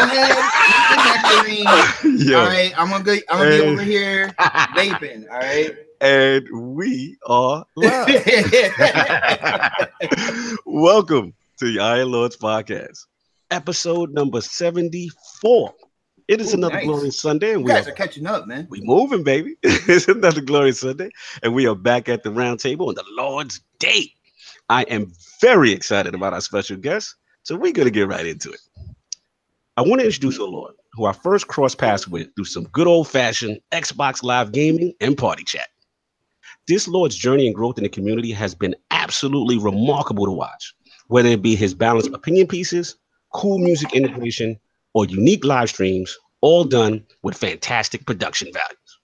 ahead, eat the nectarine. All right, I'm gonna be over here vaping. All right. And we are live. Welcome to the Iron Lords podcast, episode number 74. It is another glorious Sunday, and you guys are catching up, man. We moving, baby. It's another glorious Sunday, and we are back at the round table on the Lord's Day. I am very excited about our special guest, so we're gonna get right into it. I want to introduce a Lord who I first crossed paths with through some good old-fashioned Xbox Live gaming and party chat. This Lord's journey and growth in the community has been absolutely remarkable to watch, whether it be his balanced opinion pieces, cool music integration, or unique live streams, all done with fantastic production values.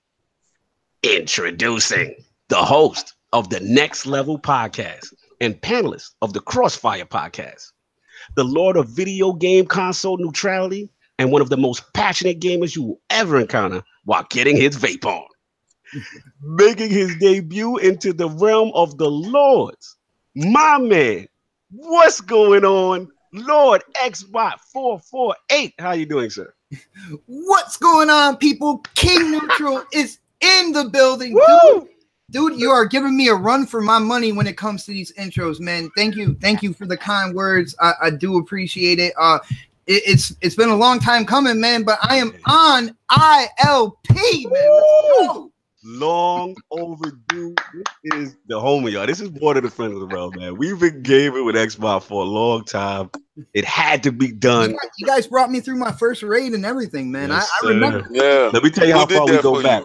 Introducing the host of the Next Level podcast and panelist of the Crossfire podcast, the Lord of video game console neutrality, and one of the most passionate gamers you will ever encounter while getting his vape on. Making his debut into the realm of the Lords, my man, what's going on? Lord Xbot448. How you doing, sir? What's going on, people? King Neutral is in the building. Dude, you are giving me a run for my money when it comes to these intros, man. Thank you for the kind words. I do appreciate it. It's been a long time coming, man, but I am on ILP, man. Let's go. Long overdue. This is the homie, y'all. This is one of the friends of the realm, man. We've been gaming with Xbox for a long time. It had to be done. You guys brought me through my first raid and everything, man. Yes, I remember. Yeah. Let me tell you how far we go back.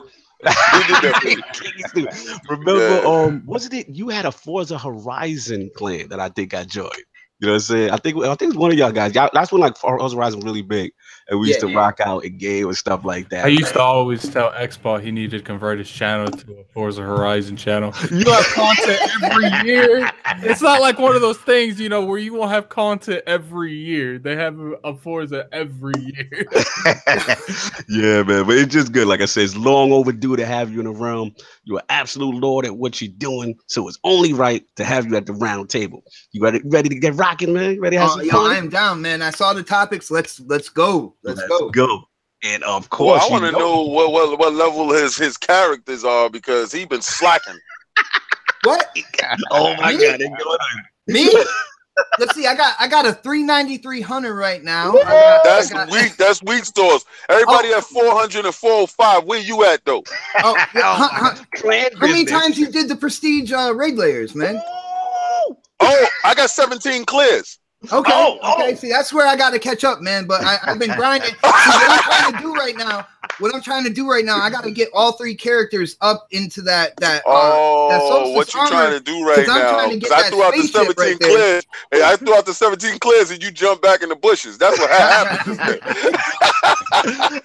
Remember, wasn't it you had a Forza Horizon clan that I think I joined? You know what I'm saying? I think it was one of y'all guys. That's when like Forza Horizon was really big, and we used to rock out and game and stuff like that. I used to always tell Xbot he needed to convert his channel to a Forza Horizon channel. You have content every year. It's not like one of those things, you know, where you won't have content every year. They have a Forza every year. Yeah, man, but it's just good. Like I said, it's long overdue to have you in the realm. You're an absolute lord at what you're doing, so it's only right to have you at the round table. You ready to get rocking, man? Ready to have some fun? I am down, man. I saw the topics. Let's go. Let's go. And of course, well, I want to know what level his characters are, because he's been slacking. What? Oh my God! Me? Let's see. I got a 393 Hunter right now. That's weak stores. Everybody at 400 and 405. Where you at though? How many times you did the prestige raid layers, man? Oh, I got 17 clears. Okay. Okay. See, that's where I got to catch up, man. But I've been grinding. See, what I'm trying to do right now, I got to get all three characters up into that. What you trying to do right now? I threw out the 17 clears. Hey, I threw out the 17 clears, and you jump back in the bushes. That's what happened.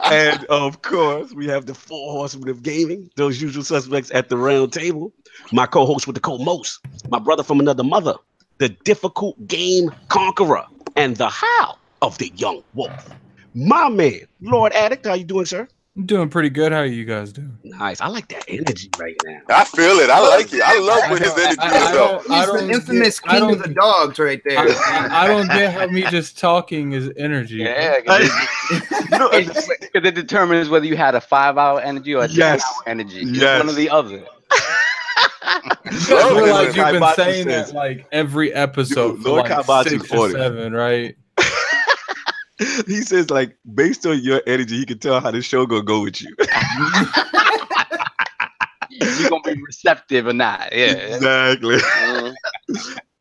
And of course, we have the four horsemen of gaming, those usual suspects at the round table. My co-host with the co-most, my brother from another mother, the difficult game conqueror, and the howl of the young wolf. My man, Lord Addict, how you doing, sir? I'm doing pretty good. How are you guys doing? Nice. I like that energy right now. I feel it. I like it. I love when his energy is up. He's the infamous king of the dogs right there. I don't get how me just talking is energy. Yeah, because it determines whether you had a 5-hour energy or a 10-hour energy. Yes. One or the other. I realize you've been saying that like every episode for like 6 or 7, right? He says, like, based on your energy, he can tell how the show gonna go with you. You're gonna be receptive or not. Yeah, exactly.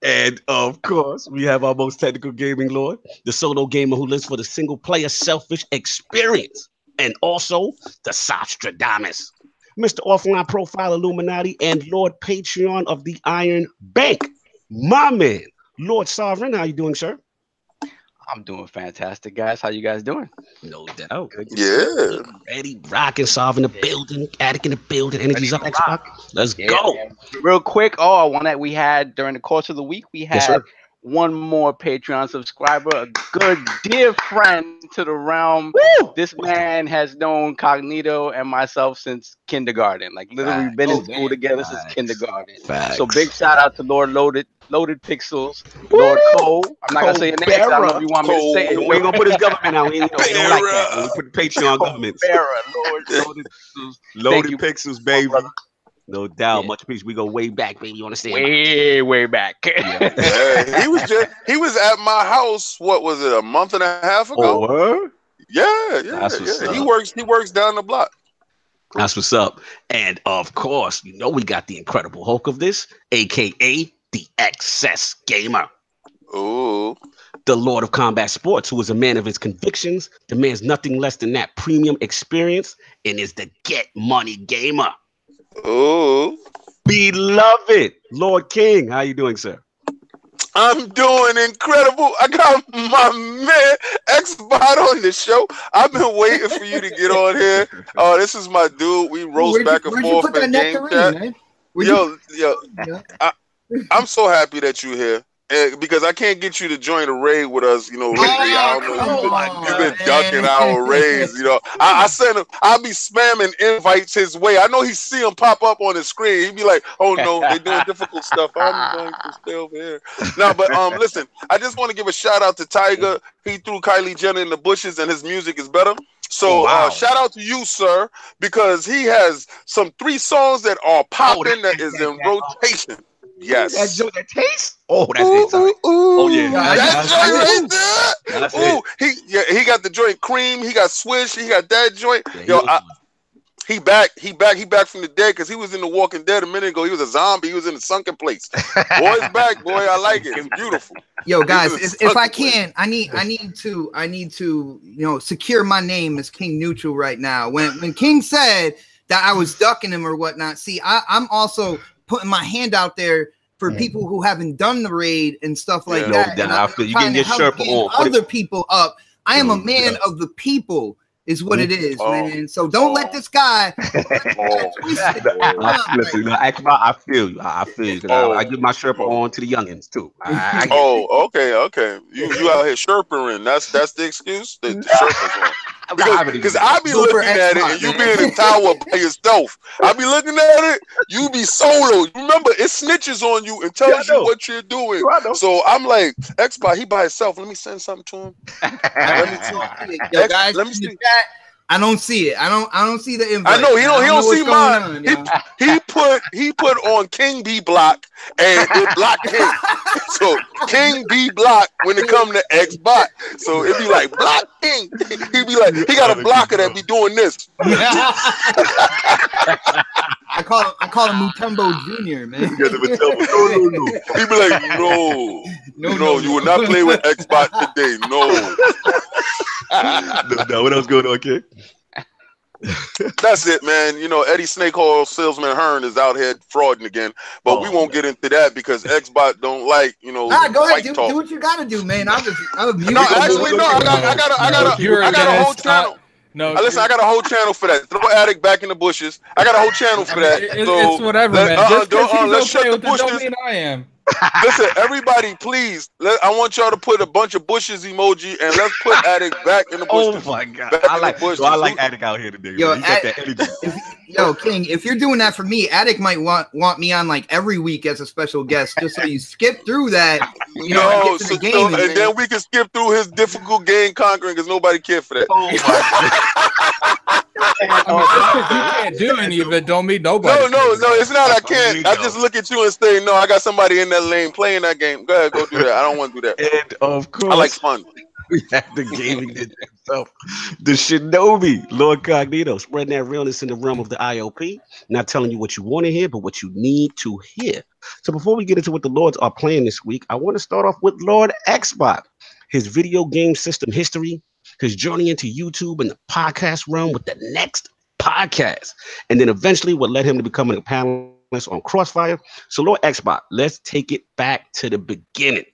And of course, we have our most technical gaming lord, the solo gamer who lives for the single player selfish experience, and also the Sostradamus, Mr. Offline Profile Illuminati, and Lord Patreon of the Iron Bank. My man, Lord Sovereign, how you doing, sir? I'm doing fantastic, guys. How you guys doing? No doubt. Yeah. Ready, rocking, solving the building, attic in the building, energy's up, Xbox. Let's go. Real quick, we had during the course of the week, we had one more Patreon subscriber, a good dear friend to the realm. Woo! This man has known Cognito and myself since kindergarten. Like literally been in school together since kindergarten. So big shout out to Lord Loaded Pixels, Lord Cole. I'm not gonna say your name. I don't know if you want me to say it. We ain't gonna put his government out. We don't like that. When we put Patreon governments. Lord Loaded Pixels, baby. No doubt, much appreciated. We go way back, baby. You understand? Way back. Yeah, he was at my house. What was it? A month and a half ago? Oh, yeah. He works down the block. That's what's up. And of course, you know we got the Incredible Hulk of this, aka the Excess Gamer. Ooh. The Lord of Combat Sports, who is a man of his convictions, demands nothing less than that premium experience, and is the Get Money Gamer. Oh, beloved Lord King, how you doing, sir? I'm doing incredible. I got my man Xbot on the show. I've been waiting for you to get on here. Oh, this is my dude. We roast back and forth in game chat. Yo, I'm so happy that you're here. Because I can't get you to join a raid with us, you know. Lately, I don't know. You've been ducking our raids, you know. I send him. I'll be spamming invites his way. I know he see him pop up on the screen. He'd be like, "Oh no, they're doing difficult stuff. I'm going to stay over here." No, but listen. I just want to give a shout out to Tiger. He threw Kylie Jenner in the bushes, and his music is better. So shout out to you, sir, because he has some 3 songs that are popping that is in rotation. Yes. That taste? Oh, that's it. Sorry. Oh yeah. That joint right there. He got the joint cream. He got Swish. He got that joint. Yeah, he back from the dead because he was in The Walking Dead a minute ago. He was a zombie. He was in a sunken place. Boy's back, boy. I like it. It's beautiful. Yo, guys, if I can, I need to, secure my name as King Neutral right now. When King said that I was ducking him or whatnot, see, I'm also putting my hand out there for people who haven't done the raid and stuff like that. And I'm you getting your Sherpa on. Other people up. I am a man of the people, is what it is, man. So don't let this guy. Listen, I feel you. I give my Sherpa on to the youngins too. Okay. You out here Sherpering. That's the excuse. The Sherpa's on. Because I be looking at it and you be in the tower by yourself. I be looking at it, you be solo. Remember, it snitches on you and tells you what you're doing. So I'm like, Xbot, he by himself. Let me send something to him. Let me see. I don't see it. I don't see the invite. I know he don't see mine. He put on King B block and it blocked him. So King B block when it come to Xbot. So it be like block King. He be like, he got a blocker that be doing this. I call him Mutombo Jr., man. No. He be like, no, you will not play with Xbot today. No. No, what else going on, kid? That's it, man. You know, Eddie Snake Oil Salesman Hearn is out here frauding again, but we won't get into that because Xbot don't like, go ahead, do what you gotta do, man. I got a whole channel. Listen, I got a whole channel for that. Throw Addict back in the bushes. I got a whole channel for that. It's whatever, man. Let's shut the bushes. Don't mean I am. Listen, everybody, please. I want y'all to put a bunch of bushes emoji and let's put Addict back in the bushes. Oh my god, I like Addict out here today. Yo, King, if you're doing that for me, Addict might want me on like every week as a special guest, just so you skip through that. And then we can skip through his difficult game conquering because nobody cared for that. Oh my god. You can't do any of it. Don't mean nobody. No, it's not. I can't. I just look at you and say, no, I got somebody in that lane playing that game. Go ahead, go do that. I don't want to do that. And of course, I like fun. We have the gaming himself, the Shinobi, LordCognito, spreading that realness in the realm of the ILP. Not telling you what you want to hear, but what you need to hear. So before we get into what the Lords are playing this week, I want to start off with Lord Xbot, his video game system history, his journey into YouTube and the podcast realm with the next podcast, and then eventually what led him to becoming a panelist on Crossfire. So Lord Xbot, let's take it back to the beginning.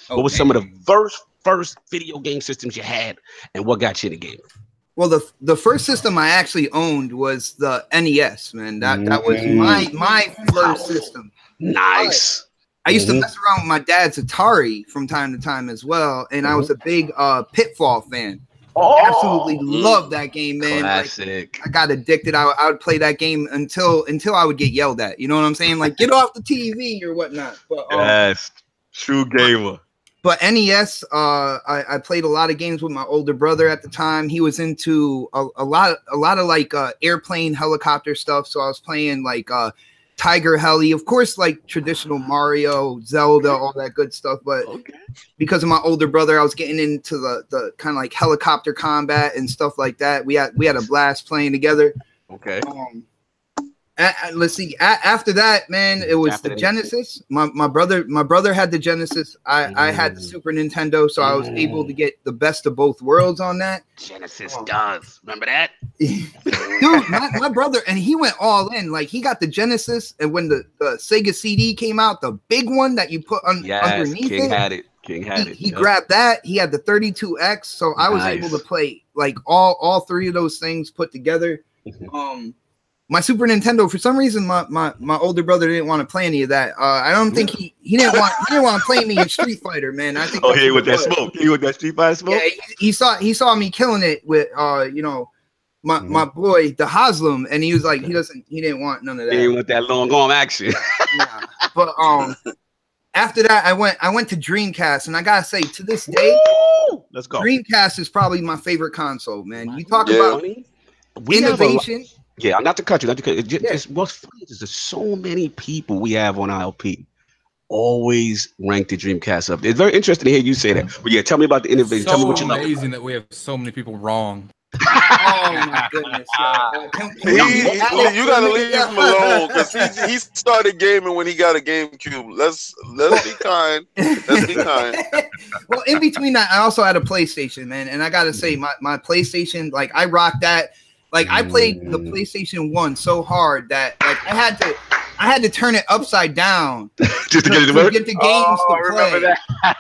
What was some of the first video game systems you had, and what got you in the game? Well, the first system I actually owned was the NES, man. That was my first system. Nice. I used to mess around with my dad's Atari from time to time as well, and I was a big Pitfall fan. Absolutely loved that game, man. Classic. Like, I got addicted. I would play that game until I would get yelled at. You know what I'm saying? Like, get off the TV or whatnot. But yes, true gamer. But NES, I played a lot of games with my older brother at the time. He was into a lot of like airplane, helicopter stuff. So I was playing like Tiger Heli, of course, like traditional Mario, Zelda, all that good stuff. But because of my older brother, I was getting into the kind of like helicopter combat and stuff like that. We had a blast playing together. Okay. Let's see. After that, man, it was the Genesis. My brother had the Genesis. I had the Super Nintendo, so I was able to get the best of both worlds on that. Genesis does. Remember that? Dude, my brother, and he went all in. Like, he got the Genesis, and when the Sega CD came out, the big one that you put underneath King it. had it. King had it. He grabbed that. He had the 32X, so I was able to play like all three of those things put together. My Super Nintendo, for some reason, my older brother didn't want to play any of that. I don't think he didn't want to play me in Street Fighter, man. I think he with that smoke. He with that Street Fighter smoke. Yeah, he saw me killing it with my boy the Haslam, and he was like he didn't want none of that. He didn't want that long arm action. Nah. But after that, I went to Dreamcast, and I gotta say, to this day, let's go. Dreamcast is probably my favorite console, man. You talk about innovation. Yeah, not to cut you. Just what's funny is there's so many people we have on ILP always rank the Dreamcast up. It's very interesting to hear you say that. But yeah, tell me about the innovation. Tell me what you love. It's amazing that we have so many people wrong. Oh my goodness! You gotta leave him alone because he started gaming when he got a GameCube. Let's be kind. Let's be kind. Well, in between that, I also had a PlayStation, man, and I gotta say, my PlayStation, like I rocked that. Like I played the PlayStation 1 so hard that like I had to turn it upside down just to get it to work. Get the games to play. That.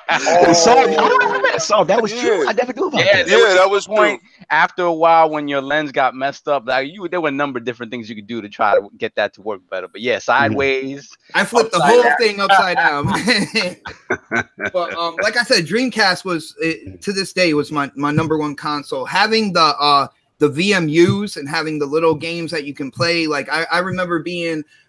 I don't remember that song. That was true. I never knew about that. Yeah, that was point. After a while, when your lens got messed up, like there were a number of different things you could do to try to get that to work better. But yeah, sideways. I flipped the whole thing upside down. But like I said, Dreamcast was to this day was my number one console. Having the VMUs and having the little games that you can play. Like I remember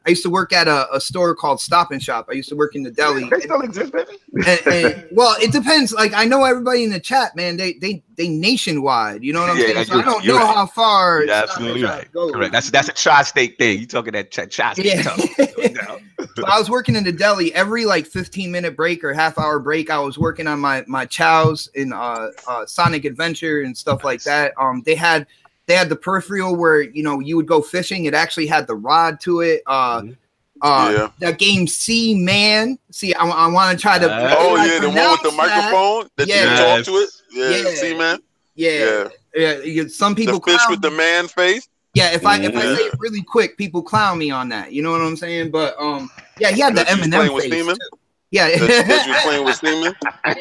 I used to work at a store called Stop and Shop. I used to work in the deli. They still exist, baby. and well, it depends. Like I know everybody in the chat, man. They nationwide. You know what I'm saying? So I don't know how far. You're absolutely right. Correct. That's a tri-state thing. You talking that tri-state? Yeah. So I was working in the deli every like 15-minute break or half-hour break. I was working on my chows in Sonic Adventure and stuff like that. They had the peripheral where you would go fishing. It actually had the rod to it. That game C-Man. See, I want to try to. The one with the microphone that you can talk to it. Yeah, C-Man. Yeah. Some people. The fish with the man face. Yeah, if I say it really quick, people clown me on that. You know what I'm saying? But yeah, he had the Eminem face too. Yeah, that you playing with Steeman. I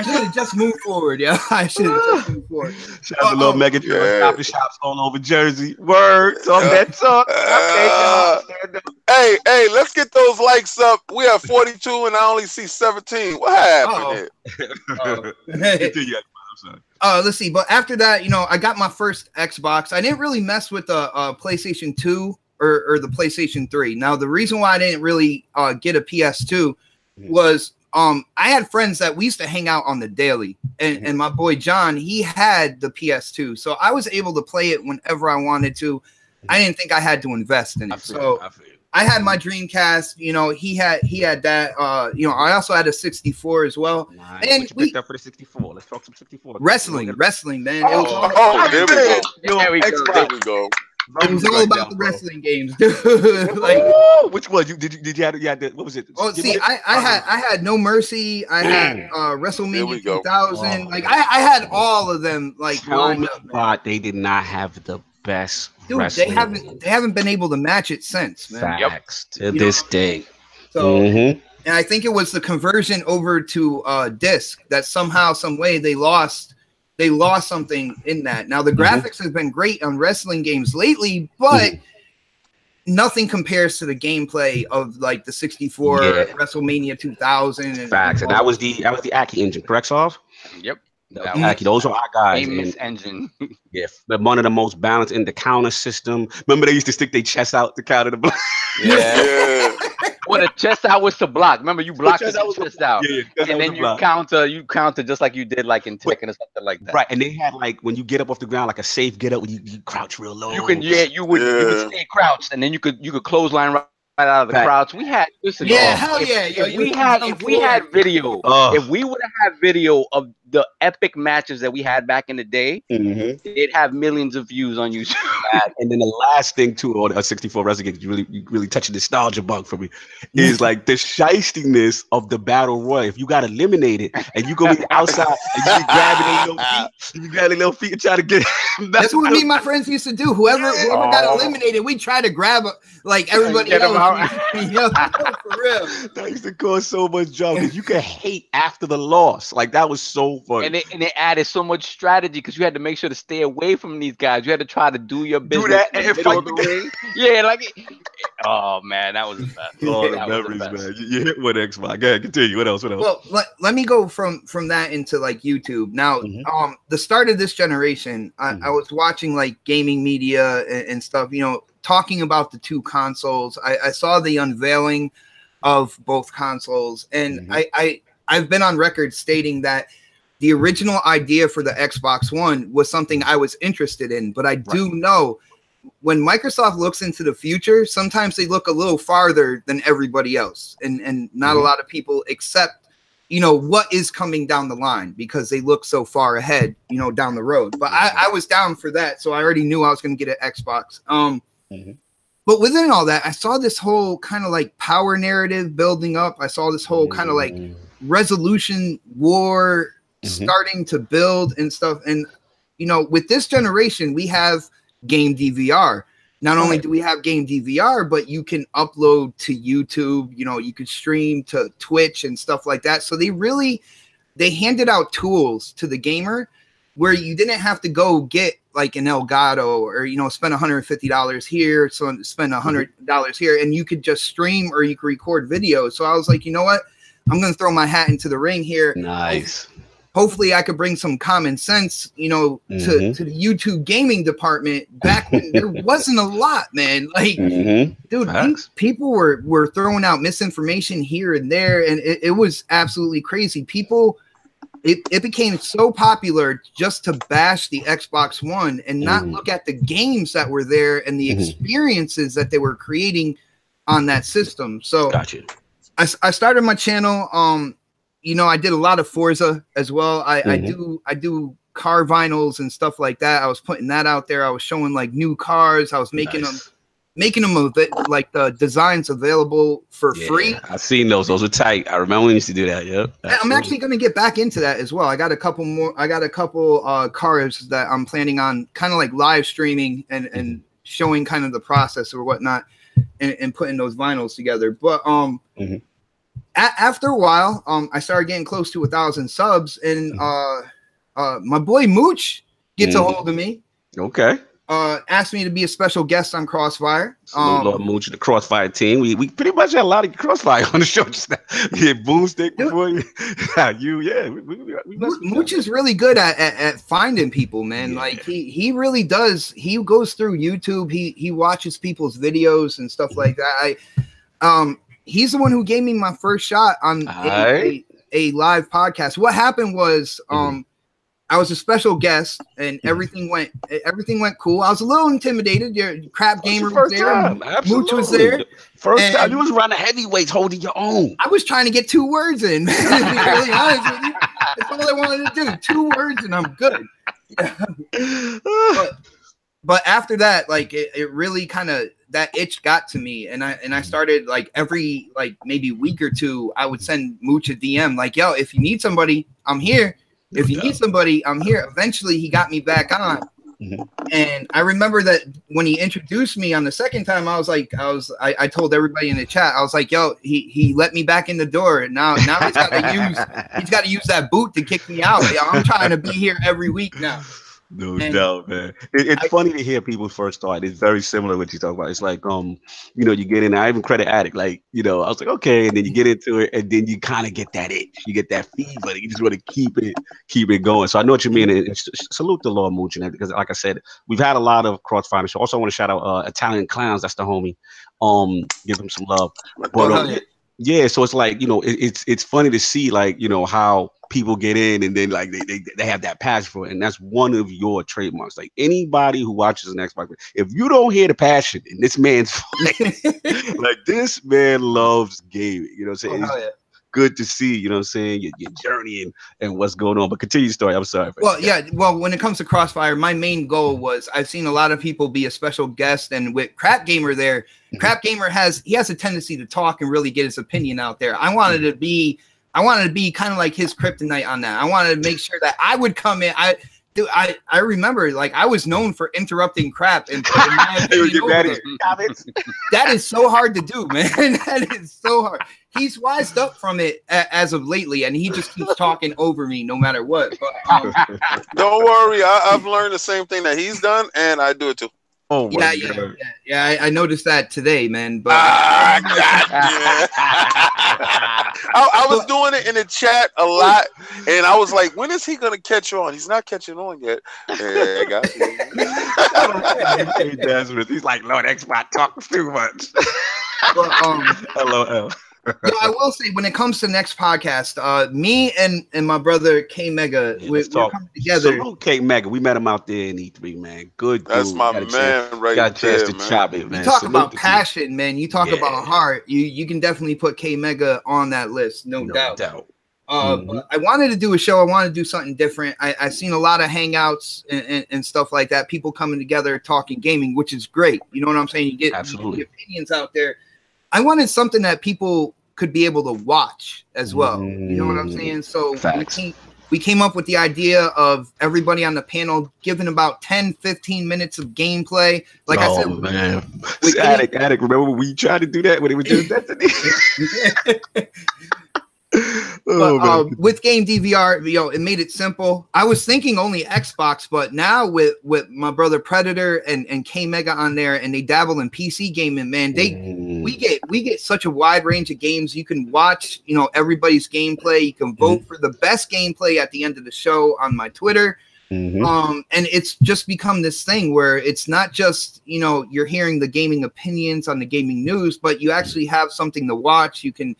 should have just moved forward. Yeah, I should have just moved forward. Shout out to little Megatron coffee shops all over Jersey. Word, talk that talk. Hey, let's get those likes up. We have 42 and I only see 17. What happened here? Let's see. But after that, I got my first Xbox. I didn't really mess with the PlayStation 2 or the PlayStation 3. Now, the reason why I didn't really get a PS2 was I had friends that we used to hang out on the daily, and my boy John, he had the PS2, so I was able to play it whenever I wanted to. I didn't think I had to invest in it. I had my Dreamcast, he had that, I also had a 64 as well. Nice. And we picked up for the 64. Let's talk some 64. Wrestling, man. There we go. It was all about the wrestling games, dude. Like, which one? Did you have what was it? Oh, see, I had No Mercy. I had WrestleMania 2000. Like I had all of them. Like, but they did not have the best. Dude, wrestling. they haven't been able to match it since, man. Facts to this day. So, and I think it was the conversion over to disc that somehow, some way they lost something in that. Now the graphics have been great on wrestling games lately, but nothing compares to the gameplay of like the 64 WrestleMania 2000. And facts, and that was the Aki engine, correct, Solve? Yep. Aki, those are our guys. Famous engine. Yeah, but one of the most balanced in the counter system. Remember, they used to stick their chest out to counter the block. Yeah. Well, the chest out was to block. Remember, you blocked the chest out, and then you counter just like you did like in Tekken or something like that. Right, and they had like when you get up off the ground, like a safe get up, when you crouch real low. You would stay crouched, and then you could clothesline right out of the crouch. We had hell yeah. If we had video, if we would have had video of the epic matches that we had back in the day, it'd have millions of views on YouTube. And then the last thing too on a 64 wrestling game, you really touch a nostalgia bug for me, is like the shystiness of the battle royal. If you got eliminated and you go be outside and you be grabbing their little feet and try to get that's what me and my friends used to do. Whoever got eliminated, we try to grab like everybody else. For real. That used to cause so much drama because you could hate after the loss. Like that was so funny. And it added so much strategy because you had to make sure to stay away from these guys. You had to try to do your business in the middle of the ring. Yeah, like oh man, that was the best. All the memories, man. You hit one Xbox. Go ahead, continue. What else? Well, let me go from that into like YouTube. Now, the start of this generation, I was watching like gaming media and stuff, you know, talking about the two consoles. I saw the unveiling of both consoles, and I've been on record stating that the original idea for the Xbox One was something I was interested in, but I do know when Microsoft looks into the future, sometimes they look a little farther than everybody else, and not a lot of people accept, you know, what is coming down the line because they look so far ahead, you know, down the road. But I was down for that, so I already knew I was going to get an Xbox. But within all that, I saw this whole kind of like power narrative building up. I saw this whole kind of like resolution war starting to build and stuff. And, you know, with this generation, we have game DVR. Not only do we have game DVR, but you can upload to YouTube, you know, you could stream to Twitch and stuff like that. So they handed out tools to the gamer where you didn't have to go get like an Elgato or, you know, spend $150 here, so spend $100 here, and you could just stream or you could record videos. So I was like, you know what? I'm going to throw my hat into the ring here. Nice. Hopefully I could bring some common sense, you know, to the YouTube gaming department back when there wasn't a lot, man. Like, dude, people were throwing out misinformation here and there, and it was absolutely crazy. People, it became so popular just to bash the Xbox One and not look at the games that were there and the experiences that they were creating on that system. So I started my channel. You know, I did a lot of Forza as well. I do car vinyls and stuff like that. I was putting that out there. I was showing like new cars. I was making them like the designs available for free. I've seen those. Those are tight. I remember when we used to do that. Yep. I'm actually going to get back into that as well. I got a couple cars that I'm planning on kind of like live streaming and showing kind of the process or whatnot and putting those vinyls together. But after a while, I started getting close to 1,000 subs, and my boy Mooch gets a hold of me. Okay. Asked me to be a special guest on Crossfire. Lord Mooch, the Crossfire team. We pretty much had a lot of Crossfire on the show just now. Yeah, Boomstick before Mooch is really good at finding people, man. Like he really does. He goes through YouTube. He watches people's videos and stuff like that. He's the one who gave me my first shot on a live podcast. What happened was I was a special guest and everything went cool. I was a little intimidated. Your Crap Gamer was there. Mooch was there. First time you was around the heavyweights holding your own. I was trying to get 2 words in. To be really honest with you. That's all I wanted to do. 2 words and I'm good. But after that, like it really kind of, that itch got to me, and I started like every like maybe week or two, I would send Mooch a DM like, yo, if you need somebody, I'm here. If you need somebody, I'm here. Eventually he got me back on. And I remember that when he introduced me on the second time, I told everybody in the chat, I was like, yo, he let me back in the door, and now he's got to use that boot to kick me out. Yo, I'm trying to be here every week now. No doubt, man. It's funny to hear people's first thought. It's very similar to what you talk about. It's like, you know, you get in. I even credit Addict. Like, you know, I was like, okay, and then you get into it, and then you kind of get that itch. You get that fever. You just want to keep it going. So I know what you mean. And salute the Lord Mooch, because, like I said, we've had a lot of cross-finals. So also, I want to shout out Italian Clowns. That's the homie. Give him some love. But yeah, so it's like, you know, it's funny to see, like, you know, how people get in and then like they have that passion for it, and that's one of your trademarks. Like anybody who watches an Xbox, if you don't hear the passion in this man's face, like this man loves gaming, you know what I'm saying? It's good to see, you know what I'm saying, your journey and what's going on. But continue your story. I'm sorry. Well, when it comes to Crossfire, my main goal was, I've seen a lot of people be a special guest, and with Crap Gamer there, Crap Gamer has a tendency to talk and really get his opinion out there. I wanted to be kind of like his kryptonite on that. I wanted to make sure that I would come in. I remember, like, I was known for interrupting Crap and putting my opinion over there. That is so hard to do, man. That is so hard. He's wised up from it as of lately, and he just keeps talking over me no matter what. But, don't worry, I've learned the same thing that he's done, and I do it too. Oh my God. I noticed that today, man. But I was doing it in the chat a lot, and I was like, when is he gonna catch on? He's not catching on yet. Yeah, got you. He's like, Lord Xbot talks too much. LOL. I will say, when it comes to next podcast, me and my brother K Mega, we're coming together. Salute K Mega. We met him out there in E3, man. Good. That's dude. my man, right? Got a chance to chop it, man. You talk about passion, man. You talk about heart. You can definitely put K Mega on that list, no doubt. But I wanted to do a show. I wanted to do something different. I seen a lot of hangouts and stuff like that. People coming together talking gaming, which is great. You know what I'm saying? You get opinions out there. I wanted something that people could be able to watch as well. You know what I'm saying? So we came up with the idea of everybody on the panel giving about 10-15 minutes of gameplay. Like I said, man. Addict, remember when we tried to do that when it was doing Destiny? With Game DVR, you know, it made it simple. I was thinking only Xbox, but now with my brother Predator and K Mega on there, and they dabble in PC gaming, man, we get such a wide range of games. You can watch, you know, everybody's gameplay. You can vote for the best gameplay at the end of the show on my Twitter. And it's just become this thing where it's not just, you know, you're hearing the gaming opinions on the gaming news, but you actually have something to watch. You can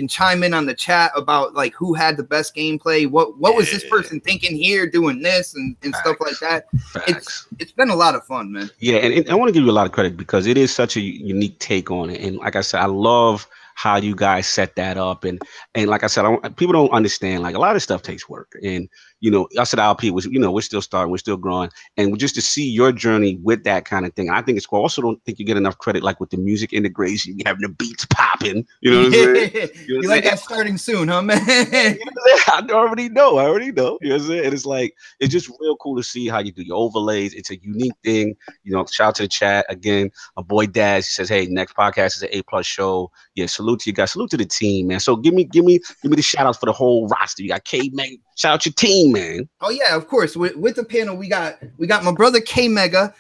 chime in on the chat about like who had the best gameplay, what was this person thinking here doing this and stuff like that. It's been a lot of fun, man. Yeah, and I want to give you a lot of credit because it is such a unique take on it. And like I said, I love how you guys set that up. And like I said, people don't understand, like, a lot of stuff takes work. And, you know, I said ILP was, you know, we're still starting, we're still growing. And just to see your journey with that kind of thing, I think it's cool. I also don't think you get enough credit, like with the music integration, having the beats popping. You know what I'm saying? You like that starting soon, huh, man? I already know. You know what I'm saying? And it's like, it's just real cool to see how you do your overlays. It's a unique thing. You know, shout out to the chat again. My boy Daz, he says, hey, next podcast is an A+ show. Yeah, salute to you guys. Salute to the team, man. So give me the shout outs for the whole roster. You got K Mega. Shout out your team, man. Oh yeah, of course. With the panel, we got my brother K Mega.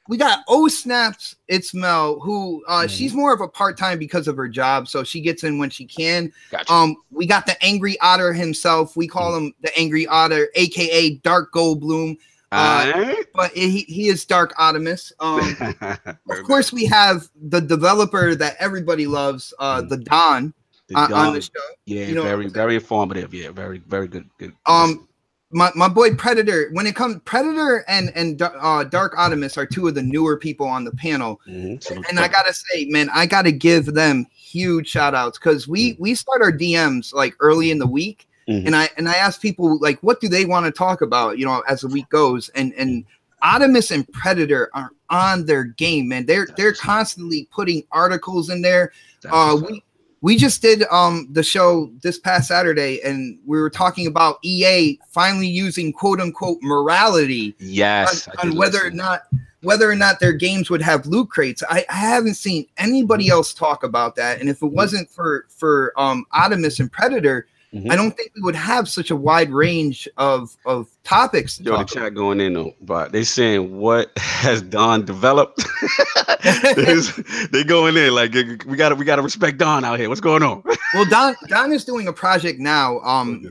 We got Oh Snaps It's Mel, who she's more of a part-time because of her job, so she gets in when she can. Gotcha. We got the Angry Otter himself. We call him the Angry Otter, aka Dark Goldblum. But he is Dark Optimus. Of course, we have the developer that everybody loves, the Don. On the show. Yeah, you know, very informative. Yeah, very good. My boy Predator. When it comes, Predator and Dark Optimus are two of the newer people on the panel, and I gotta say, man, I gotta give them huge shout outs because we start our DMs like early in the week, and I ask people like, what do they want to talk about, you know, as the week goes, and Optimus and Predator are on their game, man. They're constantly putting articles in there. We just did the show this past Saturday, and we were talking about EA finally using quote unquote morality, on whether or not their games would have loot crates. I haven't seen anybody else talk about that, and if it wasn't for Optimus and Predator, I don't think we would have such a wide range of topics. Yo, the chat going in though, but they saying what has Don developed? They going in like we gotta respect Don out here. What's going on? Well, Don is doing a project now.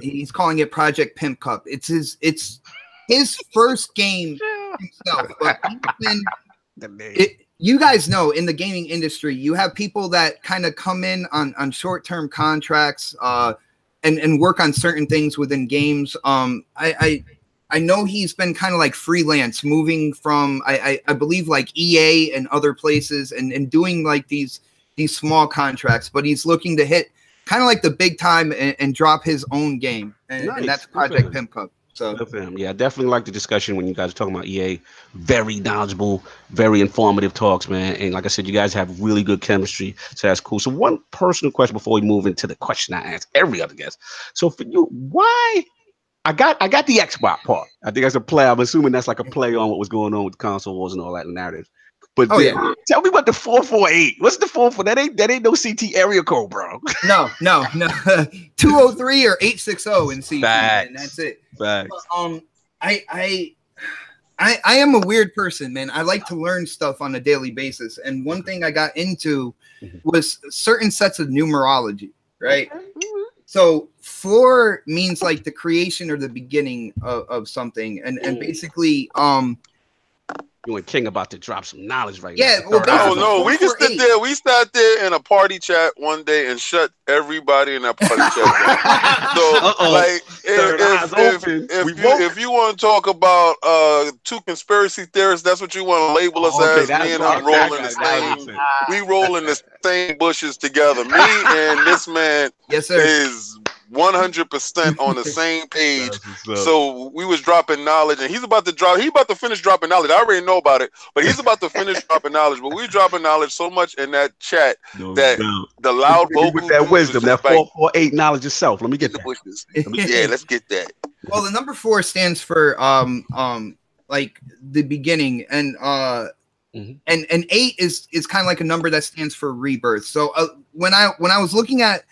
He's calling it Project Pimp Cup. It's his first game himself, but you guys know in the gaming industry, you have people that kind of come in on short-term contracts and work on certain things within games. I know he's been kind of like freelance, moving from I believe like EA and other places and doing like these small contracts, but he's looking to hit kind of like the big time and drop his own game, and that's Project Pimp Cup. So yeah, I definitely like the discussion when you guys are talking about EA. Very knowledgeable, very informative talks, man. And like I said, you guys have really good chemistry, so that's cool. So one personal question before we move into the question I ask every other guest. So for you, why? I got the Xbox part. I think that's a play. I'm assuming that's like a play on what was going on with the console wars and all that narrative. But tell me about the 448. What's the 448? That ain't no CT area code, bro. No. 203 or 860 in CT, and that's it. Facts. I am a weird person, man. I like to learn stuff on a daily basis, and one thing I got into was certain sets of numerology, right? So 4 means like the creation or the beginning of something, and basically you and King about to drop some knowledge right now. Well, oh no, we can sit there. We sat there in a party chat one day and shut everybody in that party chat. So, like, if you want to talk about 2 conspiracy theorists, that's what you want to label us as. Me and him we roll in the same bushes together. Me and this man is 100% on the same page. So we was dropping knowledge, and he's about to finish dropping knowledge. I already know about it, but he's about to finish dropping knowledge. But we dropping knowledge so much in that chat that the loud vocals with that wisdom, that 448 knowledge itself. Let me get that. Yeah, let's get that. Well, the number 4 stands for like the beginning, and and 8 is kind of like a number that stands for rebirth. So when I was looking at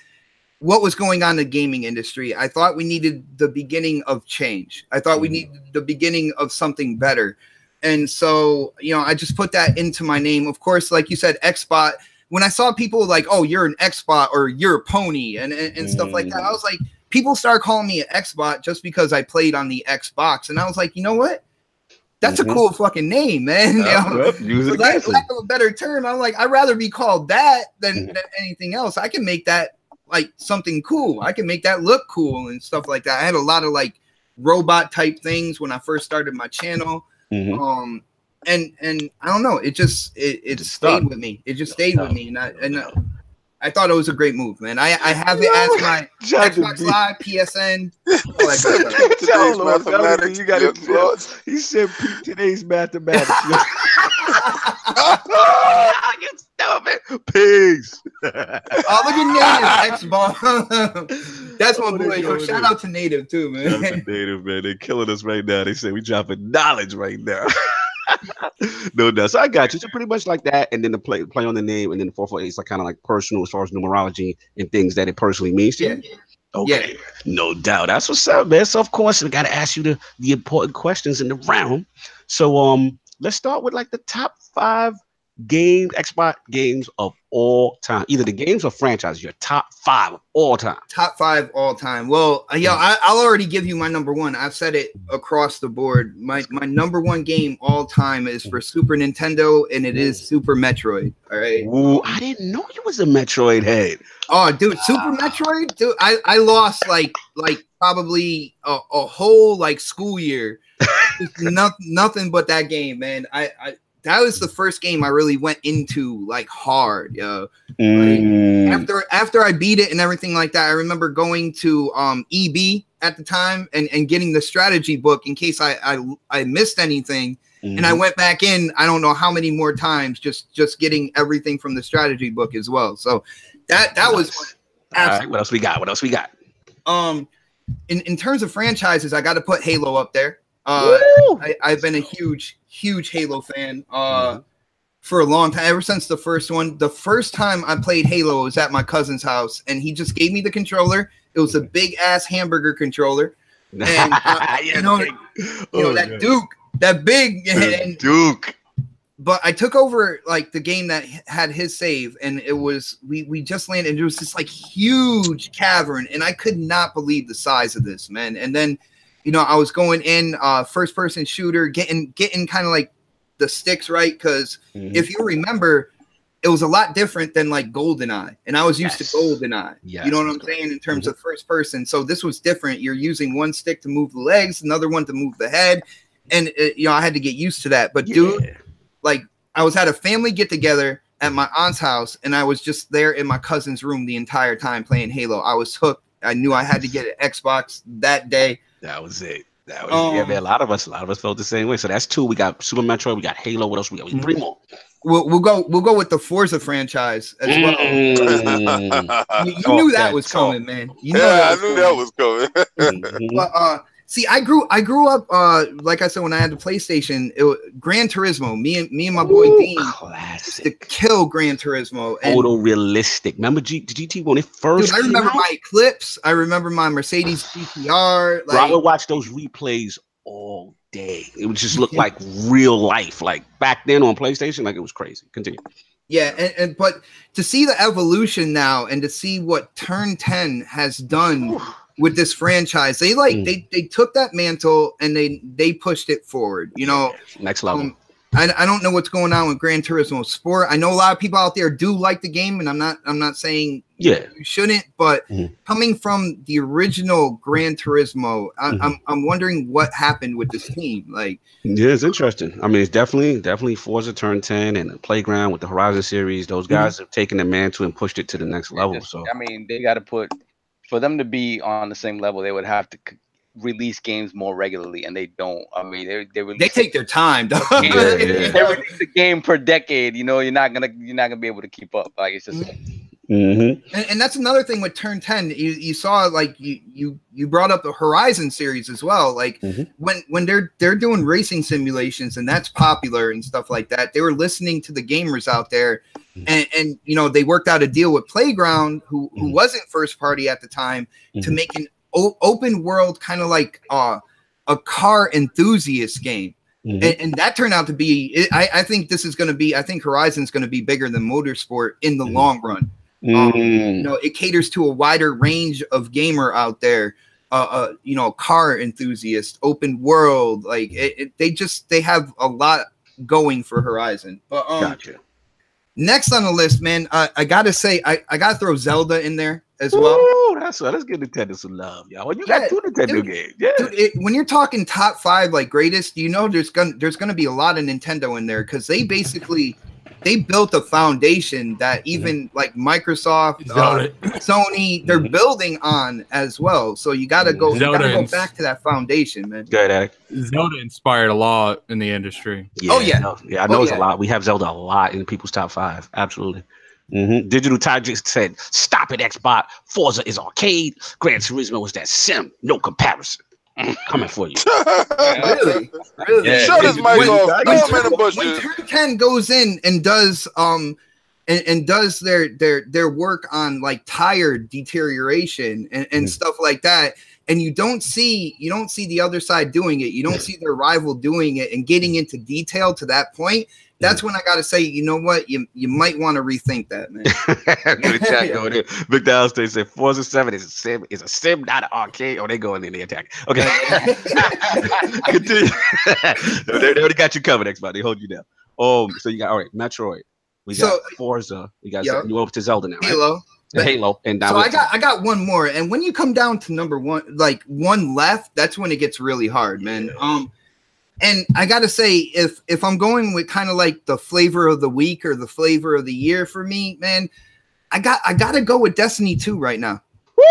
what was going on in the gaming industry, I thought we needed the beginning of change. I thought we needed the beginning of something better. And so, I just put that into my name. Of course, like you said, Xbot, when I saw people like, oh, you're an Xbot or you're a pony and stuff like that, I was like, people started calling me an Xbot just because I played on the Xbox. And I was like, you know what? That's a cool fucking name, man. For lack of a better term, I'm like, I'd rather be called that than anything else. I can make that like something cool. I can make that look cool and stuff like that. I had a lot of like robot type things when I first started my channel. And I don't know, it stayed with me. It just stayed with me, and I thought it was a great move, man. I have it as my Xbox Live, PSN. He said today's mathematics. You stupid pigs. Oh, look at Native Xbox. That's my boy. Yo, shout out to Native too, man. Shout out to Native, man. They're killing us right now. They say we dropping knowledge right now. No doubt. So I got you. So pretty much like that, and then the play on the name, and then the 448 is like kind of like personal as far as numerology and things that it personally means to you. Okay, yeah. No doubt. That's what's up, man. So of course, I got to ask you the important questions in the round. So let's start with like the top 5 Xbox games of all time. Either the games or franchises. Your top 5 of all time. Top 5 all time. Well, I'll already give you my number 1. I've said it across the board. My number 1 game all time is for Super Nintendo, and it is Super Metroid. All right. Ooh, I didn't know you was a Metroid head. Oh, dude, Super Metroid, dude. I lost like probably a whole like school year. Nothing but that game, man. That was the first game I really went into like hard, yo. Like, after I beat it and everything like that, I remember going to EB at the time and getting the strategy book in case I missed anything. And I went back in, I don't know how many more times, just getting everything from the strategy book as well. So that was all right, what else we got? In terms of franchises, I got to put Halo up there. I've been a huge Halo fan for a long time, ever since the first one. The first time I played Halo was at my cousin's house, and he just gave me the controller It was a big ass hamburger controller, and that Duke, that big and Duke. But I took over like the game that had his save, and it was we just landed, and it was this like huge cavern, and I could not believe the size of this, man. And then, I was going in first person shooter, getting kind of like the sticks right, because if you remember, it was a lot different than like GoldenEye, and I was used to GoldenEye. You know what I'm saying, in terms of first person. So this was different. You're using one stick to move the legs, another one to move the head, and I had to get used to that. But dude. Like, I was at a family get together at my aunt's house, and I was just there in my cousin's room the entire time playing Halo. I was hooked. I knew I had to get an Xbox that day. That was it. Man. A lot of us felt the same way. So that's 2. We got Super Metroid. We got Halo. What else we got? 3 more. We'll go with the Forza franchise as well. You knew that was coming, man. I knew that was coming. But see, I grew up like I said, when I had the PlayStation, it was Gran Turismo. Me and my boy Dean used to kill Gran Turismo. Photorealistic. Remember GT when it first? Dude, I remember my Eclipse. I remember my Mercedes GTR. Like, I would watch those replays all day. It would just look like real life. Like back then on PlayStation, like it was crazy. Continue. Yeah, but to see the evolution now, and to see what Turn 10 has done with this franchise, they they took that mantle and they pushed it forward. Next level. I don't know what's going on with Gran Turismo Sport. I know a lot of people out there do like the game, and I'm not saying you shouldn't, but coming from the original Gran Turismo, I'm wondering what happened with this team. Like, yeah, it's interesting. I mean, it's definitely Forza Turn 10 and the Playground with the Horizon series. Those guys have taken the mantle and pushed it to the next level. So I mean, they got to for them to be on the same level, they would have to release games more regularly, and they don't. I mean, they take their time. They release a game per decade. You're not gonna be able to keep up. Like, it's just. And that's another thing with Turn 10. You saw, like, you brought up the Horizon series as well. Like when they're doing racing simulations, and that's popular and stuff like that, they were listening to the gamers out there, and they worked out a deal with Playground, who wasn't first party at the time, to make an open world kind of like a car enthusiast game. And that turned out to be, I think Horizon's going to be bigger than Motorsport in the long run. It caters to a wider range of gamer out there, car enthusiast, open world. Like they have a lot going for Horizon. But gotcha. Next on the list, man, I gotta say, I gotta throw Zelda in there as well. Ooh, let's give Nintendo some love, y'all. You got 2 Nintendo games. Yeah. Dude, when you're talking top 5 like greatest, there's gonna be a lot of Nintendo in there, because they basically built a foundation that even like Microsoft, Sony, they're building on as well. So you gotta go back to that foundation, man. Good, Eric. Zelda inspired a lot in the industry. I know it's a lot. We have Zelda a lot in people's top 5. Absolutely. Digital Digest said, "Stop it, Xbot. Forza is arcade. Gran Turismo is that sim. No comparison." Coming for you. Really? Yeah. Shut his mic off. When Turn 10 goes in and does and does their work on like tire deterioration and stuff like that, and you don't see the other side doing it, you don't see their rival doing it and getting into detail to that point, that's when I gotta say, you know what, you might want to rethink that, man. Big Down State said Forza 7 is a sim, not an arcade. Oh, they going in the attack. Okay. Continue. They already got you covered, Xbox. They hold you down. So you got Metroid. We got Forza. We got you up to Zelda now, right? Halo. And so I got one more. And when you come down to number 1, like one left, that's when it gets really hard, man. And I gotta say, if I'm going with kind of like the flavor of the week or the flavor of the year for me, man, I gotta go with Destiny 2 right now.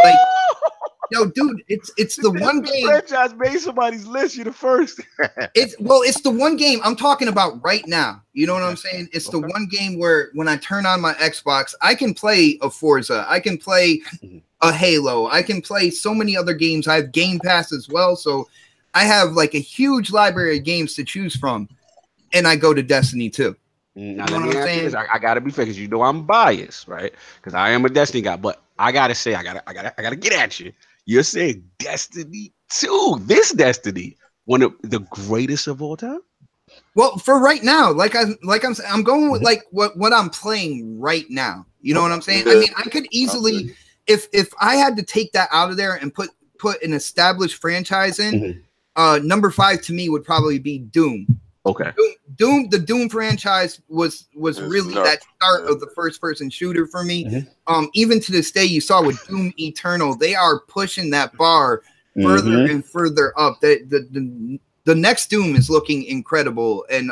Like, yo, dude, it's the one game. Franchise made somebody's list. You're the first. It's the one game I'm talking about right now. You know what I'm saying? It's the one game where when I turn on my Xbox, I can play a Forza, I can play a Halo, I can play so many other games. I have Game Pass as well, so I have like a huge library of games to choose from, and I go to Destiny 2. Now, let me ask you this. I gotta be fair, because I'm biased, right? Because I am a Destiny guy, but I gotta say, I gotta get at you. You're saying Destiny 2, this Destiny, one of the greatest of all time? Well, for right now, I'm going with like what I'm playing right now. You know what I'm saying? I mean, I could easily, if I had to take that out of there and put an established franchise in, number 5 to me would probably be Doom. Okay. The Doom franchise was really that start of the first person shooter for me. Even to this day, you saw with Doom Eternal, they are pushing that bar further and further up. The next Doom is looking incredible, and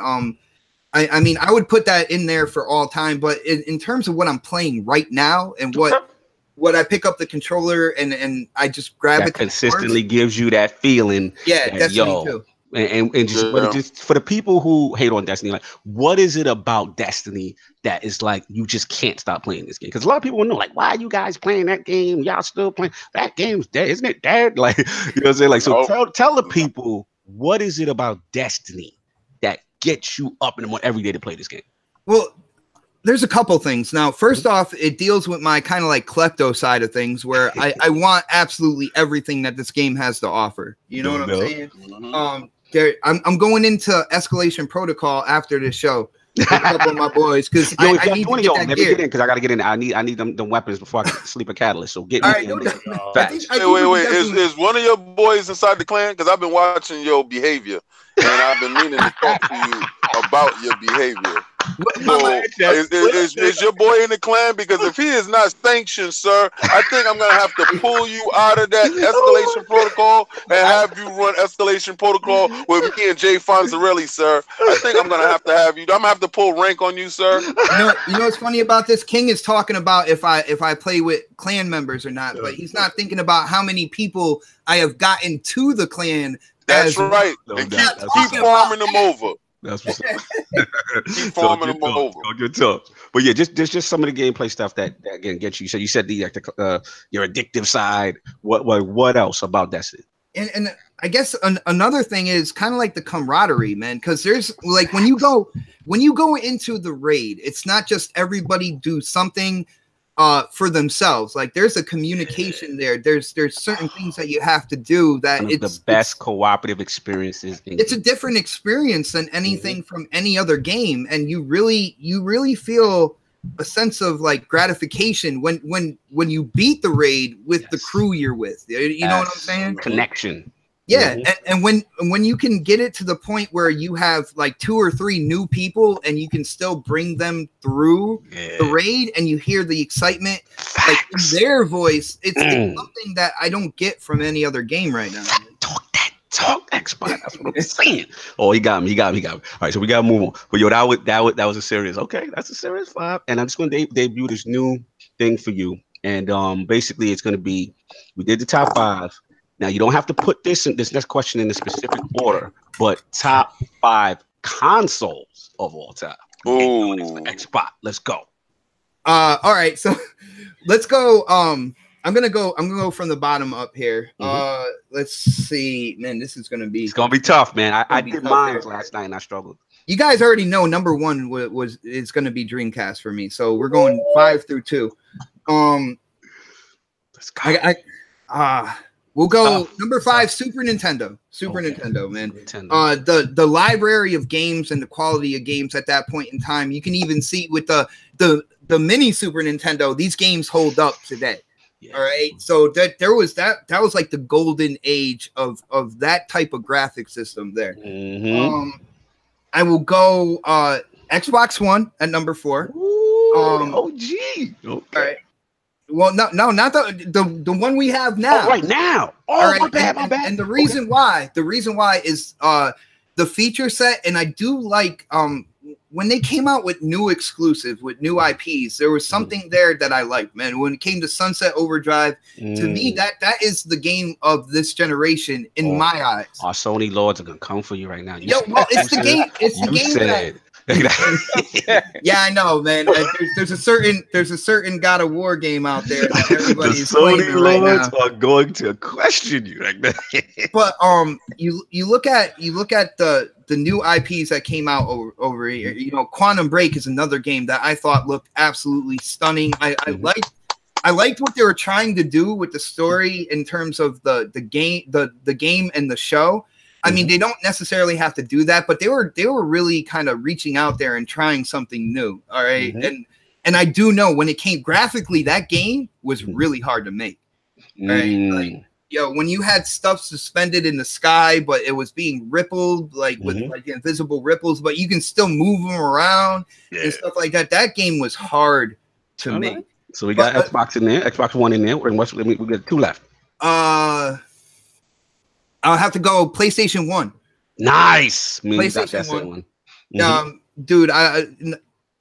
I mean, I would put that in there for all time. But in terms of what I'm playing right now and what I pick up the controller and I just grab it consistently gives you that feeling. Yeah, Destiny 2. And just for the people who hate on Destiny, like, what is it about Destiny that is like you just can't stop playing this game? Because a lot of people know, like, why are you guys playing that game? Y'all still playing that game's dead, isn't it dead? Like, you know what I'm saying? Like, so tell the people, what is it about Destiny that gets you up in the morning every day to play this game? Well, there's a couple things. Now, first off, it deals with my kind of like klepto side of things, where I want absolutely everything that this game has to offer. You know what I'm saying? I'm going into Escalation Protocol after this show with a couple of my boys because I need to get that gear. Because I got to get in. I need them weapons before I can sleep a catalyst. So get me in. Wait. Is one of your boys inside the clan? Because I've been watching your behavior, and I've been meaning to talk to you about your behavior. So, is your boy in the clan? Because if he is not sanctioned, sir, I think I'm gonna have to pull you out of that Escalation Protocol and have you run Escalation Protocol with me and Jay Fonzarelli, sir. I think I'm gonna have you. I'm gonna have to pull rank on you, sir. You know what's funny about this? King is talking about if I play with clan members or not, but he's not thinking about how many people I have gotten to the clan. That's right. And keep farming them over. That's what's keep farming them over. Good talk. But yeah, just some of the gameplay stuff that again gets you. So you said your addictive side. What else about Destiny? And I guess another thing is kind of like the camaraderie, man. Because there's like when you go into the raid, it's not just everybody do something for themselves. Like there's a communication there. There's certain things that you have to do that it's the best cooperative experiences. It's a different experience than anything from any other game, and you really feel a sense of like gratification when you beat the raid with the crew you're with. You know what I'm saying? Connection. Yeah, and when you can get it to the point where you have like 2 or 3 new people and you can still bring them through the raid and you hear the excitement like in their voice, it's something that I don't get from any other game right now. Talk Xbot. That's what I'm saying. Oh, he got me. All right, so we gotta move on. But yo, that was a serious. Okay, that's a serious 5. And I'm just gonna debut this new thing for you. And basically, it's gonna be we did the top 5. Now, you don't have to put this next question in a specific order, but top 5 consoles of all time. Ooh. Xbot. Let's go. All right, so let's go. I'm gonna go from the bottom up here. Let's see, man. This is gonna be. It's gonna be tough, man. I did mine last night and I struggled. You guys already know number 1 is gonna be Dreamcast for me. So we're going 5 through 2. Let's go. We'll go number 5, Super Nintendo. Nintendo, man. The library of games and the quality of games at that point in time. You can even see with the mini Super Nintendo, these games hold up today. Yeah. All right. So that was like the golden age of that type of graphic system there. I will go Xbox One at number 4. OG. Okay. All right. Well, no, not the one we have now. Oh, right now. Oh, right. My bad. And the reason why is the feature set, and I do like when they came out with new exclusives, with new IPs, there was something there that I liked, man. When it came to Sunset Overdrive, to me, that is the game of this generation in my eyes. Our Sony lords are gonna come for you right now. It's the game. It's the game. Yeah, I know, man. There's a certain God of War game out there that everybody's playing right now. Are going to question you like that. But you look at the new IPs that came out over here. You know, Quantum Break is another game that I thought looked absolutely stunning. I I liked what they were trying to do with the story in terms of the game, the game and the show. I mean, they don't necessarily have to do that, but they were really kind of reaching out there and trying something new. All right, and I do know when it came graphically, that game was really hard to make. Right, like, when you had stuff suspended in the sky, but it was being rippled, like with like invisible ripples, but you can still move them around and stuff like that. That game was hard to make. Right. So we got Xbox in there, Xbox One in there, and we got 2 left. I'll have to go PlayStation 1. Nice. PlayStation 1. Dude, I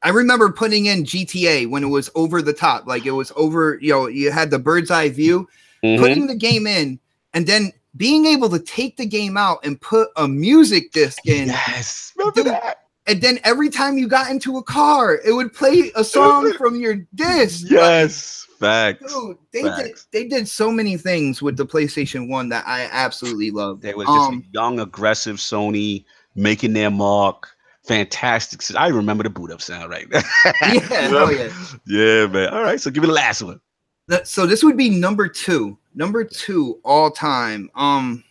remember putting in GTA when it was over the top, like it was over. You had the bird's eye view. Putting the game in and then being able to take the game out and put a music disc in. Yes, remember that. And then every time you got into a car, it would play a song from your disc. Yes, facts. Dude, they did so many things with the PlayStation 1 that I absolutely loved. They were just a young, aggressive Sony making their mark. Fantastic. I remember the boot up sound right there. Yeah, man. All right, so give me the last one. So this would be number 2 all time. I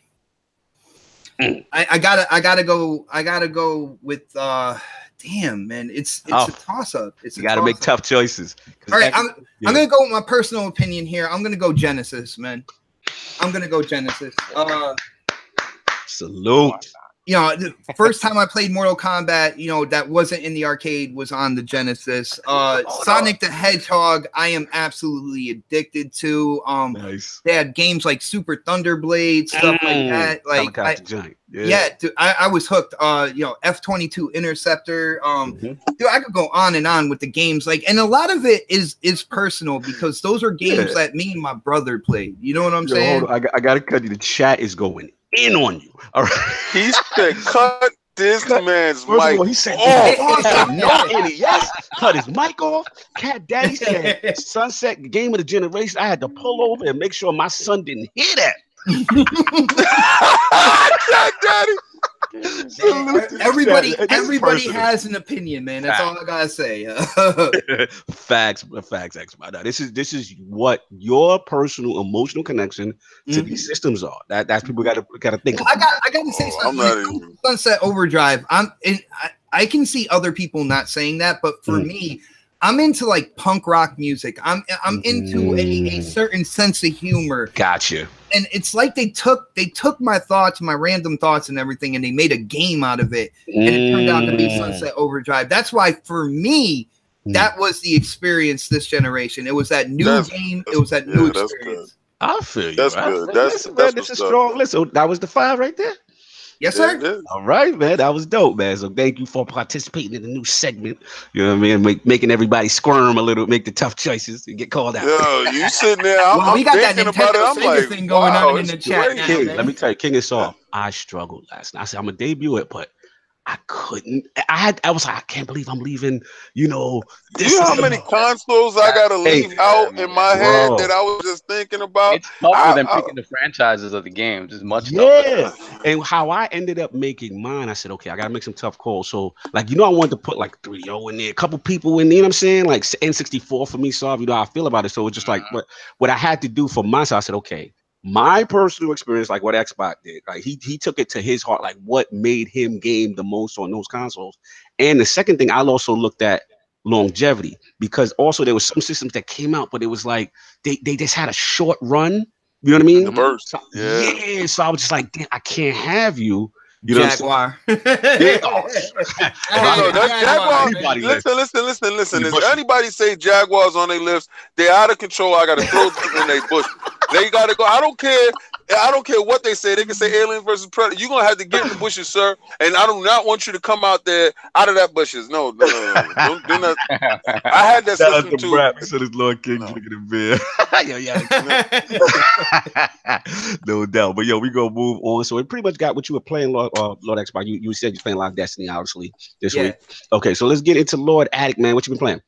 gotta go with damn, man, it's a toss up. You gotta make tough choices. All right, I'm gonna go with my personal opinion here. I'm gonna go Genesis, man. I'm gonna go Genesis. Salute. The first time I played Mortal Kombat, that wasn't in the arcade, was on the Genesis. Sonic the Hedgehog, I am absolutely addicted to. Nice. They had games like Super Thunderblade, stuff like that. Like, dude, I was hooked. F-22 Interceptor. Dude, I could go on and on with the games. Like, and a lot of it is personal because those are games that me and my brother played. You know what I'm saying? Hold on. I gotta cut you. The chat is going in on you. All right. He said, "Cut this man's mic." He said, cut his mic off. Cat Daddy said, "Sunset game of the generation." I had to pull over and make sure my son didn't hear that. Cat Daddy. Everybody has an opinion, man. That's all I gotta say. Facts, Xbox. Now, this is what your personal emotional connection to these systems are. That's people gotta think. I gotta say something. Sunset Overdrive. I can see other people not saying that, but for me, I'm into like punk rock music. I'm into a certain sense of humor. Gotcha. And it's like they took my thoughts, my random thoughts and everything, and they made a game out of it. And it turned out to be Sunset Overdrive. That's why for me, that was the experience this generation. It was that new game. It was that new experience. I feel you. That's good. That's a strong list. So that was the 5 right there. Yes, sir. All right, man. That was dope, man. So thank you for participating in the new segment. You know what I mean? Making everybody squirm a little, make the tough choices and get called out. Yo, you sitting there. I'm got that thinking Nintendo about it. I'm like, thing going on in the chat now, King, man. let me tell you, King is soft. I struggled last night. I said I'm gonna debut it, but I couldn't. I was like, I can't believe I'm leaving. You know how many consoles I gotta leave out in my head that I was just thinking about? It's tougher than picking the franchises of the games. It's much tougher. And how I ended up making mine, I said, okay, I gotta make some tough calls. So, like, I wanted to put like 3-0 in there, a couple people in there. You know what I'm saying? Like N64 for me, so you know how I feel about it. So it's just like what I had to do for myself. I said, okay. My personal experience, like what Xbox did, like he took it to his heart, like what made him game the most on those consoles. And the second thing, I also looked at longevity, because also there was some systems that came out, but it was like they just had a short run. You know what I mean? The burst. So, yeah. So I was just like, damn, I can't have you. You know Jaguar. Jaguar. Listen. If anybody say Jaguars on their lips, they're out of control. I gotta throw them in their bush. They gotta go. I don't care what they say. They can say Alien versus Predator. You're gonna have to get in the bushes, sir. And I do not want you to come out there out of that bushes. No. Don't do not. I had that system too. So this Lord King drinking a beer. No doubt. But we gonna move on. So it pretty much got what you were playing, Lord Xbox. You said you're playing a lot of Destiny, obviously, this week. Okay, so let's get into Lord Addict, man. What you been playing?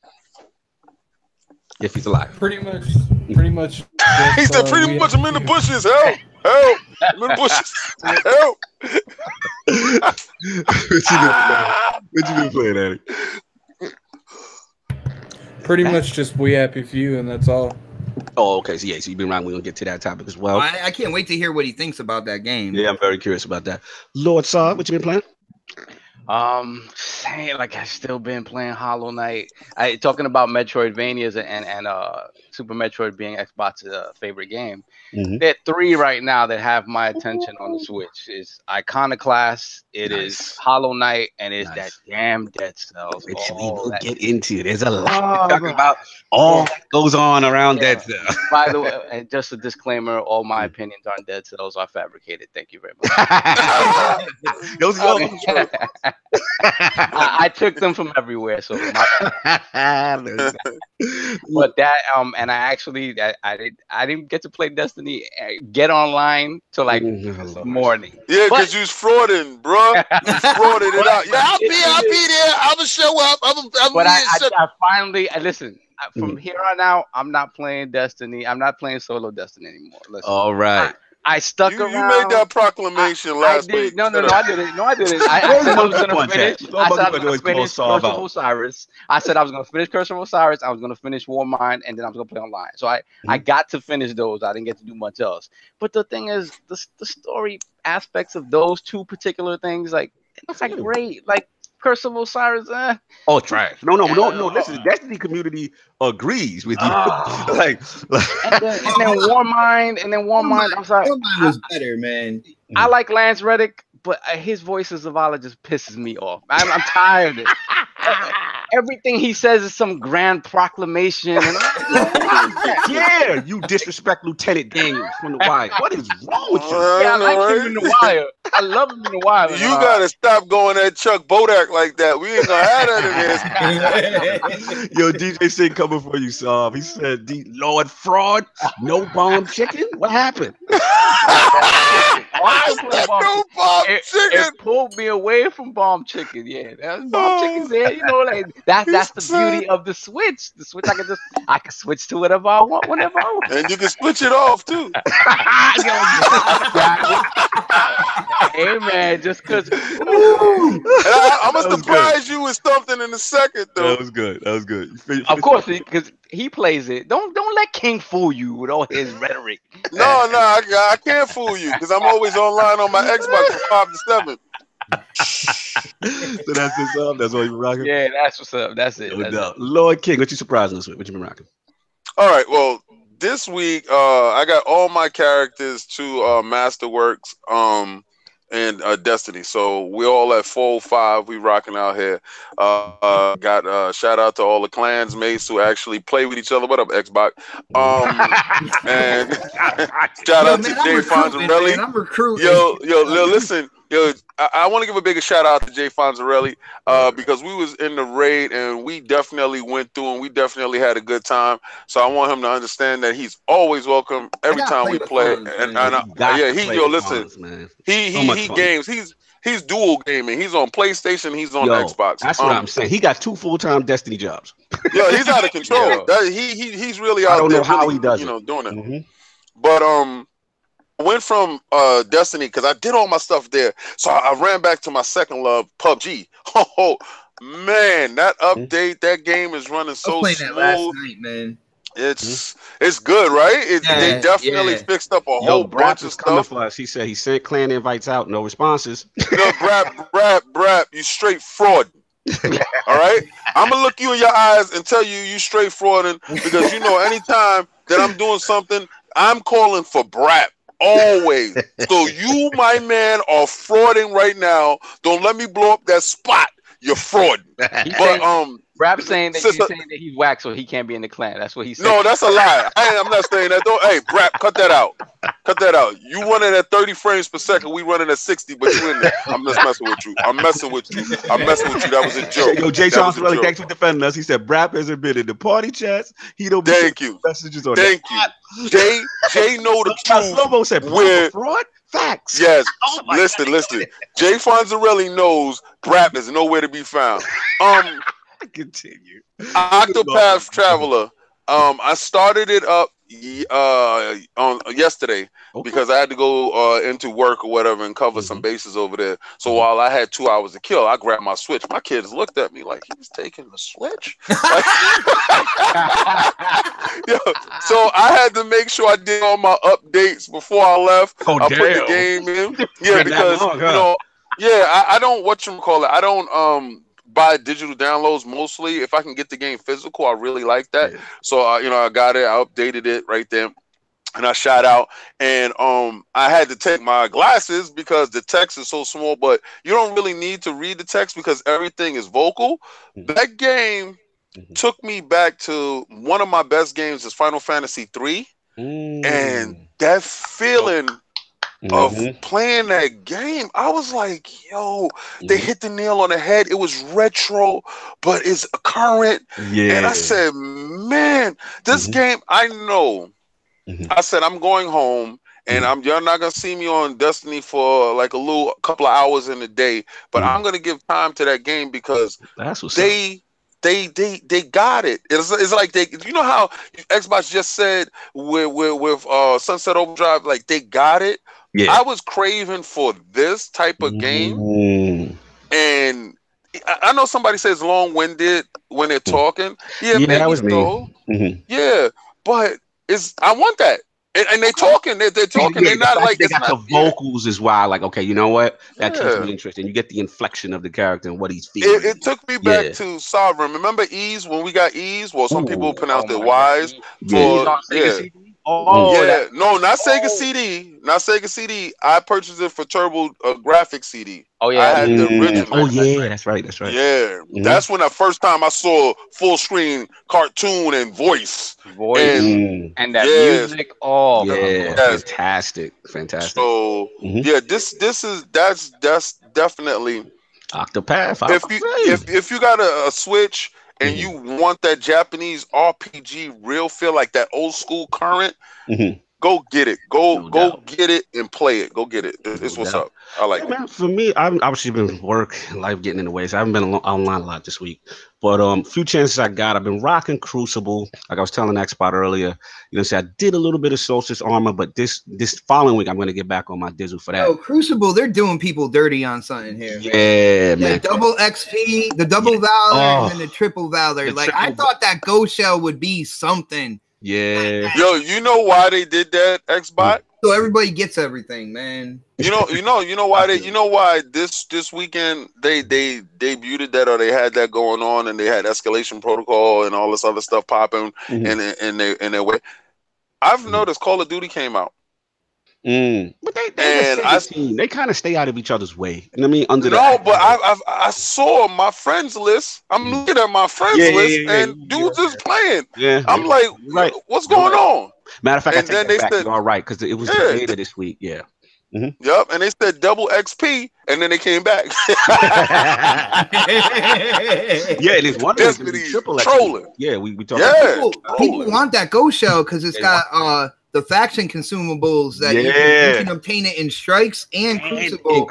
If he's alive. Pretty much. He said pretty much I'm in the bushes. Help. I'm in the bushes. Help. What you been playing, Addict? Pretty much just We Happy Few, and that's all. Oh, okay. So you've been around. We're gonna get to that topic as well. I can't wait to hear what he thinks about that game. Yeah, I'm very curious about that. Lord Saw, what you been playing? Saying like I've still been playing Hollow Knight. Talking about Metroidvanias and Super Metroid being Xbox's favorite game. There are 3 right now that have my attention on the Switch. It's Iconoclast, it is Hollow Knight, and it's that damn Dead Cells. Which we will get into. There's a lot to talk about. All that goes on around Dead Cells. By the way, and just a disclaimer: all my opinions on Dead Cells are fabricated. Thank you very much. Those I took them from everywhere, so. But that and I didn't get to play Destiny get online till like morning. Yeah, because you was frauding, bro. You frauded it out. Yeah, I'll be there. I'm gonna show up. But I finally listen. From here on out, I'm not playing Destiny. I'm not playing solo Destiny anymore. Listen, all right. I stuck around. You made that proclamation last week. No, I didn't. I said I was going to finish. I said I was going to finish Curse of Osiris. I said I was going to finish Curse of Osiris. I was going to finish Warmind, and then I was going to play online. So I got to finish those. I didn't get to do much else. But the thing is, the story aspects of those 2 particular things, like it's like great. Like Curse of Osiris, Oh, trash. No. Listen, the Destiny community agrees with you. like and then Warmind, I'm sorry. Warmind was better, man. I like Lance Reddick, but his voice as Zavala just pisses me off. I'm tired of it. Everything he says is some grand proclamation. And yeah, you disrespect Lieutenant Daniels from The Wire. What is wrong with you? Yeah, I like him in The Wire. I love him in The Wire. You gotta stop going at Chuck Bodak like that. We ain't gonna have that in this. Yo, DJ Sig coming for you, Saab. He said, Lord Fraud, no bomb chicken? What happened? No bomb chicken. It pulled me away from bomb chicken. Yeah, that's bomb chicken there. You know, like that's the beauty of the Switch. The Switch, I can switch to whatever I want whenever I want. And you can switch it off too. Hey man, just because. I'm gonna surprise you with something in a second, though. That was good. Of course, because he plays it. Don't let King fool you with all his rhetoric. No, I can't fool you because I'm always online on my Xbox from 5 to 7. So that's what's up. That's what you rocking. Yeah, that's what's up. That's it. Lord King, what you surprising us with? What you been rocking? All right. Well, this week I got all my characters to Masterworks and Destiny. So we all at 405. We rocking out here. Got shout out to all the clans mates who actually play with each other. What up, Xbox? And shout out to Jay Fonzarelli. I'm recruiting. Yo, listen. Yo, I want to give a bigger shout out to Jay Fonzarelli because we was in the raid and we definitely went through and we definitely had a good time. So I want him to understand that he's always welcome every time we play. He games. He's dual gaming. He's on PlayStation. He's on Xbox. That's what I'm saying. He got 2 full-time Destiny jobs. Yo, he's out of control. He's really out there. I don't know how he does it. Doing it. But I went from Destiny because I did all my stuff there. So I ran back to my second love, PUBG. Oh man, that update, that game is running so smooth. That last night, man. It's good, right? They definitely fixed up a whole bunch of stuff. For us. He said he sent clan invites out, no responses. No, Brap, you straight fraud. All right, I'm gonna look you in your eyes and tell you straight frauding because anytime that I'm doing something, I'm calling for Brap. Always. So you, my man, are frauding right now. Don't let me blow up that spot. You're frauding. Rap's saying that he's whack, so he can't be in the clan. That's what he said. No, that's a lie. I'm not saying that. Hey, Brap, cut that out. Cut that out. You running at 30 frames per second. We running at 60, but you in there. I'm just messing with you. I'm messing with you. That was a joke. Yo, Jay Johnson, really, thanks for defending us. He said Brap has been in the party chats. He don't be messages on Thank you. Jay know the truth. Slobo said fraud. Facts. Yes. Listen. Jay Fonzarelli knows Brap is nowhere to be found. Continue. Octopath Traveler. I started it up on yesterday because I had to go into work or whatever and cover some bases over there. So while I had 2 hours to kill, I grabbed my Switch. My kids looked at me like, he's taking the Switch. Like, yo, so I had to make sure I did all my updates before I left. I put the game in, because you know, I don't I don't buy digital downloads mostly. If I can get the game physical, I really like that. So you know, I got it, I updated it right there, and I shot out. And I had to take my glasses because the text is so small, but you don't really need to read the text because everything is vocal. That game took me back to one of my best games is Final Fantasy 3. And that feeling of playing that game, I was like, yo, they hit the nail on the head. It was retro, but it's current. And I said, man, this game, I know. I said, I'm going home, and you're not gonna see me on Destiny for like a couple of hours in the day, but I'm gonna give time to that game because they got it. It's like you know how Xbox just said with Sunset Overdrive, like they got it. I was craving for this type of game, and I know somebody says long-winded when they're talking. Maybe that was me. But I want that. And they're talking. They're talking. They're not like they got the vocals as well. Like, okay, you know what? That keeps me interested. You get the inflection of the character and what he's feeling. It took me back to Sovereign. Remember Ease when we got Ease? Well, some people pronounce it Wise. No, not Sega CD. Not Sega CD. I purchased it for Turbo Graphics CD. I had the original. That's right. That's when the first time I saw full screen cartoon and voice. And that music. Fantastic. So that's definitely Octopath. If you got a Switch and you want that Japanese RPG real feel, like that old school current, go get it. Go get it and play it. Go get it. It's what's up. I like it. For me, I've obviously been work, life getting in the way, so I haven't been online a lot this week. But few chances I got, I've been rocking Crucible. Like I was telling Xbot earlier, I did a little bit of Solstice Armor, but this following week I'm going to get back on my Dizzle for that. Oh, Crucible, they're doing people dirty on something here. Yeah, man. Double XP, the double Valor, and then the triple Valor. I thought that Ghost Shell would be something. Yeah. Yo, you know why they did that, Xbot? So everybody gets everything, man. You know why this weekend they debuted that, or they had that going on, and they had escalation protocol and all this other stuff popping in their way. I've noticed Call of Duty came out. But they kind of stay out of each other's way. You know what I mean? But I saw my friends list. I'm looking at my friends list, and dudes is playing. I'm like, what's going on? Matter of fact, I take that back. You're all right, because it was the beta this week. Yep, and they said double XP, and then they came back. And it's one of them triple trolling. XP. We talking. People want that Ghost Shell because it's got the faction consumables that you can obtain it in Strikes and Crucible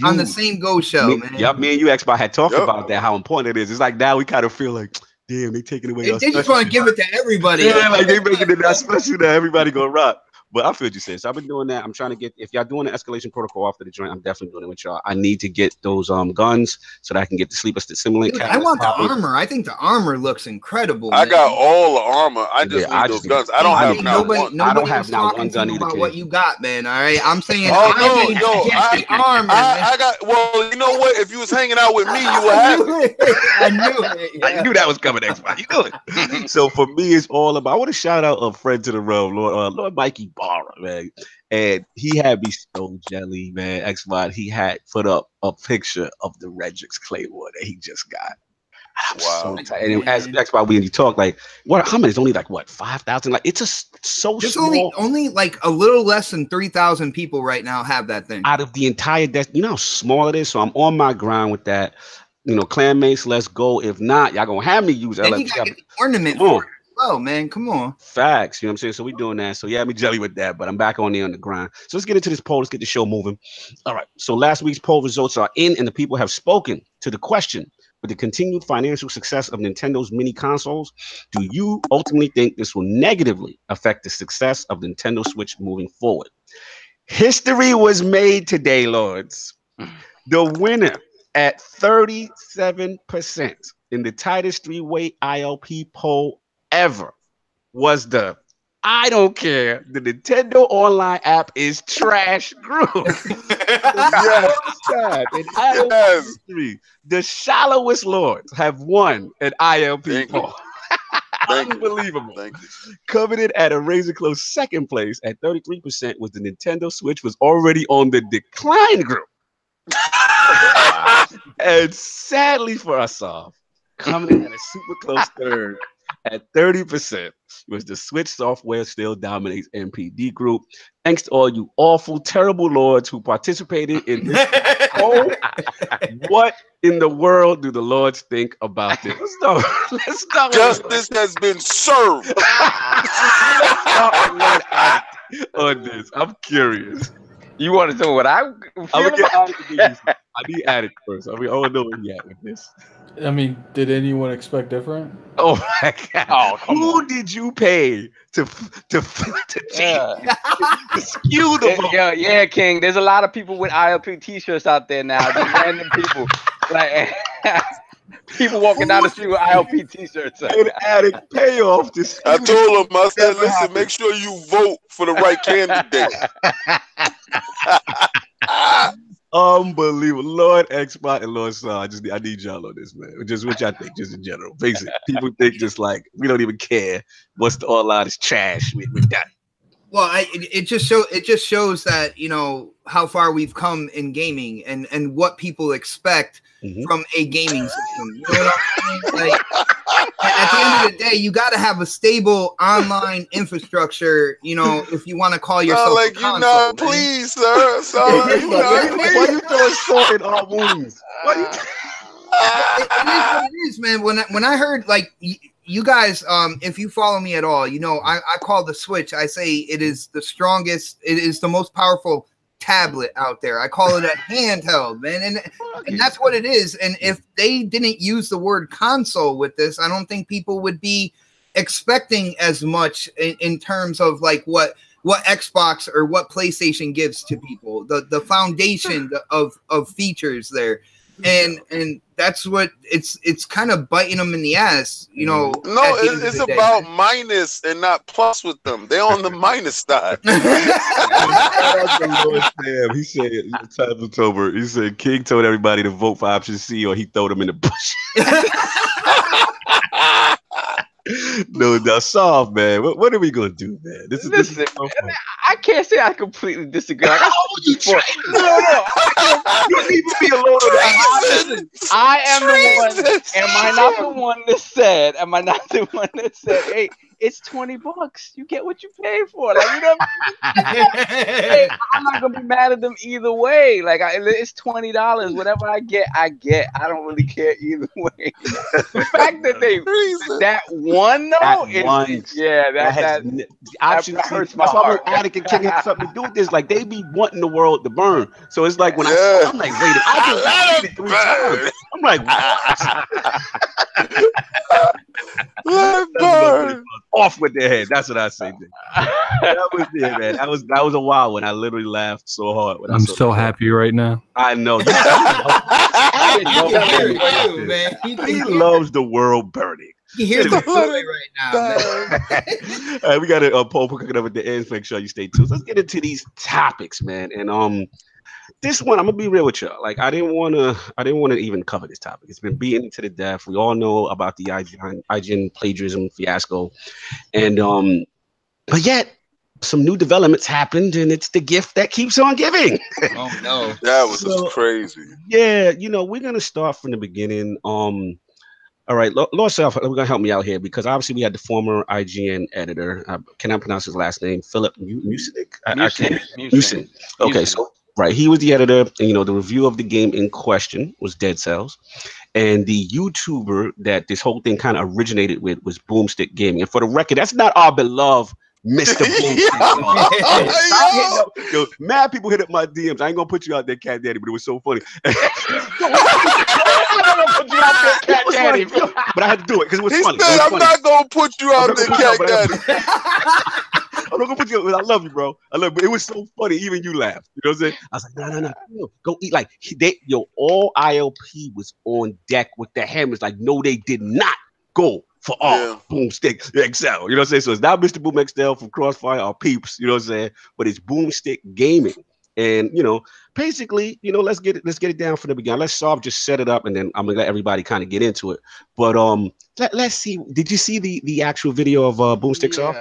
on the same Ghost Shell, man. Yep, me and you, Xbox, had talked about that, how important it is. It's like now we kind of feel like, damn, they taking away. They just want to give it to everybody. Like they making it that special that everybody gonna rock. But I feel what you said. So I've been doing that. I'm trying to get, if y'all doing the escalation protocol after the joint, I'm definitely doing it with y'all. I need to get those guns so that I can get the sleeper stimulant. Dude, I want the armor. I think the armor looks incredible. I got all the armor. I just need those guns. I don't have now one. I don't have now one gun either. About what you got, man. All right, I'm saying. I need the armor. I got. Well, you know what? If you was hanging out with me, you would have it. I knew it. I knew that was coming. Xbox. You know it. So for me, it's all about. I want to shout out a friend to the realm, Lord Mikey Barra, man. And he had me so jelly, man. Xbot, he had put up a picture of the Regix Claymore that he just got. I'm so excited. And as Xbot, when you talk, like, how many? It's only like what, 5,000? Like, it's just so small. Only like a little less than 3,000 people right now have that thing. Out of the entire you know how small it is. So I'm on my grind with that. You know, clan mates, let's go. If not, y'all gonna have me use LFG. You gotta get the ornament for it. Oh man, come on. Facts, you know what I'm saying? So we're doing that. So yeah, I'm jelly with that, but I'm back on the grind. So let's get into this poll. Let's get the show moving. All right. So last week's poll results are in, and the people have spoken to the question: with the continued financial success of Nintendo's mini consoles, do you ultimately think this will negatively affect the success of the Nintendo Switch moving forward? History was made today, Lords. The winner at 37% in the tightest three-way ILP poll ever was the I don't care. The Nintendo Online app is trash group. Yes. The shallowest lords have won an ILP poll. Unbelievable. Coveted at a razor close second place at 33% was the Nintendo Switch was already on the decline group. And sadly for us all, coming in at a super close third at 30% was the Switch software still dominates NPD group. Thanks to all you awful, terrible lords who participated in this poll. What in the world do the lords think about this? Let's start. Justice has been served. On this, I'm curious. You want to know what I feel about? I need Addict first. I mean, I want to know where he at with this. I mean, did anyone expect different? Oh my God! Oh, who did you pay to skew the vote? Yeah, King. There's a lot of people with ILP T-shirts out there now. Just random people, like people walking down the street with ILP T-shirts. An Addict payoff. I told him, I said, listen, make sure you vote for the right candidate. Unbelievable. Lord Xbot and Lord Saw, I need y'all on this, man. Just what y'all think, just in general. Basic. People think just like we don't even care. What's the all out is trash with that. Well, it just shows that, you know, how far we've come in gaming and what people expect from a gaming system. You know what I mean? Like, at the end of the day, you got to have a stable online infrastructure, you know, if you want to call yourself like a console, you not please, sir. Why you throwing salt in our wounds? It is what it is, man. When I heard, like, you guys, if you follow me at all, you know, I call the Switch, I say it is the strongest, it is the most powerful tablet out there. I call it a handheld, man, and that's what it is. And if they didn't use the word console with this, I don't think people would be expecting as much in terms of like what Xbox or what PlayStation gives to people, the foundation of features there. And that's what it's kind of biting them in the ass, you know. No, it's about minus and not plus with them. They're on the minus side. He said, October. He said King told everybody to vote for option C, or he throw them in the bush. No, that's soft, man. What are we gonna do, man? This is I can't say I completely disagree. Like, you don't even be alone. I am the one. Am I not the one that said? Am I not the one that said? Hey, it's $20. You get what you pay for. Like, you know, hey, I'm not gonna be mad at them either way. Like, it's $20. Whatever I get, I get. I don't really care either way. The fact that they that one though, that hurts my heart. Addict and King have something to do with this. Like, they be wanting the world to burn. So it's like when I'm like, wait, I just 3 times. I'm like, let burn. Off with their head. That's what I say. That was it, man. That was a wild one. I literally laughed so hard. When I'm so happy right now. I know. He loves the world burning. He hears the play right now. All right, we got a poll cooking up at the end. Make sure you stay tuned. Let's get into these topics, man. And this one, I'm gonna be real with you. Like, I didn't want to even cover this topic. It's been beaten to the death. We all know about the IGN plagiarism fiasco, and but yet some new developments happened, and it's the gift that keeps on giving. Oh no, that was just crazy. Yeah, you know, we're gonna start from the beginning. All right, Lord Self, we're gonna help me out here because obviously we had the former IGN editor. Can I pronounce his last name? Philip Musin. Okay, so. Right, he was the editor, and you know the review of the game in question was Dead Cells, and the YouTuber that this whole thing kind of originated with was Boomstick Gaming. And for the record, that's not our beloved Mr. Boomstick. Yo, mad people hit up my DMs. I ain't gonna put you out there, Cat Daddy, but it was so funny. funny, but I had to do it because it was funny. He said, "I'm not gonna put you out there, Cat Daddy." I'm not gonna put you. I love you, bro. I love you. But it was so funny. Even you laughed. You know what I'm saying? I was like, no. Go eat. Like all ILP was on deck with the hammers. Like, no, they did not go for all Boomstick XL. You know what I'm saying? So it's not Mr. Boom XL from Crossfire or Peeps. You know what I'm saying? But it's Boomstick Gaming. And basically, let's get it down from the beginning. Let's just set it up, and then I'm gonna let everybody kind of get into it. But let's see. Did you see the actual video of Boomsticks off?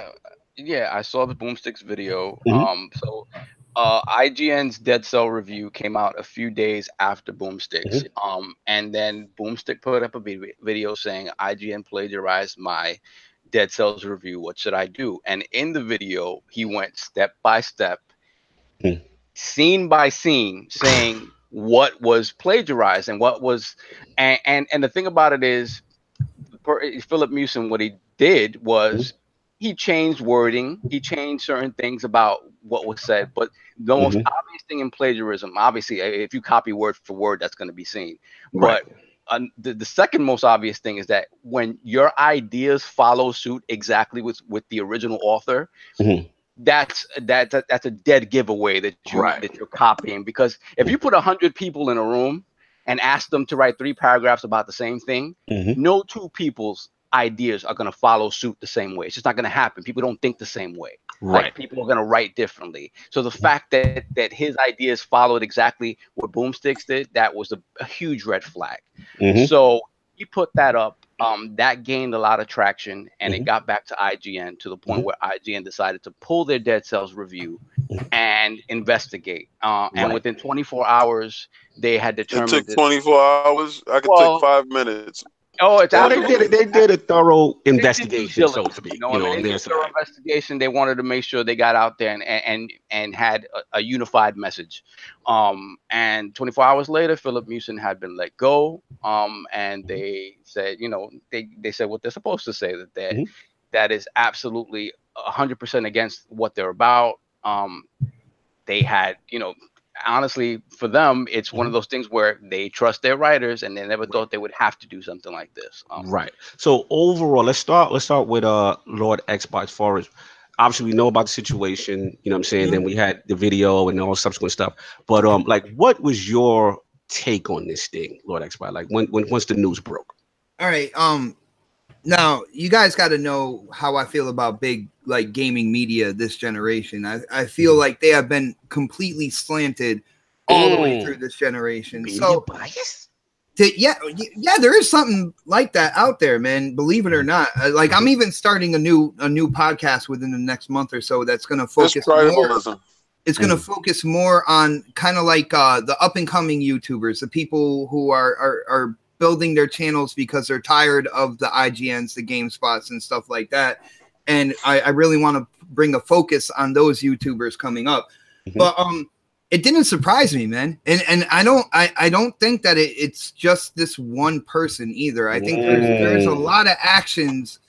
Yeah, I saw the Boomsticks video. Mm-hmm. So IGN's Dead Cell review came out a few days after Boomsticks. Mm-hmm. And then Boomstick put up a video saying IGN plagiarized my Dead Cells review. What should I do? And in the video, he went step by step, scene by scene, saying what was plagiarized and what was, and the thing about it is, Philip Mewson, what he did was he changed wording, he changed certain things about what was said, but the most obvious thing in plagiarism, obviously, if you copy word for word, that's going to be seen. Right. But the second most obvious thing is that when your ideas follow suit exactly with the original author, that's a dead giveaway that you're copying. Because if you put 100 people in a room and ask them to write 3 paragraphs about the same thing, no 2 people's ideas are going to follow suit the same way. It's just not going to happen. People don't think the same way. Right. Like, people are going to write differently. So the fact that his ideas followed exactly what Boomsticks did, that was a huge red flag. So he put that up. That gained a lot of traction, and it got back to IGN to the point where IGN decided to pull their Dead Cells review and investigate. And within 24 hours, they had determined it took 24 hours. I could take 5 minutes. Oh, it's they did a thorough investigation, so to speak. In their thorough investigation, they wanted to make sure they got out there and had a unified message. And 24 hours later, Philip Mewson had been let go. And they said, they said what they're supposed to say, that is absolutely 100% against what they're about. They had, honestly, for them, it's one of those things where they trust their writers, and they never thought they would have to do something like this. Right. So overall, let's start with Lord Xbot448. Obviously, we know about the situation. You know what I'm saying? Then we had the video and all subsequent stuff. But what was your take on this thing, Lord Xbot? Like once the news broke. All right. Now you guys got to know how I feel about big gaming media this generation. I feel like they have been completely slanted all the way through this generation. So bias? There is something like that out there, man. Believe it or not. I'm even starting a new podcast within the next month or so that's going to focus more. It's going to focus more on kind of like the up and coming YouTubers, the people who are building their channels because they're tired of the IGNs, the GameSpots, and stuff like that. And I really want to bring a focus on those YouTubers coming up. But it didn't surprise me, man. And I don't think that it's just this one person either. I think there's a lot of actions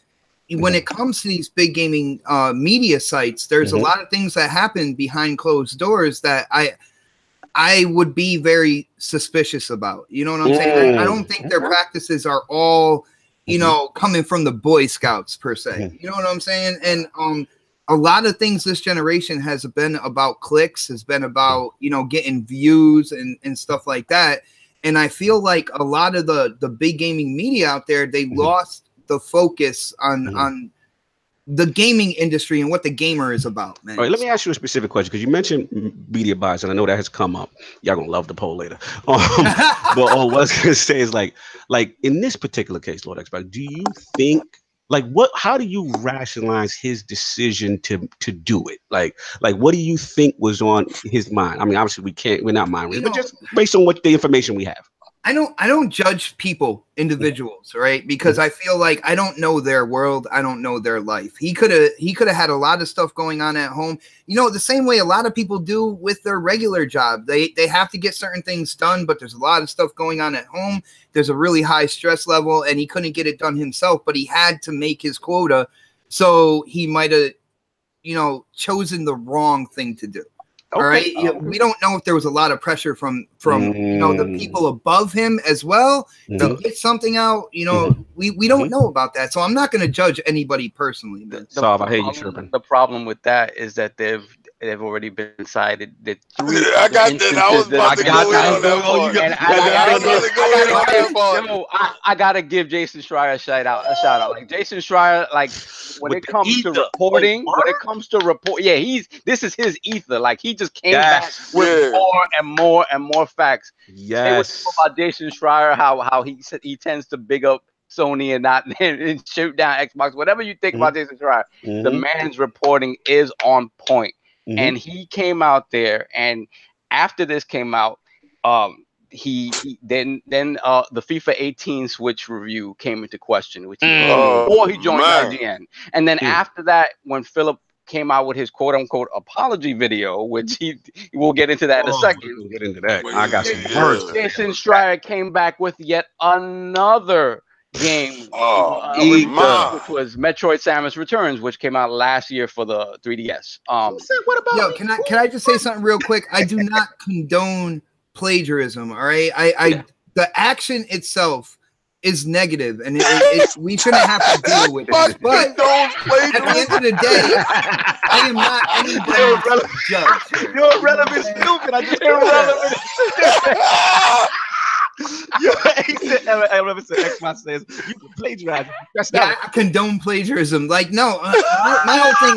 when it comes to these big gaming media sites. There's a lot of things that happen behind closed doors that I would be very suspicious about. You know what I'm saying? I don't think their practices are all, coming from the Boy Scouts per se. You know what I'm saying? And a lot of things this generation has been about clicks, has been about, getting views and stuff like that. And I feel like a lot of the big gaming media out there, they lost the focus on the gaming industry and what the gamer is about, man. All right, let me ask you a specific question, because you mentioned media bias, and I know that has come up. Y'all gonna love the poll later. But what I was gonna say is like in this particular case, Lord Xbox, do you think how do you rationalize his decision to do it? Like what do you think was on his mind? I mean, obviously we're not mind readers, but just based on what the information we have. I don't judge people, individuals, right? Because I feel like I don't know their world. I don't know their life. He could have had a lot of stuff going on at home. The same way a lot of people do with their regular job. They have to get certain things done, but there's a lot of stuff going on at home. There's a really high stress level, and he couldn't get it done himself, but he had to make his quota. So he might have, chosen the wrong thing to do. All right, we don't know if there was a lot of pressure from the people above him as well to get something out. We don't know about that, so I'm not going to judge anybody personally. The problem with that is that they've already been cited. That I gotta give Jason Schreier a shout out. Like Jason Schreier, like when it comes to reporting, this is his ether. Like he just came back with more and more and more facts. Yes. They would talk about Jason Schreier, how he said he tends to big up Sony and shoot down Xbox. Whatever you think about Jason Schreier, the man's reporting is on point. And he came out there, and after this came out, he then the FIFA 18 Switch review came into question, which before he joined IGN. And then after that, when Philip came out with his quote unquote apology video, which we'll get into that in a second. We'll get into that. I got some words. Jason Schreier came back with yet another game, which was Metroid: Samus Returns, which came out last year for the 3DS. What about? Can I just say something real quick? I do not condone plagiarism. All right, the action itself is negative, and we shouldn't have to deal with it. But at the end of the day, I am not anybody's judge. You're irrelevant, stupid. I just irrelevant. Xbox says you can plagiarize. I condone plagiarism. Like, no, my whole thing.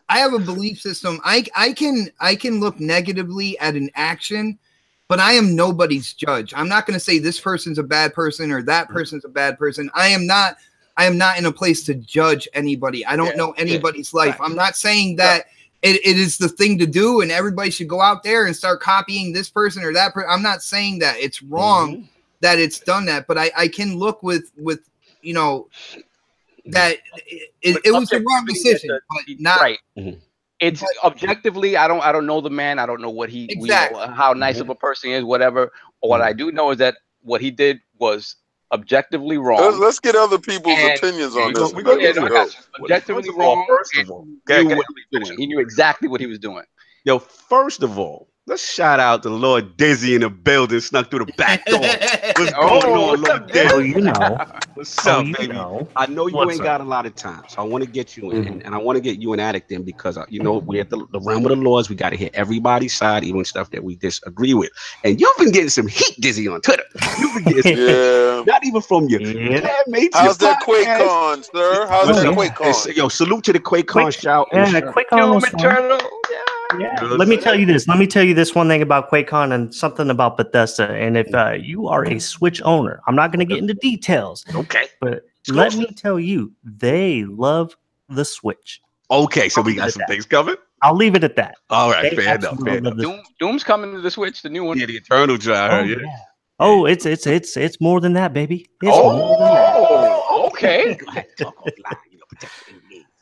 I have a belief system. I can look negatively at an action, but I am nobody's judge. I'm not going to say this person's a bad person or that person's a bad person. I am not in a place to judge anybody. I don't know anybody's life. I'm not saying that it is the thing to do and everybody should go out there and start copying this person or that person. I'm not saying that it's wrong that it's done that, but I can look with that it was the wrong decision, but not right. It's objectively, I don't know the man. I don't know what he how nice of a person he is, whatever. What I do know is that what he did was objectively wrong. Let's get other people's opinions on this. Objectively wrong. First of all, he knew exactly what he was doing. Yo, first of all, let's shout out to Lord Dizzy in the building, snuck through the back door. What's going on, Lord Dizzy? What's up, baby? I know you ain't got a lot of time, so I want to get you in, and I want to get you and Addict in because we're at the realm of the Lords. We got to hear everybody's side, even stuff that we disagree with. And you've been getting some heat, Dizzy, on Twitter. You've been getting not even from your mates. How's that QuakeCon, sir? How's that QuakeCon? Yo, salute to the QuakeCon shout. Yeah, QuakeCon was fun. Yeah. Let me tell you this one thing about QuakeCon and something about Bethesda. And if you are a Switch owner, I'm not going to get into details. Okay. But let me tell you, they love the Switch. Okay, so we got some things coming. I'll leave it at that. All right, fair enough. Doom's coming to the Switch, the new one. Yeah, the Eternal Drive. Oh, it's more than that, baby. It's more than that. Okay.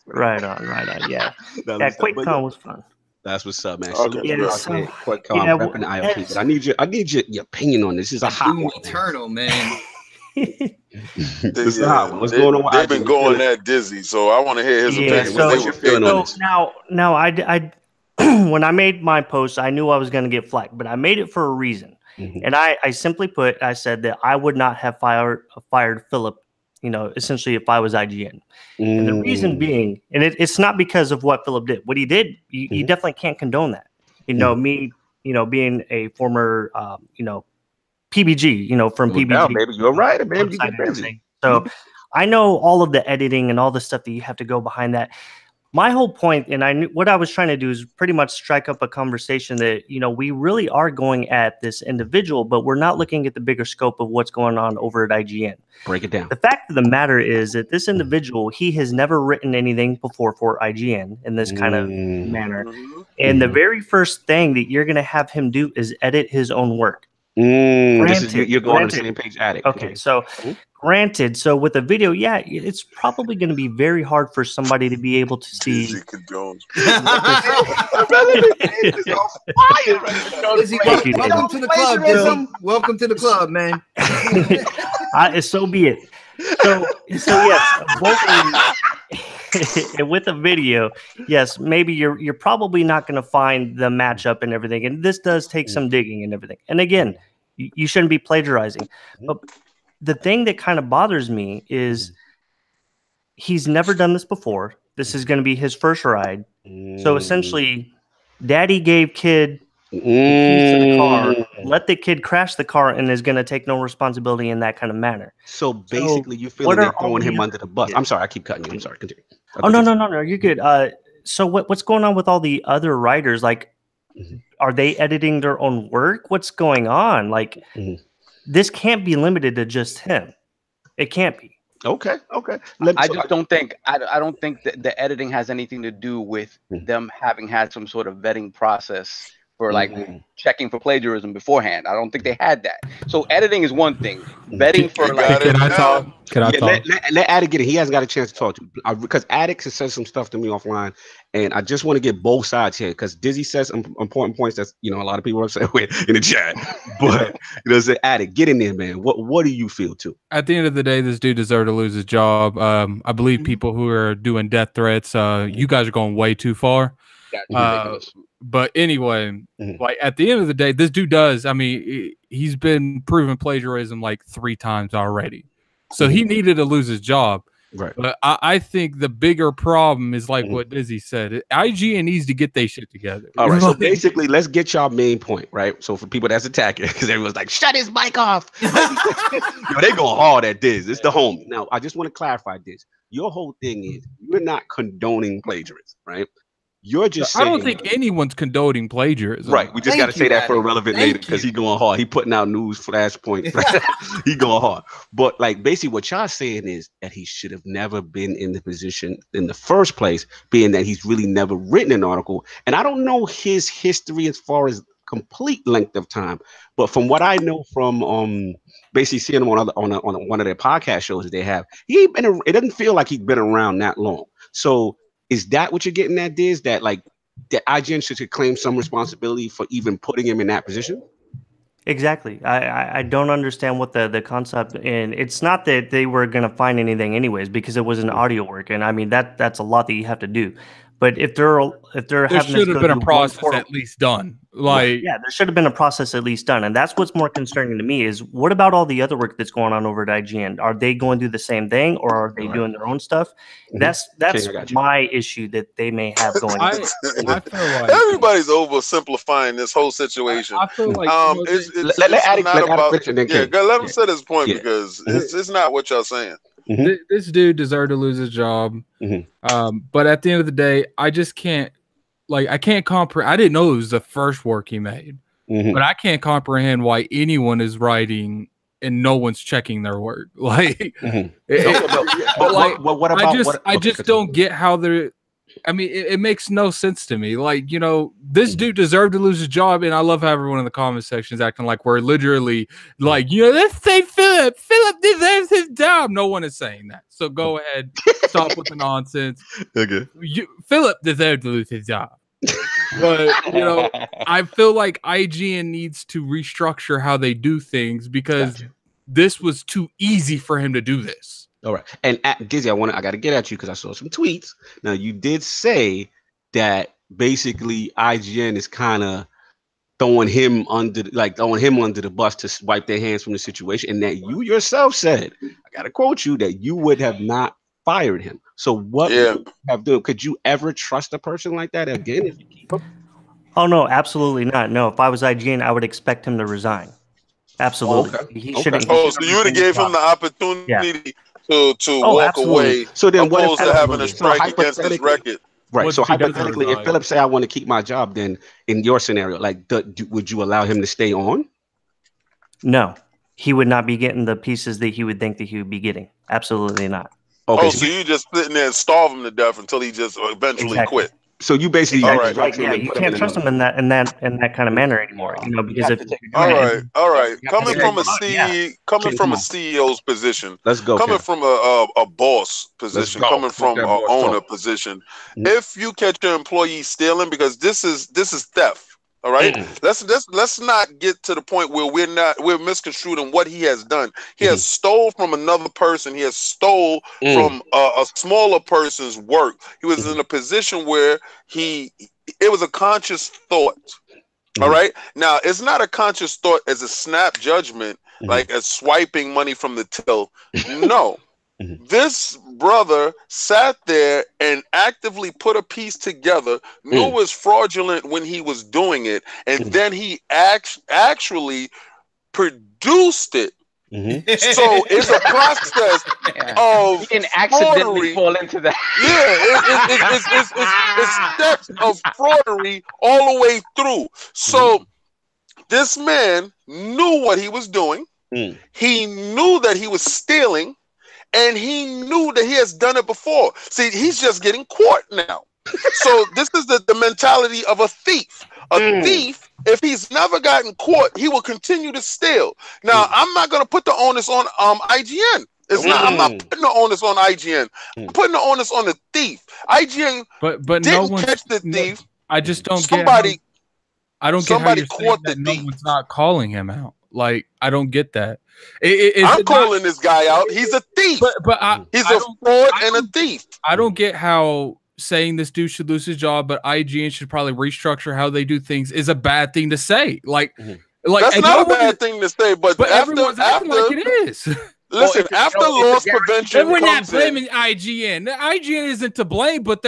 Right on. Yeah. QuakeCon was fun. That's what's up, man. QuakeCon repping the ILP. But I need your opinion on this. This is a hot one. Eternal, man. This is a hot one. What's going on? They've been going that Dizzy, so I want to hear his opinion. What's your feeling on this? Now, I when I made my post, I knew I was going to get flack, but I made it for a reason, and I simply put, I said that I would not have fired Philip. Essentially, if I was IGN. And the reason being, and it's not because of what Philip did. What he did, you definitely can't condone that. Me, being a former, PBG, from PBG. Doubt, baby. You're right, man. You get busy. So I know all of the editing and all the stuff that you have to go behind that. My whole point, and what I was trying to do is pretty much strike up a conversation that, we really are going at this individual, but we're not looking at the bigger scope of what's going on over at IGN. Break it down. The fact of the matter is that this individual, he has never written anything before for IGN in this kind of manner. And the very first thing that you're going to have him do is edit his own work. You're going on the same page, Addict. Okay, so granted, so with a video, it's probably going to be very hard for somebody to be able to see. Welcome to the club, Dizzy. Welcome to the club, man. So be it. So yes, both of you. with a video, yes, maybe you're probably not going to find the matchup and everything. And this does take some digging and everything. And again, you shouldn't be plagiarizing. But the thing that kind of bothers me is he's never done this before. This is going to be his first ride. So essentially, daddy gave kid the keys to the car, let the kid crash the car, and is going to take no responsibility in that kind of manner. So basically, you feel they're throwing him under the bus. I'm sorry, I keep cutting you. I'm sorry, continue. No, you're good. So what's going on with all the other writers? Like, are they editing their own work? What's going on? Like, this can't be limited to just him. It can't be. Okay. I don't think that the editing has anything to do with them having had some sort of vetting process for like checking for plagiarism beforehand. I don't think they had that. So editing is one thing. Vetting for like. Can I talk? Let Addict get it. He hasn't got a chance to talk to you because Addict has said some stuff to me offline, and I just want to get both sides here because Dizzy says some important points that a lot of people are upset with in the chat. But say Addict, get in there, man. What do you feel too? At the end of the day, this dude deserved to lose his job. I believe people who are doing death threats, you guys are going way too far. But anyway, like at the end of the day, this dude does. I mean, he's been proven plagiarism like 3 times already, so he needed to lose his job. Right. But I think the bigger problem is like what Dizzy said. IGN needs to get their shit together. All right. So basically, let's get y'all main point, right? So for people that's attacking, because everyone's like, shut his mic off. They going hard at this. It's the homie. Now, I just want to clarify this. Your whole thing is you're not condoning plagiarism, right? You're just saying, I don't think anyone's condoning plagiarism. Right. We just got to say that for irrelevant later because he's going hard. He putting out news flashpoint. He going hard. But like basically what y'all saying is that he should have never been in the position in the first place, being that he's really never written an article. And I don't know his history as far as complete length of time, but from what I know from basically seeing him on one of their podcast shows that they have, it doesn't feel like he's been around that long. So is that what you're getting at, Diz? That like that IGN should claim some responsibility for even putting him in that position? Exactly. I don't understand what the concept, and it's not that they were going to find anything anyways because it was an audio work, and I mean that's a lot that you have to do. But if there should have been a process at least done. Like there should have been a process at least done, and that's what's more concerning to me is what about all the other work that's going on over at IGN? Are they going through the same thing, or are they doing their own stuff? That's my issue that they may have going. I feel like everybody's oversimplifying this whole situation. I feel like let him say his point because it's not what y'all saying. This dude deserved to lose his job. But at the end of the day, I just can't comprehend. I didn't know it was the first work he made, but I can't comprehend why anyone is writing and no one's checking their work. Like, I just don't get how they're. I mean, it makes no sense to me. Like, this dude deserved to lose his job, and I love how everyone in the comment section is acting like we're literally like, let's say Philip deserves his job. No one is saying that. So go ahead, stop with the nonsense. Okay. Philip deserved to lose his job. But, I feel like IGN needs to restructure how they do things because this was too easy for him to do this. All right. And Dizzy, I got to get at you because I saw some tweets. Now, you did say that basically IGN is kind of throwing him under the bus to wipe their hands from the situation, and that you yourself said, I got to quote you, that you would have not fired him. So what would you have done? Could you ever trust a person like that again if you keep him? Oh, no, absolutely not. No, if I was IGN, I would expect him to resign. Absolutely. Okay. He should have. So you would have gave him the opportunity to walk away, so then opposed to having a strike against his record. Right. So hypothetically, if Philip say I want to keep my job, then in your scenario, like, would you allow him to stay on? No, he would not be getting the pieces that he would think that he would be getting. Absolutely not. Okay, so you just sitting there and starve him to death until he just eventually quit. So you basically, you can't trust him in that kind of manner anymore. Because all right. Coming from a CEO's position, let's go. Coming from a boss position, coming from an owner position, if you catch your employee stealing, because this is theft. All right, let's not get to the point where we're misconstrued in what he has done. He has stole from another person. He has stole from a smaller person's work. He was in a position where it was a conscious thought. All right, now it's not a conscious thought as a snap judgment, like as swiping money from the till. No. This brother sat there and actively put a piece together, knew it was fraudulent when he was doing it, and then he actually produced it. So it's a process of you can accidentally fall into that. It's steps of fraudery all the way through. So this man knew what he was doing. He knew that he was stealing. And he knew that he has done it before. See, he's just getting caught now. So this is the mentality of a thief. A thief, if he's never gotten caught, he will continue to steal. Now, I'm not going to put the onus on IGN. I'm not putting the onus on IGN. I'm putting the onus on the thief. IGN but didn't catch the thief. I just don't get I don't get how you're saying that no one's not calling him out. Like, I don't get that. I'm calling this guy out. He's a thief. But he's a fraud and a thief. I don't get how saying this dude should lose his job, but IGN should probably restructure how they do things is a bad thing to say. Like that's not a bad thing to say, but everyone's acting like it is. Listen, after loss prevention, we're not blaming IGN. IGN isn't to blame, but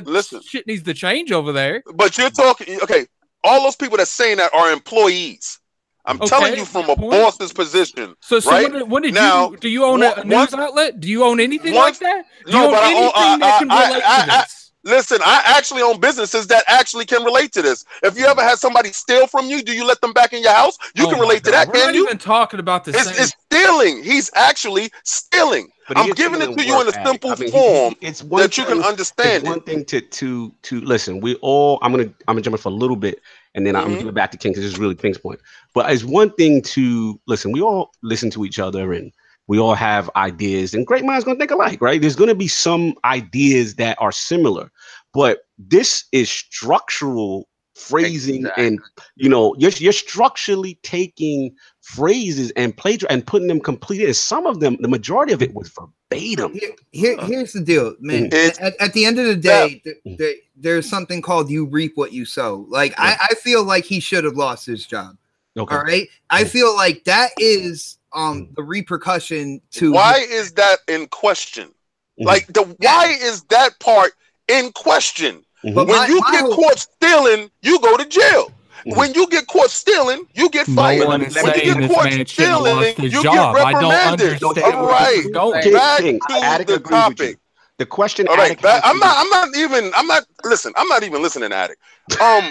listen, shit needs to change over there. But you're talking, okay, all those people that's saying that are employees. I'm telling you from a boss's position. So right? when did you do you own a news outlet? Do you own anything like that? Do you own anything that can relate to this? Listen, I actually own businesses that actually can relate to this. If you ever had somebody steal from you, do you let them back in your house? You can relate to that, We're can not you? even talking about the same. It's stealing. He's actually stealing. I'm giving it to you in a simple form that you can understand. It's one thing to listen. We all. I'm gonna jump in for a little bit, and then I'm gonna give it back to King because this is really King's point. But it's one thing to listen. We all listen to each other, and we all have ideas. And great minds gonna think alike, right? There's gonna be some ideas that are similar, but this is structural phrasing, and you're structurally taking phrases and and putting them completely. And some of them, the majority of it was verbatim. Here's the deal, man. At the end of the day, there's something called you reap what you sow. Like I feel like he should have lost his job. Okay. All right. I feel like that is the repercussion to. Why is that in question? Like why is that part in question? But when you get caught stealing, you go to jail. When you get caught stealing, you get fired. When you get caught stealing, you get reprimanded. All right, back to the topic. The question. All right, I'm not even listening, Addict. All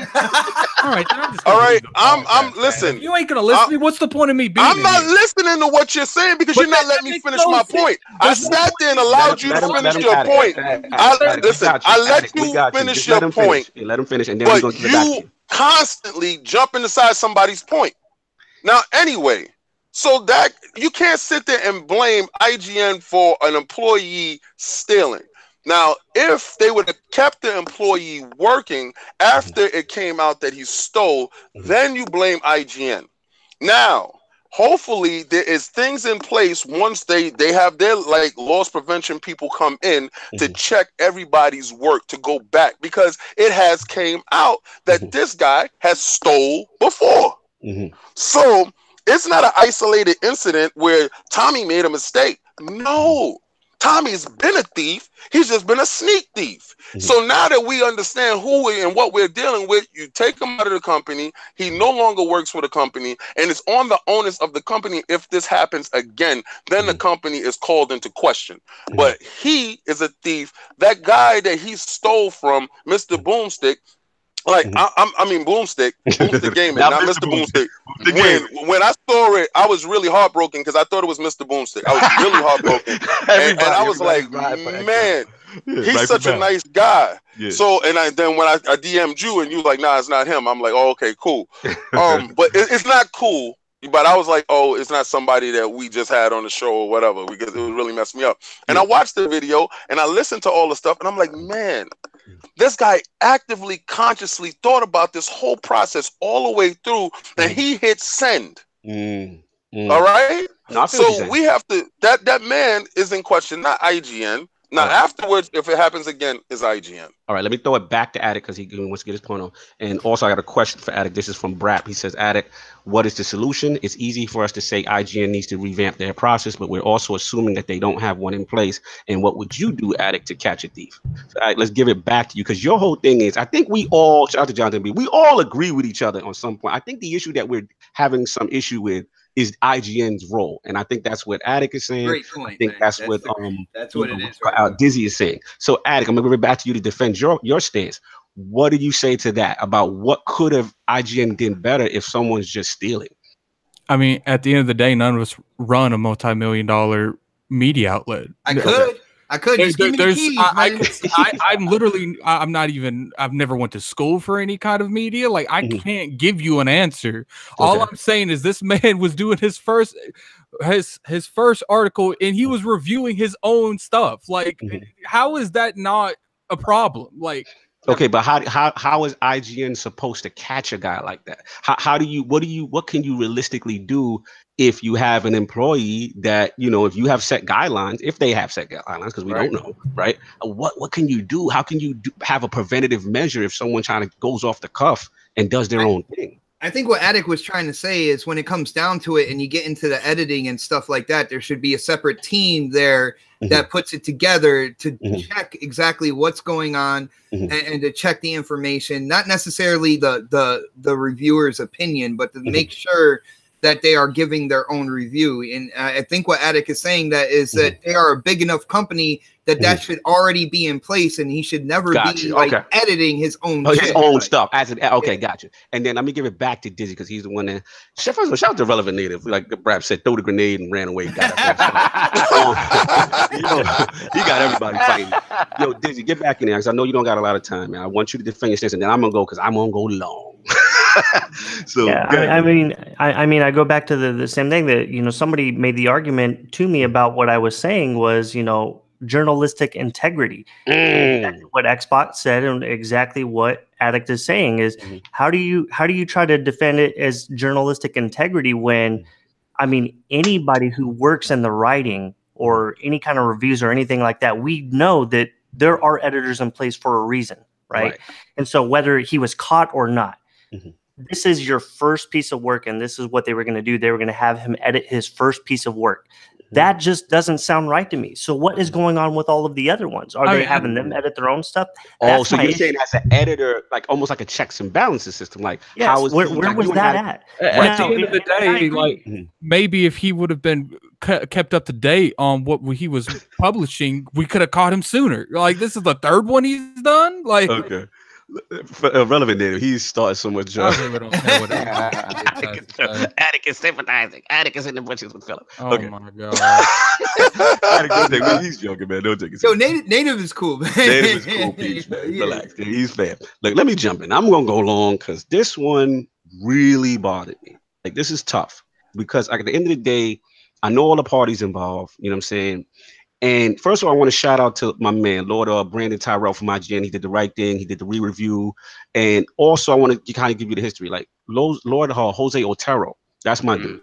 right. I'm listen. If you ain't gonna listen to me, what's the point of me being? I'm not listening to what you're saying because you're not letting me finish my point. I sat there and allowed you to finish your point. I let you finish your point. Let him finish, and then we're gonna give it back to you. Constantly jumping aside somebody's point. Now, anyway, so that you can't sit there and blame IGN for an employee stealing. Now, if they would have kept the employee working after it came out that he stole, then you blame IGN. Now, hopefully there is things in place once they have their loss prevention people come in to check everybody's work to go back, because it has came out that this guy has stole before. So it's not an isolated incident where Tommy made a mistake. No, Tommy's been a thief. He's just been a sneak thief. So now that we understand who and what we're dealing with, you take him out of the company. He no longer works for the company, and it's on the onus of the company. If this happens again, then the company is called into question. But he is a thief. That guy that he stole from, Mr. Boomstick, I mean Boomstick Gaming, not Mr. Boomstick. When I saw it, I was really heartbroken because I thought it was Mr. Boomstick. I was really heartbroken, and I was like, man, he's such a nice guy. Yeah. So, then when I DM'd you and you like, nah, it's not him. I'm like, oh, okay, cool. But it's not cool. But I was like, oh, it's not somebody that we just had on the show or whatever, because it really messed me up. And I watched the video and I listened to all the stuff, and I'm like, man, This guy actively, consciously thought about this whole process all the way through, and he hit send. All right. No, so we have to. That man is in question, not IGN. Now, afterwards, if it happens again, is IGN. All right, let me throw it back to Attic because he wants to get his point on. And also, I got a question for Attic. This is from Brap. He says, Attic, what is the solution? It's easy for us to say IGN needs to revamp their process, but we're also assuming that they don't have one in place. And what would you do, Attic, to catch a thief? So, Attic, let's give it back to you because your whole thing is, I think we all, shout out to Jonathan B, we all agree with each other on some point. I think the issue that we're having some issue with is IGN's role, and I think that's what Attic is saying. Great point, I think man. that's what it is. Right Dizzy is saying. So, Attic, I'm gonna give it back to you to defend your stance. What do you say to that about what could have IGN done better if someone's just stealing? I mean, at the end of the day, none of us run a multi-million-dollar media outlet. I could just give me the keys, I'm literally, I've never went to school for any kind of media. Like, I can't give you an answer. All I'm saying is this man was doing his first article and he was reviewing his own stuff. Like, how is that not a problem? Like, okay, but how is IGN supposed to catch a guy like that? What can you realistically do if you have an employee that, if you have set guidelines, if they have set guidelines, because we don't know, right? What can you do? How can you have a preventative measure if someone goes off the cuff and does their own thing? I think what Attic was trying to say is when it comes down to it and you get into the editing and stuff like that, there should be a separate team there that puts it together to check exactly what's going on and to check the information, not necessarily the reviewer's opinion, but to make sure that they are giving their own review. And I think what Attic is saying that is that they are a big enough company that should already be in place, and he should never be editing his own stuff. Okay, gotcha. And then let me give it back to Dizzy because he's the one that shout out to Relevant Native. Like Brad said, throw the grenade and ran away. He got everybody fighting. Yo, Dizzy, get back in there because I know you don't got a lot of time, man. I want you to defend your stance, and then I'm gonna go because I'm gonna go long. So yeah, I mean, I go back to the same thing that somebody made the argument to me about what I was saying was journalistic integrity. That's what Xbot said, and exactly what Addict is saying is how do you try to defend it as journalistic integrity when anybody who works in the writing or any kind of reviews or anything like that, we know that there are editors in place for a reason, right? And so whether he was caught or not, this is your first piece of work, and this is what they were going to do. They were going to have him edit his first piece of work. That just doesn't sound right to me. So what is going on with all of the other ones? Are they having them edit their own stuff? So you're saying as an editor, like almost like a checks and balances system, like how is where was that at? At the end of the day, like maybe if he would have been kept up to date on what he was publishing, we could have caught him sooner. Like this is the third one he's done. Like Relevant Native, he's started so much job. I really don't care what Attic is sympathizing. Attic is in the bushes with Philip. Oh my god. Attic, he's joking, man. Don't take it. Yo, native is cool, man. Native is cool, peach, man. Relax. He's fair. Look, let me jump in. I'm gonna go long because this one really bothered me. Like this is tough because at the end of the day, I know all the parties involved. You know what I'm saying? And first of all, I want to shout out to my man, Lord Brandon Tyrell from IGN. He did the right thing. He did the re-review. And also, I want to kind of give you the history. Like Lord Jose Otero, that's my dude.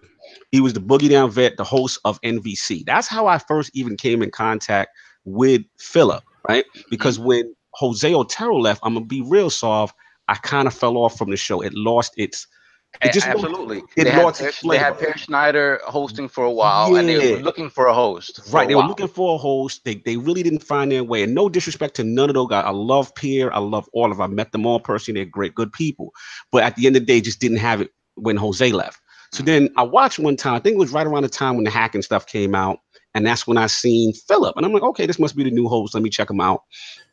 He was the Boogie Down vet, the host of NVC. That's how I first even came in contact with Philip, right? Because when Jose Otero left, I'm going to be real soft, I kind of fell off from the show. It lost its... Absolutely. They had Per Schneider hosting for a while, and they were looking for a host. They were looking for a host. They really didn't find their way. And no disrespect to none of those guys. I love Per. I love all of them. I met them all personally. They're great, good people. But at the end of the day, just didn't have it when Jose left. So then I watched one time. I think it was right around the time when the hacking stuff came out. And that's when I seen Philip. And I'm like, okay, this must be the new host. Let me check him out.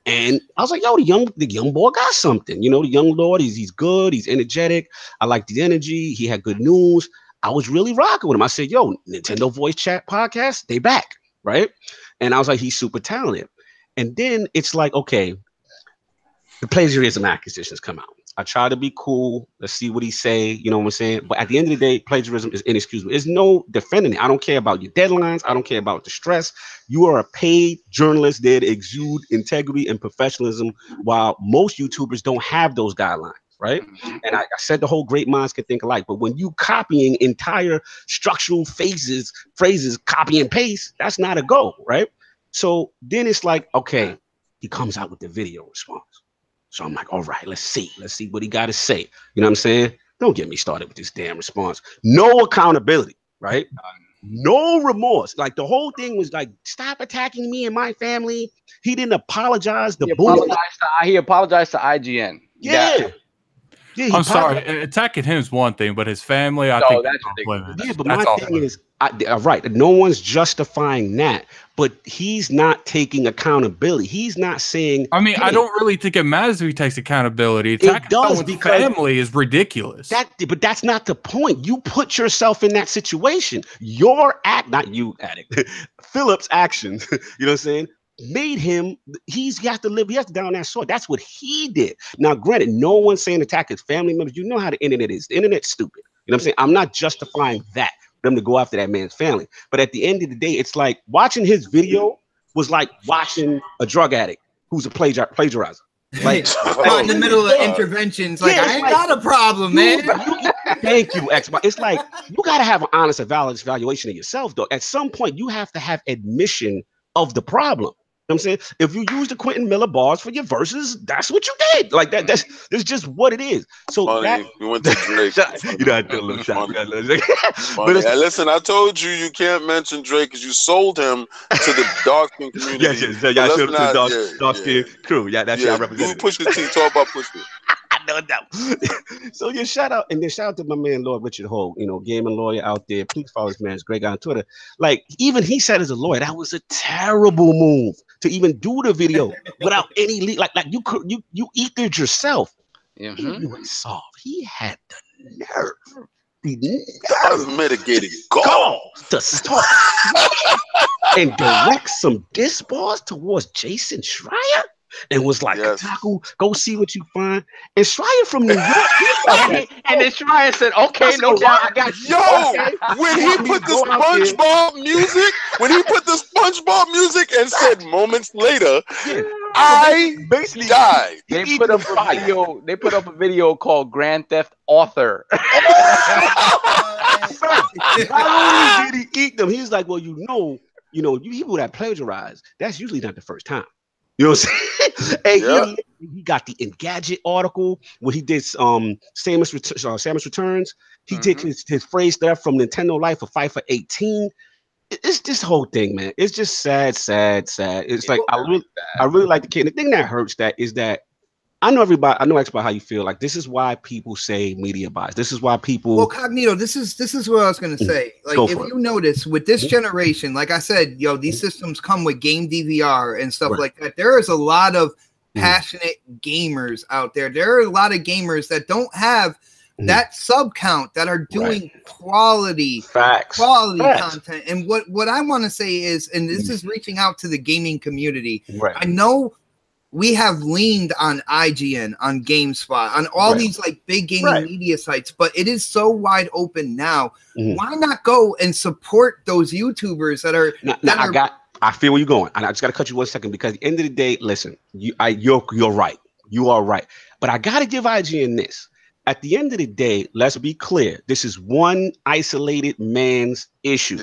And I was like, yo, the young boy got something. The young Lord, he's good. He's energetic. I like the energy. He had good news. I was really rocking with him. I said, yo, Nintendo Voice Chat Podcast, they back, right? And I was like, he's super talented. And then it's like, okay, the plagiarism accusations come out. I try to be cool. Let's see what he say. You know what I'm saying? But at the end of the day, plagiarism is inexcusable. There's no defending it. I don't care about your deadlines. I don't care about the stress. You are a paid journalist there to exude integrity and professionalism, while most YouTubers don't have those guidelines, right? And I said the whole great minds can think alike. But when you copying entire structural phrases, copy and paste, that's not a go, right? So then it's like, okay, he comes out with the video response. So I'm like, all right, let's see what he got to say. You know what I'm saying? Don't get me started with this damn response. No accountability, right? No remorse. Like the whole thing was like, stop attacking me and my family. He didn't apologize. He apologized to IGN. Yeah. I'm sorry. Attacking him is one thing, but his family, I think that's ridiculous. Yeah, but my thing is, right, no one's justifying that, but he's not taking accountability. He's not saying. I mean, I don't really think it matters if he takes accountability. Attacking someone's family is ridiculous. But that's not the point. You put yourself in that situation. Your act, not you, addict. Philip's actions. You know what I'm saying? Made him, he has to die on that sword. That's what he did. Now, granted, no one's saying attack his family members. You know how the internet is. The internet's stupid. You know what I'm saying? I'm not justifying that, for them to go after that man's family. But at the end of the day, it's like watching his video was like watching a drug addict who's a plagiarizer. Like in the middle of interventions, like I ain't got a problem, man. Thank you, Xbot. It's like you gotta have an honest evaluation of yourself, though. At some point, you have to have admission of the problem. You know what I'm saying? If you use the Quentin Miller bars for your verses, that's what you did. Like that's just what it is. So you went to Drake. You know, I did a little shot. But listen, I told you can't mention Drake because you sold him to the dark skin community. Yes. Yeah, I showed him to the dark skin crew. Yeah, that's how I represent. You push the team. Talk about push it. No doubt. So yeah, shout out to my man Lord Richard Hogue, you know, gaming lawyer out there. Please follow this man. It's a great guy on Twitter. Like even he said as a lawyer, that was a terrible move to even do the video without any leak. Like you ethered yourself. You were soft. He had the nerve. Unmitigated gall to start and direct some diss bars towards Jason Schreier. And was like, Kotaku, go see what you find. And Schreier from New York. and then Schreier said, okay, no doubt, I got you. When he put the SpongeBob music and said moments later, I basically died. They put up a video called Grand Theft Author. Not only did he eat them, he's like, well, you people that plagiarize, that's usually not the first time. You know what I'm saying? And he got the Engadget article where he did Samus Returns. He did his phrase stuff from Nintendo Life of FIFA 18. It's this whole thing, man. It's just sad. It's like I really like the kid. The thing that hurts is that I know Xbot how you feel. Like this is why people say media bias. This is why people. Well, Cognito, this is what I was gonna say. Like if you notice with this generation, like I said, these systems come with game DVR and stuff like that. There is a lot of passionate gamers out there. There are a lot of gamers that don't have that sub count that are doing quality content. And what I want to say is, and this is reaching out to the gaming community. I know we have leaned on IGN, on GameSpot, on all these like big gaming media sites, but it is so wide open now. Why not go and support those YouTubers that are? I feel where you're going, and I just got to cut you 1 second because at the end of the day, listen, you're right, you are right, but I got to give IGN this. At the end of the day, let's be clear. This is one isolated man's issue.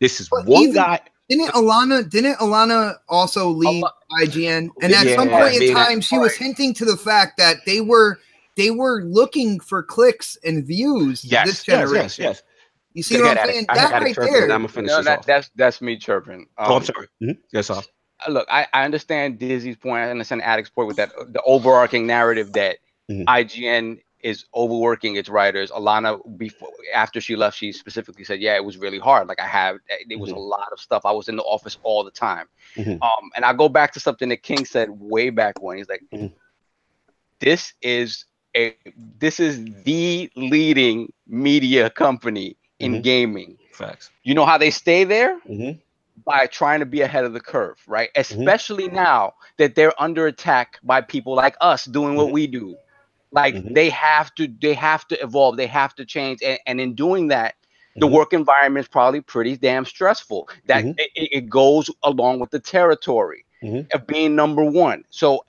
This is one guy. Didn't Alana also leave IGN? And at some point in time, she was hinting to the fact that they were looking for clicks and views. This generation. Yes. You see what I'm saying? That right there. I'm gonna finish that's me chirping. I'm sorry. Yes, off. Look, I understand Dizzy's point. I understand Addict's point with the overarching narrative that IGN is overworking its writers. Alana, after she left, she specifically said, it was really hard. Like it was a lot of stuff. I was in the office all the time. And I go back to something that King said way back when. He's like, this is the leading media company in gaming. Facts. You know how they stay there? By trying to be ahead of the curve, right? Especially now that they're under attack by people like us doing what we do. Like they have to evolve, they have to change, and in doing that, the work environment is probably pretty damn stressful. That it goes along with the territory of being number one. So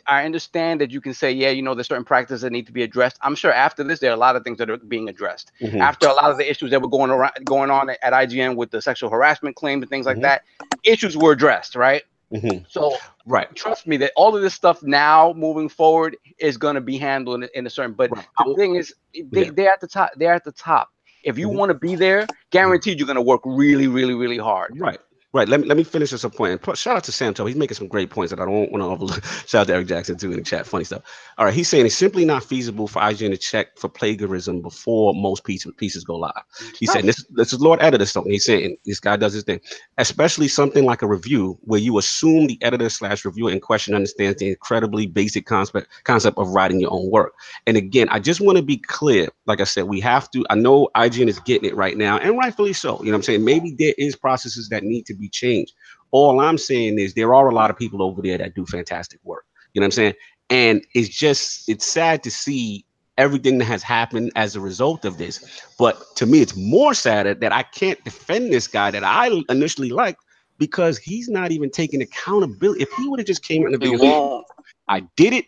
I understand that you can say, yeah, there's certain practices that need to be addressed. I'm sure after this, there are a lot of things that are being addressed. After a lot of the issues that were going on at IGN with the sexual harassment claims and things like that, issues were addressed, right? So trust me that all of this stuff now moving forward is going to be handled in a certain. But the thing is, they're at the top. They're at the top. If you want to be there, guaranteed you're going to work really, really, really hard. Right. Let me finish this point. And shout out to Santo. He's making some great points that I don't want to overlook. Shout out to Eric Jackson too in the chat. Funny stuff. All right. He's saying it's simply not feasible for IGN to check for plagiarism before most pieces go live. He said this is Lord Editor something. He's saying this guy does his thing, especially something like a review where you assume the editor/reviewer in question understands the incredibly basic concept of writing your own work. And again, I just want to be clear. Like I said, we have to. I know IGN is getting it right now, and rightfully so. You know what I'm saying? Maybe there is processes that need to be changed. All I'm saying is there are a lot of people over there that do fantastic work. You know what I'm saying? And it's sad to see everything that has happened as a result of this. But to me, it's more sadder that I can't defend this guy that I initially liked because he's not even taking accountability. If he would have just came in the beginning, I did it.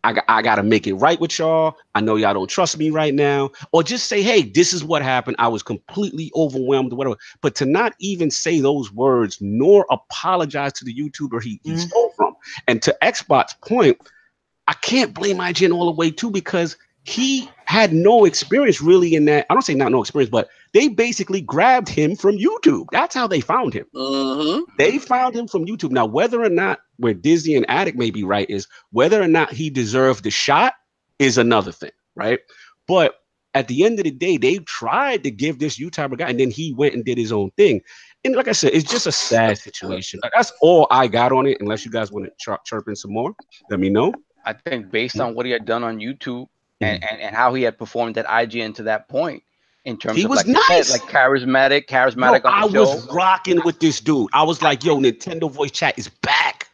I got to make it right with y'all. I know y'all don't trust me right now. Or just say, hey, this is what happened. I was completely overwhelmed or whatever. But to not even say those words nor apologize to the YouTuber he stole from. And to Xbot's point, I can't blame IGN all the way too because he had no experience really in that. I don't say not no experience, but they basically grabbed him from YouTube. That's how they found him. They found him from YouTube. Now, whether or not where Dizzy and Addict may be right is whether or not he deserved the shot is another thing, right? But at the end of the day, they tried to give this YouTuber guy, and then he went and did his own thing. And like I said, it's just a sad situation. That's all I got on it. Unless you guys want to chirp in some more, let me know. I think based on what he had done on YouTube and how he had performed at IGN to that point, in terms he of was like charismatic. Yo, I was rocking with this dude. I was like, yo, Nintendo voice chat is back.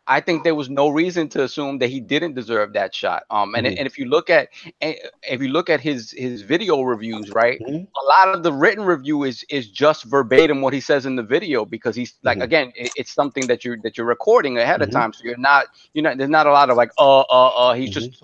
I think there was no reason to assume that he didn't deserve that shot. And if you look at his video reviews, right, a lot of the written review is just verbatim what he says in the video because he's like, again, it's something that you're recording ahead of time, so you're not there's not a lot of like he's just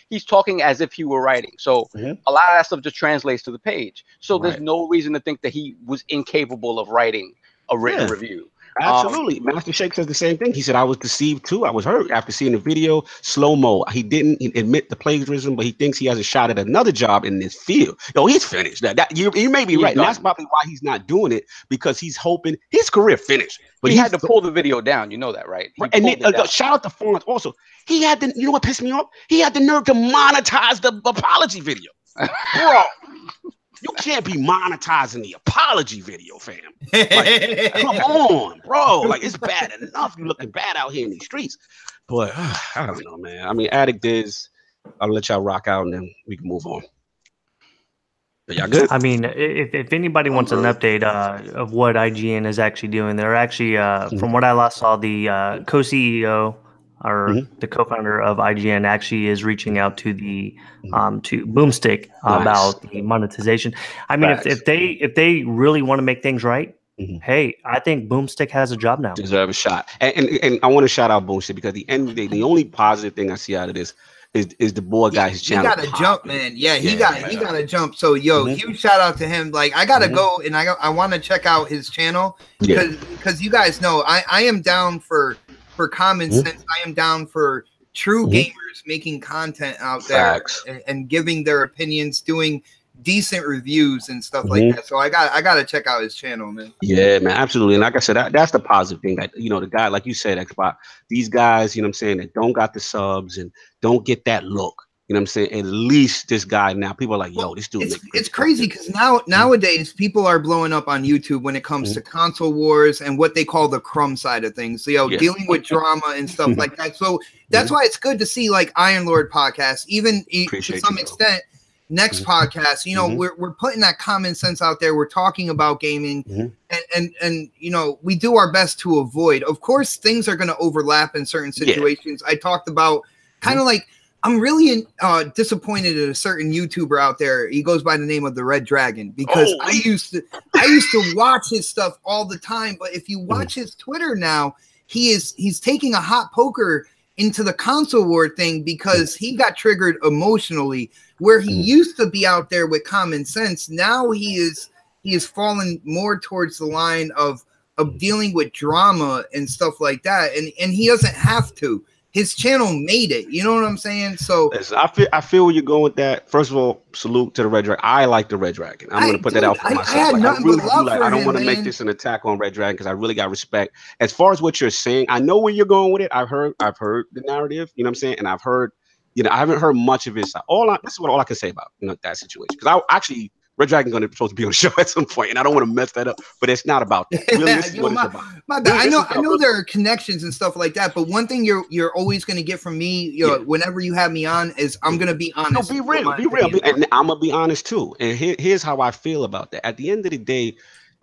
he's talking as if he were writing. So a lot of that stuff just translates to the page. So there's no reason to think that he was incapable of writing a written review. Absolutely. Master Shake says the same thing. He said, I was deceived too. I was hurt after seeing the video. Slow-mo. He didn't admit the plagiarism, but he thinks he has a shot at another job in this field. Yo, he's finished. You may be right. And that's probably why he's not doing it, because he's hoping his career finished. But he had to pull the video down. You know that, right? And then, shout out to Fonz also. He had the, you know what pissed me off? He had the nerve to monetize the apology video. Bro. You can't be monetizing the apology video, fam. Like, come on, bro. Like, it's bad enough. You looking bad out here in these streets. But I don't know, man. I mean, Addict is. I'll let y'all rock out and then we can move on. Are y'all good? I mean, if anybody wants an update of what IGN is actually doing, they're actually, from what I last saw, the co-CEO or the co-founder of IGN actually is reaching out to the to Boomstick about the monetization. I mean, if they really want to make things right, hey, I think Boomstick has a job now. Deserve a shot. And I want to shout out Boomstick because at the end of the day, the only positive thing I see out of this is the boy got his channel. He got to jump, man. Yeah, he got to jump. So huge shout out to him. Like, I gotta go and I want to check out his channel because you guys know I am down for common sense. I am down for true gamers making content out there and giving their opinions, doing decent reviews and stuff like that. So I gotta check out his channel, man. Yeah, man, absolutely. And like I said, that's the positive thing. That the guy, like you said, Xbot, these guys, you know what I'm saying, that don't got the subs and don't get that look. You know what I'm saying? At least this guy now, people are like, yo, this dude. It's crazy because nowadays people are blowing up on YouTube when it comes to console wars and what they call the crumb side of things. So dealing with drama and stuff like that. So that's why it's good to see like Iron Lord podcast, even to some extent. Next podcast, we're putting that common sense out there. We're talking about gaming, and we do our best to avoid. Of course, things are going to overlap in certain situations. I talked about kind of like I'm really disappointed in a certain YouTuber out there. He goes by the name of the Red Dragon because I used to watch his stuff all the time. But if you watch his Twitter now, he's taking a hot poker into the console war thing because he got triggered emotionally. Where he used to be out there with common sense, now he is fallen more towards the line of dealing with drama and stuff like that, and he doesn't have to. His channel made it. You know what I'm saying? So listen, I feel where you're going with that. First of all, salute to the Red Dragon. I like the Red Dragon. I'm going to put that out for myself. I don't want to make this an attack on Red Dragon because I really got respect. As far as what you're saying, I know where you're going with it. I've heard the narrative. You know what I'm saying? And I've heard, I haven't heard much of it. This is all I can say about that situation. Because I actually. Red Dragon's supposed to be on the show at some point, and I don't want to mess that up. But it's not about that. Really, this is what it's about. My bad. I know there are connections and stuff like that. But one thing you're always going to get from me, whenever you have me on, is I'm going to be honest. No, be real, and I'm gonna be honest too. And here's how I feel about that. At the end of the day,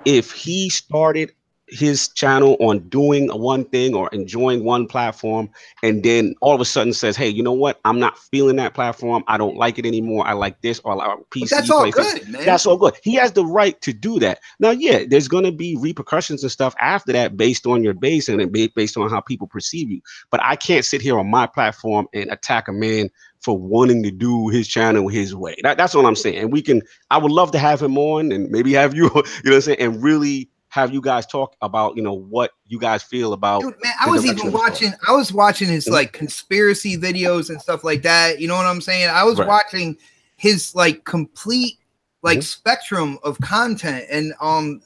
if he started his channel on doing one thing or enjoying one platform, and then all of a sudden says, hey, you know what, I'm not feeling that platform, I don't like it anymore, I like this, or I like PC. But that's all good, man. That's all good. He has the right to do that. Now, there's going to be repercussions and stuff after that based on your base and based on how people perceive you. But I can't sit here on my platform and attack a man for wanting to do his channel his way. That's all I'm saying. And I would love to have him on and maybe have you, you know what I'm saying, and really have you guys talk about, what you guys feel about. Dude, man, I was watching his like conspiracy videos and stuff like that. You know what I'm saying? I was watching his like complete like spectrum of content, and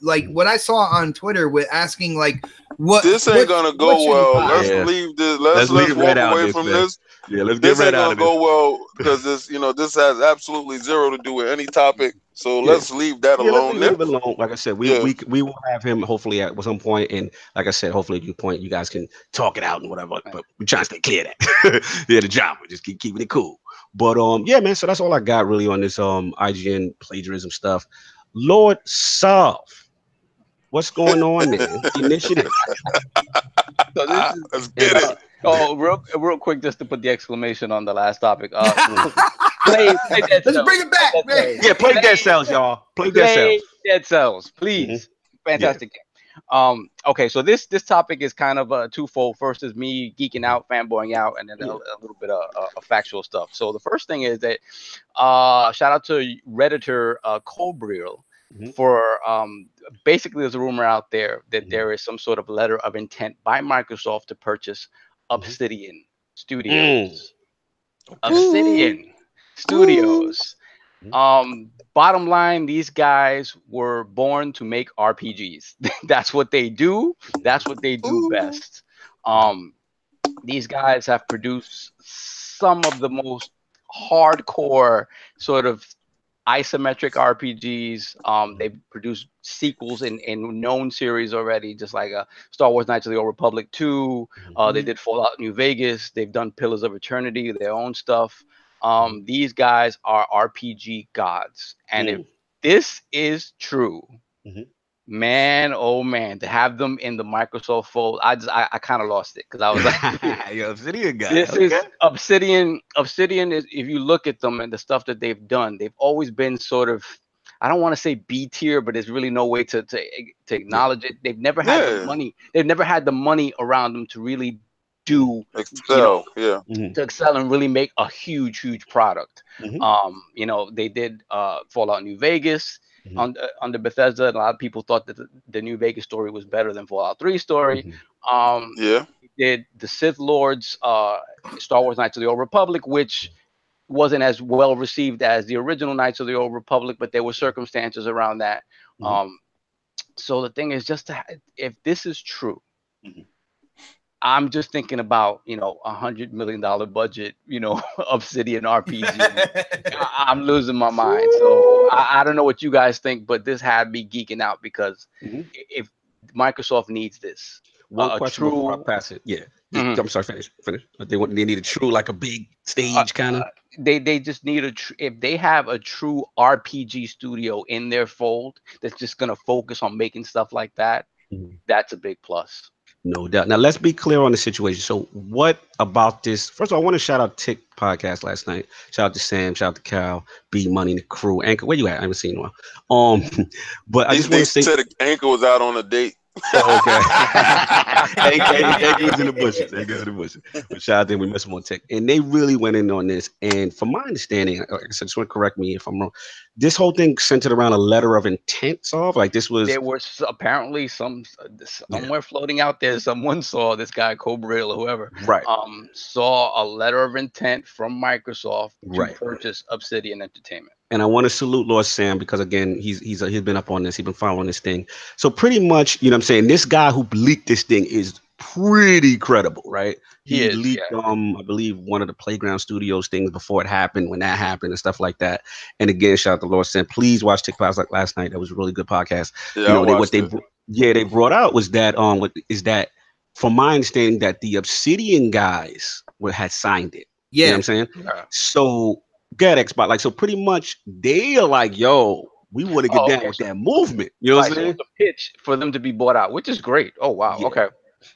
like what I saw on Twitter with asking like what this ain't gonna go well. Let's leave this. Let's walk away from this. Yeah, let's get right out of this. This ain't gonna go well because this has absolutely zero to do with any topic. So let's leave that alone. Leave it alone. Like I said, we will have him hopefully at some point, and like I said, hopefully at your point you guys can talk it out and whatever. But we're trying to stay clear of that. The job. We just keep keeping it cool. But man. So that's all I got really on this IGN plagiarism stuff. Lord Solve, what's going on there? Initiative. So this is, let's get it. Oh, real quick, just to put the exclamation on the last topic. Play Dead Let's Cells. bring it back, man. Yeah, play Dead Cells, y'all. Play Dead Cells. Dead Cells, please. Fantastic game. Okay, so this topic is kind of twofold. First is me geeking out, fanboying out, and then a little bit of factual stuff. So the first thing is that shout out to Redditor Cobriel for basically there's a rumor out there that there is some sort of letter of intent by Microsoft to purchase Obsidian Studios. Obsidian Studios. Bottom line, these guys were born to make RPGs. That's what they do. That's what they do best. These guys have produced some of the most hardcore sort of isometric RPGs. They've produced sequels in known series already, just like Star Wars Knights of the Old Republic 2. They did Fallout New Vegas. They've done Pillars of Eternity, their own stuff. These guys are RPG gods. And if this is true, man, oh man, to have them in the Microsoft fold, I kind of lost it because I was like, you're Obsidian guy. This is Obsidian. Obsidian is, if you look at them and the stuff that they've done, they've always been sort of, I don't want to say B tier, but there's really no way to acknowledge it. They've never had the money. They've never had the money around them to really do excel, to excel and really make a huge product. They did Fallout New Vegas under Bethesda, and a lot of people thought that the New Vegas story was better than Fallout 3 story. They did the Sith Lords Star Wars Knights of the Old Republic, which wasn't as well received as the original Knights of the Old Republic, but there were circumstances around that. So the thing is, if this is true, I'm just thinking about, $100 million budget, Obsidian RPG. I'm losing my mind. So I don't know what you guys think, but this had me geeking out because if Microsoft needs this, one question before I pass it. I'm sorry, finish. They need a true, like a big stage kind of. They just need if they have a true RPG studio in their fold that's just gonna focus on making stuff like that, that's a big plus. No doubt. Now let's be clear on the situation. So what about this? First of all, I want to shout out Tick podcast last night. Shout out to Sam, shout out to Cal, B Money, the crew. Anchor, where you at? I haven't seen you in a while. But I just want to say said Anchor was out on a date. Oh, okay. Anchor was in the bushes. But shout out to them. We missed them on Tick. And they really went in on this. And from my understanding, like I said, just want to correct me if I'm wrong. This whole thing centered around a letter of intent solve. Like this was. There was apparently somewhere floating out there. Someone saw this guy Cobril or whoever. Right. Saw a letter of intent from Microsoft to purchase Obsidian Entertainment. And I want to salute Lord Sam because again, he's been up on this. He's been following this thing. So pretty much, you know what I'm saying? This guy who leaked this thing is pretty credible, right? He leaked, I believe, one of the Playground Studios things before it happened, when that happened and stuff like that. And again, shout out to Lord Sam. Please watch TikTok like last night. That was a really good podcast. Yeah, they brought out was that from my understanding that the Obsidian guys had signed it. Yeah, you know what I'm saying? Yeah. So get Xbot, like, so pretty much they are like, yo, we want to get down with that movement. You know what I'm saying? So the pitch for them to be bought out, which is great. Oh wow, okay.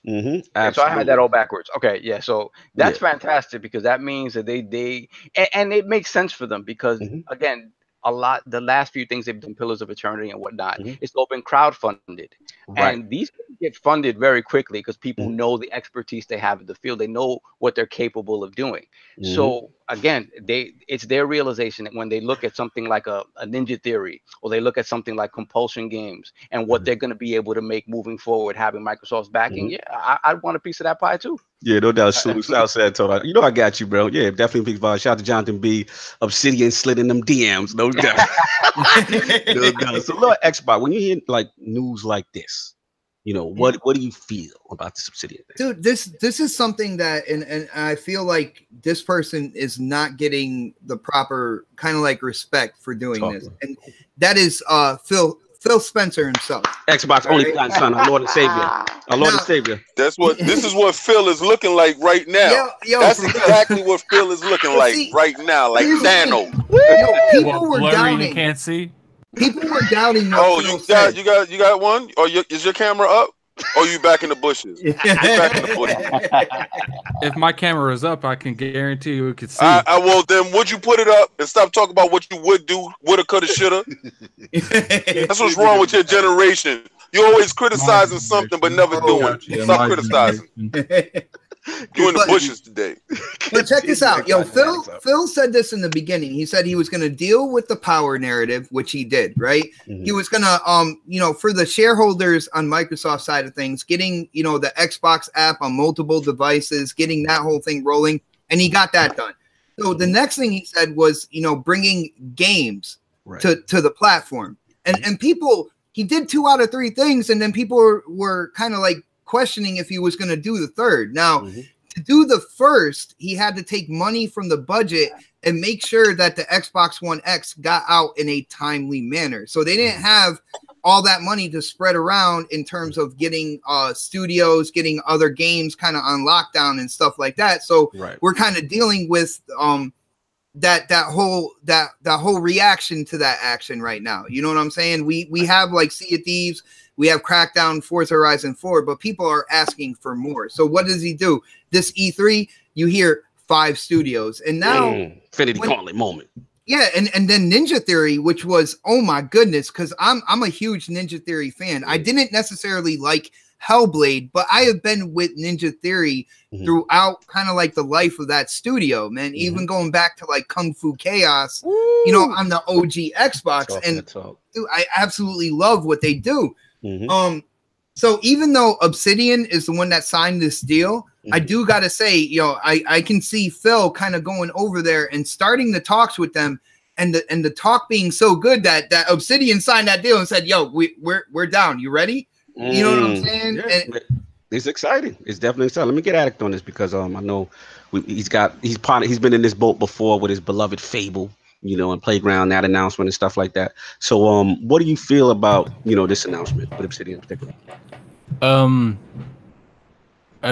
So I had that all backwards. Okay, yeah. So that's fantastic because that means that they and it makes sense for them because again, the last few things they've done, Pillars of Eternity and whatnot, it's all been crowdfunded. Right. And these get funded very quickly because people know the expertise they have in the field. They know what they're capable of doing. So again, it's their realization that when they look at something like a Ninja Theory, or they look at something like Compulsion Games and what they're going to be able to make moving forward, having Microsoft's backing, I'd want a piece of that pie too. Yeah, no doubt. Southside told her, you know, I got you, bro. Yeah, definitely big vibe. Shout out to Jonathan B. Obsidian slid in them DMs, no doubt. No doubt. So, Lord Xbot, when you hear like news like this, you know, what do you feel about this Obsidian thing? Dude, this is something that, and I feel like this person is not getting the proper kind of like respect for doing this, and that is Phil Spencer himself. Xbox only son, our Lord and Savior. Our Lord and Savior. This is what Phil is looking like right now. That's exactly what Phil is looking like right now, like Thanos. People were doubting. You can't see. People were doubting. Oh, you got one? Or is your camera up? Or you back in the bushes? Back in the bushes. If my camera is up, I can guarantee you could see. Well, then would you put it up and stop talking about what you would do, woulda, coulda, shoulda? That's what's wrong with your generation. You always criticizing something but never doing. Stop criticizing. You in the bushes today. But check this out. Yo, Phil said this in the beginning. He said he was going to deal with the power narrative, which he did, right? He was going to, for the shareholders on Microsoft side of things, getting, the Xbox app on multiple devices, getting that whole thing rolling. And he got that done. So the next thing he said was, bringing games to the platform. And people, he did 2 out of 3 things. And then people were kind of like questioning if he was going to do the third. Now, to do the first, he had to take money from the budget and make sure that the Xbox One X got out in a timely manner. So they didn't have all that money to spread around in terms of getting studios, getting other games kind of on lockdown and stuff like that. So we're kind of dealing with that whole reaction to that action right now. You know what I'm saying? We have like Sea of Thieves, we have Crackdown, Forza Horizon 4, but people are asking for more. So what does he do? This E3, you hear 5 studios, and now Infinity Gauntlet moment. Yeah, and then Ninja Theory, which was, oh my goodness, because I'm a huge Ninja Theory fan. I didn't necessarily like Hellblade, but I have been with Ninja Theory throughout kind of like the life of that studio, man. Even going back to like Kung Fu Chaos, on the OG Xbox, and dude, I absolutely love what they do. So even though Obsidian is the one that signed this deal, I do got to say, I can see Phil kind of going over there and starting the talks with them, and the talk being so good that Obsidian signed that deal and said, "Yo, we're down. You ready?" You know what I'm saying? Yeah. It's exciting. It's definitely exciting. Let me get Addict on this because I know he's been in this boat before with his beloved Fable, and Playground, that announcement and stuff like that. So what do you feel about this announcement with Obsidian in particular? I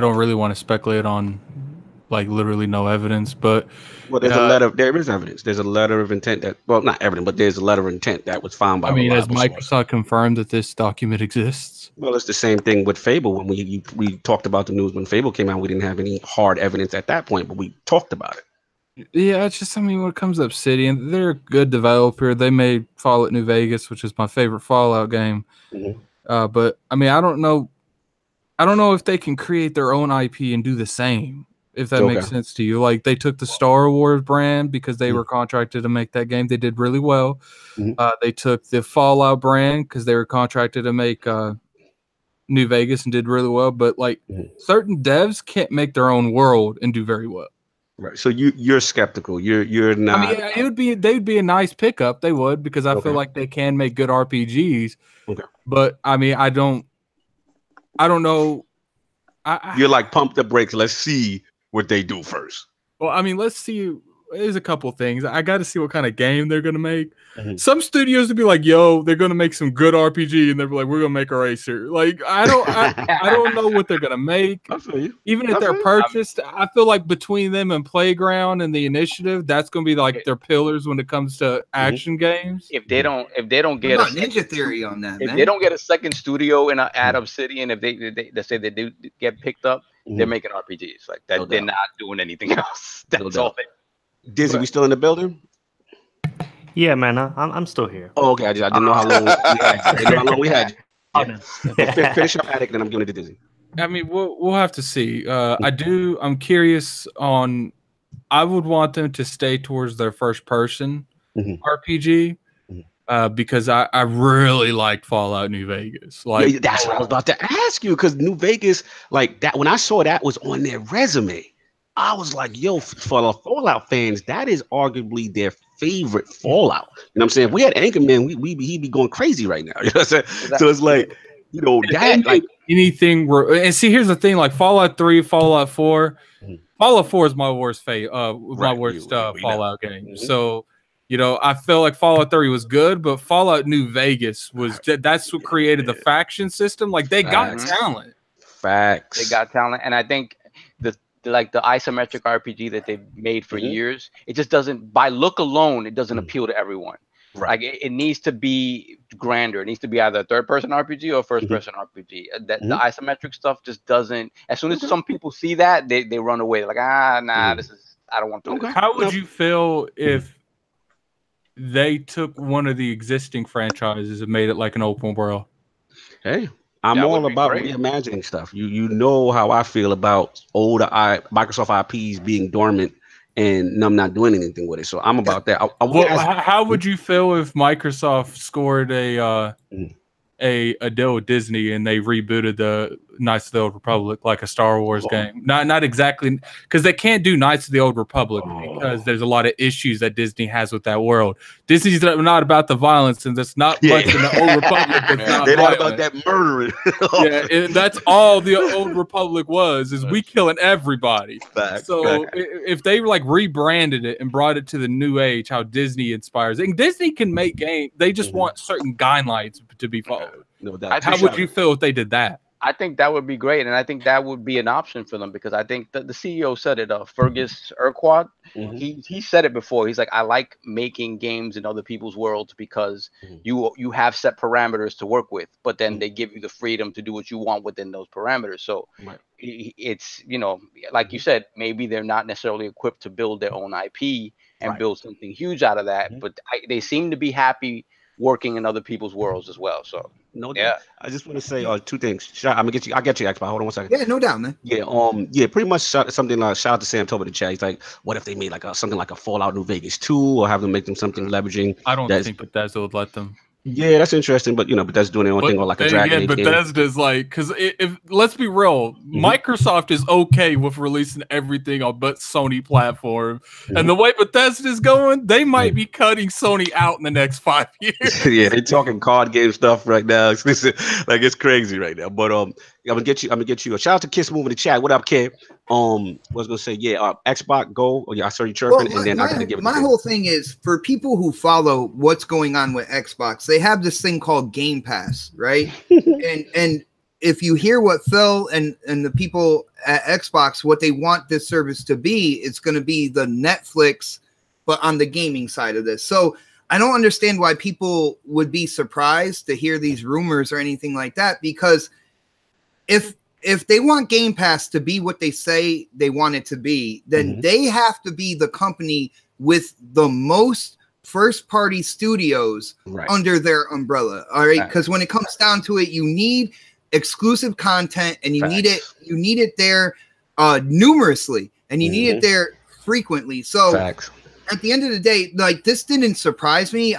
don't really want to speculate on like literally no evidence. But well, there's a letter. There is evidence. There's a letter of intent that, well, not evidence, but there's a letter of intent that was found by. I mean, has Microsoft source confirmed that this document exists? Well, it's the same thing with Fable. When we talked about the news when Fable came out, we didn't have any hard evidence at that point, but we talked about it. Yeah, it's just, I mean, when it comes to Obsidian, they're a good developer. They made Fallout New Vegas, which is my favorite Fallout game. But I mean, I don't know if they can create their own IP and do the same, if that makes sense to you. Like, they took the Star Wars brand because they were contracted to make that game. They did really well. They took the Fallout brand because they were contracted to make New Vegas and did really well. But like certain devs can't make their own world and do very well. Right. So you're skeptical. You're not. I mean, they'd be a nice pickup. They would, because I feel like they can make good RPGs. But I mean, I don't know. You're like, pump the brakes. Let's see what they do first. Well, I mean, let's see. There's a couple things. I got to see what kind of game they're going to make. Some studios would be like, yo, they're going to make some good RPG, and they're like, we're going to make a racer. Like, I don't know what they're going to make. I feel you. Even if they're purchased, I feel like between them and Playground and the Initiative, that's going to be like their pillars when it comes to action games. If they don't get a Ninja Theory on that, if they don't get a second studio in at Obsidian, if they say they do get picked up, they're making RPGs like that. They're not doing anything else. That's all they. Dizzy, we still in the building? Yeah, man, I'm still here. Oh, okay. I didn't know how long we had. I didn't know how long we had. Finish up Attic, then I'm giving it to Dizzy. I mean, we'll have to see. I'm curious on. I would want them to stay towards their first person RPG. Because I really liked Fallout New Vegas. Like, that's what I was about to ask you, because New Vegas, like that, when I saw that was on their resume, I was like, yo, for the Fallout fans, that is arguably their favorite Fallout. You know what I'm saying? If we had Anchorman, he'd be going crazy right now. You know what I'm saying? So it's like, you know, that like anything. And see, here's the thing: like Fallout 3, Fallout 4. Fallout 4 is my worst Fallout game. So, you know, I feel like Fallout 3 was good, but Fallout New Vegas that's what created the faction system. Like, they got talent. Facts. They got talent, and I think the isometric RPG that they've made for years, it just doesn't, by look alone, it doesn't appeal to everyone. Like, it needs to be grander. It needs to be either a third-person RPG or a first-person RPG. The isometric stuff just doesn't. As soon as some people see that, they run away. Like, nah, this is, I don't want to do this. How would you feel if they took one of the existing franchises and made it like an open world? Hey, I'm all about reimagining stuff. You know how I feel about older Microsoft IPs being dormant and them not doing anything with it. So I'm about that. How would you feel if Microsoft scored a deal with Disney and they rebooted the Knights of the Old Republic like a Star Wars game? Not exactly, because they can't do Knights of the Old Republic because there's a lot of issues that Disney has with that world. Disney's not about the violence, and there's not much in the Old Republic that's not They're not violent. about that murdering. And that's all the Old Republic is we killing everybody. So if they like rebranded it and brought it to the new age, how Disney inspires, and Disney can make games, they just want certain guidelines to be followed. No doubt. How would you feel if they did that? I think that would be great, and I think that would be an option for them, because I think that the CEO said it, Fergus Urquhart, he said it before. He's like, I like making games in other people's worlds because you have set parameters to work with, but then they give you the freedom to do what you want within those parameters. So it's, you know, like you said, maybe they're not necessarily equipped to build their own IP and build something huge out of that, but they seem to be happy working in other people's worlds as well. So I just want to say two things. I'll get you, Xbox. Hold on 1 second. Yeah, no doubt, man. Yeah, pretty much something like, shout out to Sam Tober the chat. He's like, what if they made like something like a Fallout New Vegas 2, or have them make them something leveraging? I don't think Bethesda would let them. Yeah, that's interesting, but you know, Bethesda's doing their own thing, or like a Dragon Age game. Bethesda's like, because if let's be real, Microsoft is okay with releasing everything on but Sony platform, and the way Bethesda's going, they might be cutting Sony out in the next 5 years. Yeah, they're talking card game stuff right now. Like, it's crazy right now. But I'm gonna get you a shout out to Kiss Move in the chat. What up, kid? Was gonna say, Xbox Go. Oh yeah, I saw you chirping, and then I'm gonna give it. My whole thing is, for people who follow what's going on with Xbox, they have this thing called Game Pass, right? and if you hear what Phil and the people at Xbox, what they want this service to be, it's going to be the Netflix, but on the gaming side of this. So I don't understand why people would be surprised to hear these rumors or anything like that, because if they want Game Pass to be what they say they want it to be, then they have to be the company with the most first-party studios under their umbrella. All right, because when it comes down to it, you need exclusive content, and you need it there numerously, and you need it there frequently. So at the end of the day, like, this didn't surprise me.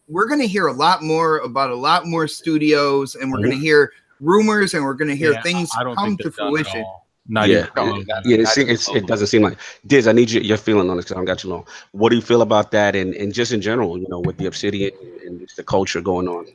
We're going to hear a lot more about a lot more studios, and we're going to hear rumors, and we're going to hear things come to fruition. It doesn't seem like. Diz, I need your feeling on this because I don't got you long. What do you feel about that, and just in general, you know, with the Obsidian and just the culture going on?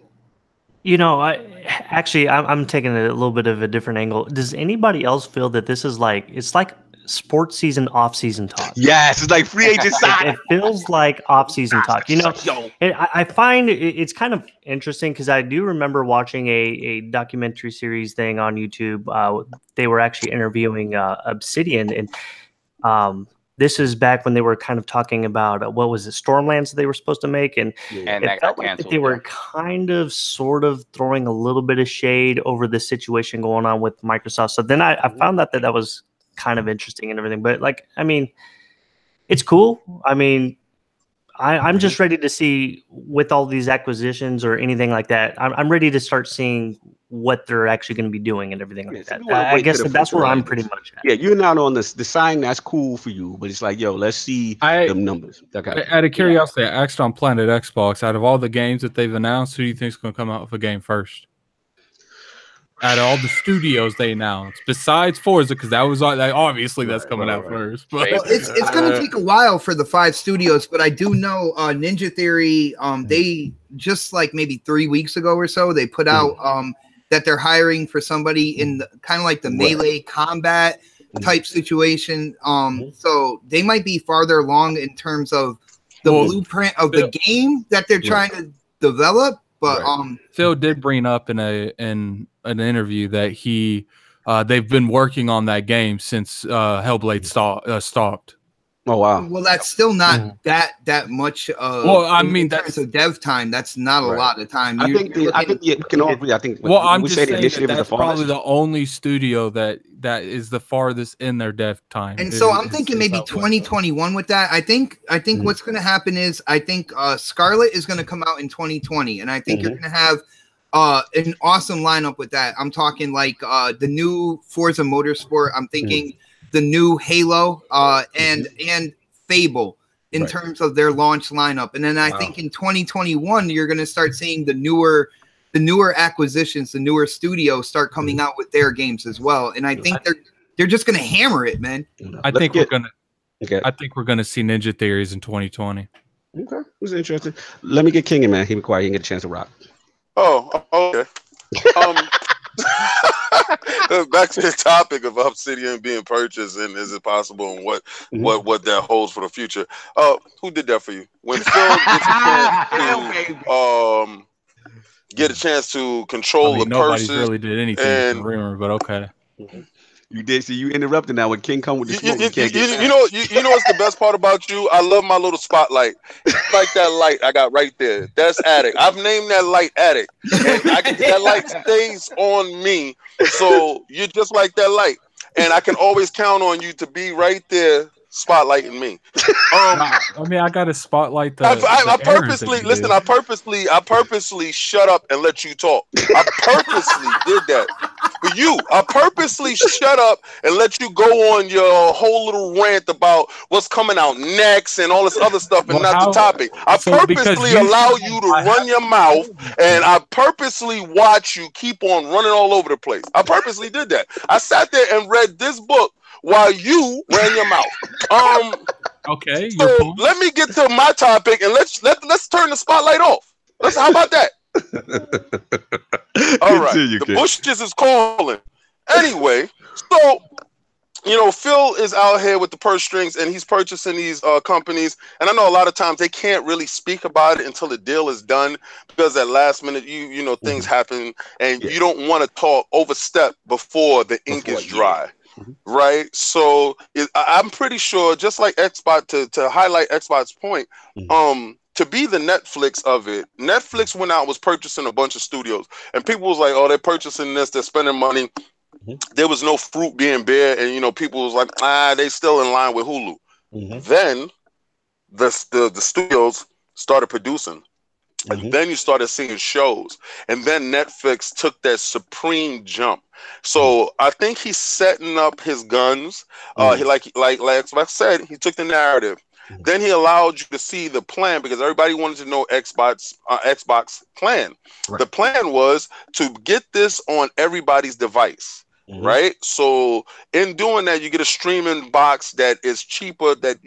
You know, I'm taking a little bit of a different angle. Does anybody else feel that this is like, it's like sports season, off season talk? Yes, it's like free agent side. It feels like off season talk. You know, I find it's kind of interesting because I do remember watching a documentary series thing on YouTube. They were actually interviewing Obsidian, and this is back when they were kind of talking about what was it, Stormlands that they were supposed to make, and it felt like that they were kind of sort of throwing a little bit of shade over the situation going on with Microsoft. So then I found that was kind of interesting and everything, but like, I mean, it's cool. I mean, I'm just ready to see with all these acquisitions or anything like that. I'm ready to start seeing what they're actually going to be doing and everything like that. I guess that's where I'm pretty much at. Yeah, you're not on the sign. That's cool for you, but it's like, yo, let's see the numbers. Out of curiosity, I asked on Planet Xbox, out of all the games that they've announced, who do you think is going to come out with a game first? Out of all the studios they announced, besides Forza, because that was obviously that's coming out first. But it's going to take a while for the 5 studios, but I do know Ninja Theory. They just like maybe 3 weeks ago or so, they put out that they're hiring for somebody in the kind of like the melee combat type situation. So they might be farther along in terms of the blueprint of the game that they're trying to develop. But Phil did bring up in an interview that they've been working on that game since Hellblade stopped. Oh wow! Well, that's still not that much. Well, I mean, that's a dev time. That's not a lot of time. I think we can all agree. I think. Well, I'm just saying that's probably the only studio that is the farthest in their dev time. And so I'm thinking maybe 2021 with that. I think what's going to happen is I think Scarlet is going to come out in 2020, and I think you're going to have an awesome lineup with that. I'm talking like the new Forza Motorsport. I'm thinking the new Halo and Fable in terms of their launch lineup. And then I think in 2021 you're going to start seeing the newer acquisitions, the newer studios start coming out with their games as well. And I think they're just going to hammer it, man. I think we're going to see Ninja Theories in 2020. Okay, it was interesting. Let me get King in, man. He be quiet. He can get a chance to rock. Oh, okay. Back to the topic of Obsidian being purchased and is it possible and what that holds for the future. Who did that for you? When Phil get a chance to control the purses. Nobody really did anything with the rumor, but okay. You did. So you interrupted now when King come with the smoke. You know what's the best part about you? I love my little spotlight. It's like that light I got right there. That's Addict. I've named that light Addict. And that light stays on me. So you're just like that light. And I can always count on you to be right there spotlighting me. I mean, I got to spotlight the I purposely shut up and let you talk. I purposely did that for you. I purposely shut up and let you go on your whole little rant about what's coming out next and all this other stuff and not the topic. I purposely allow you to run your mouth, and I purposely watch you keep on running all over the place. I purposely did that. I sat there and read this book while you ran your mouth. Okay. So let me get to my topic and let's turn the spotlight off. How about that? All right. The bushes is calling. Anyway, so Phil is out here with the purse strings, and he's purchasing these companies. And I know a lot of times they can't really speak about it until the deal is done, because at last minute, things happen, and you don't want to overstep before the ink is dry, right? So I'm pretty sure, just like Xbot, to highlight Xbot's point, to be the Netflix of it, Netflix went out and was purchasing a bunch of studios, and people was like, oh, they're purchasing this, they're spending money. There was no fruit being bare, and people was like, they still in line with Hulu. Then the studios started producing, and then you started seeing shows, and then Netflix took that supreme jump. So I think he's setting up his guns. He like I said, he took the narrative. Then he allowed you to see the plan, because everybody wanted to know Xbox plan. The plan was to get this on everybody's device. Right, so in doing that, you get a streaming box that is cheaper, that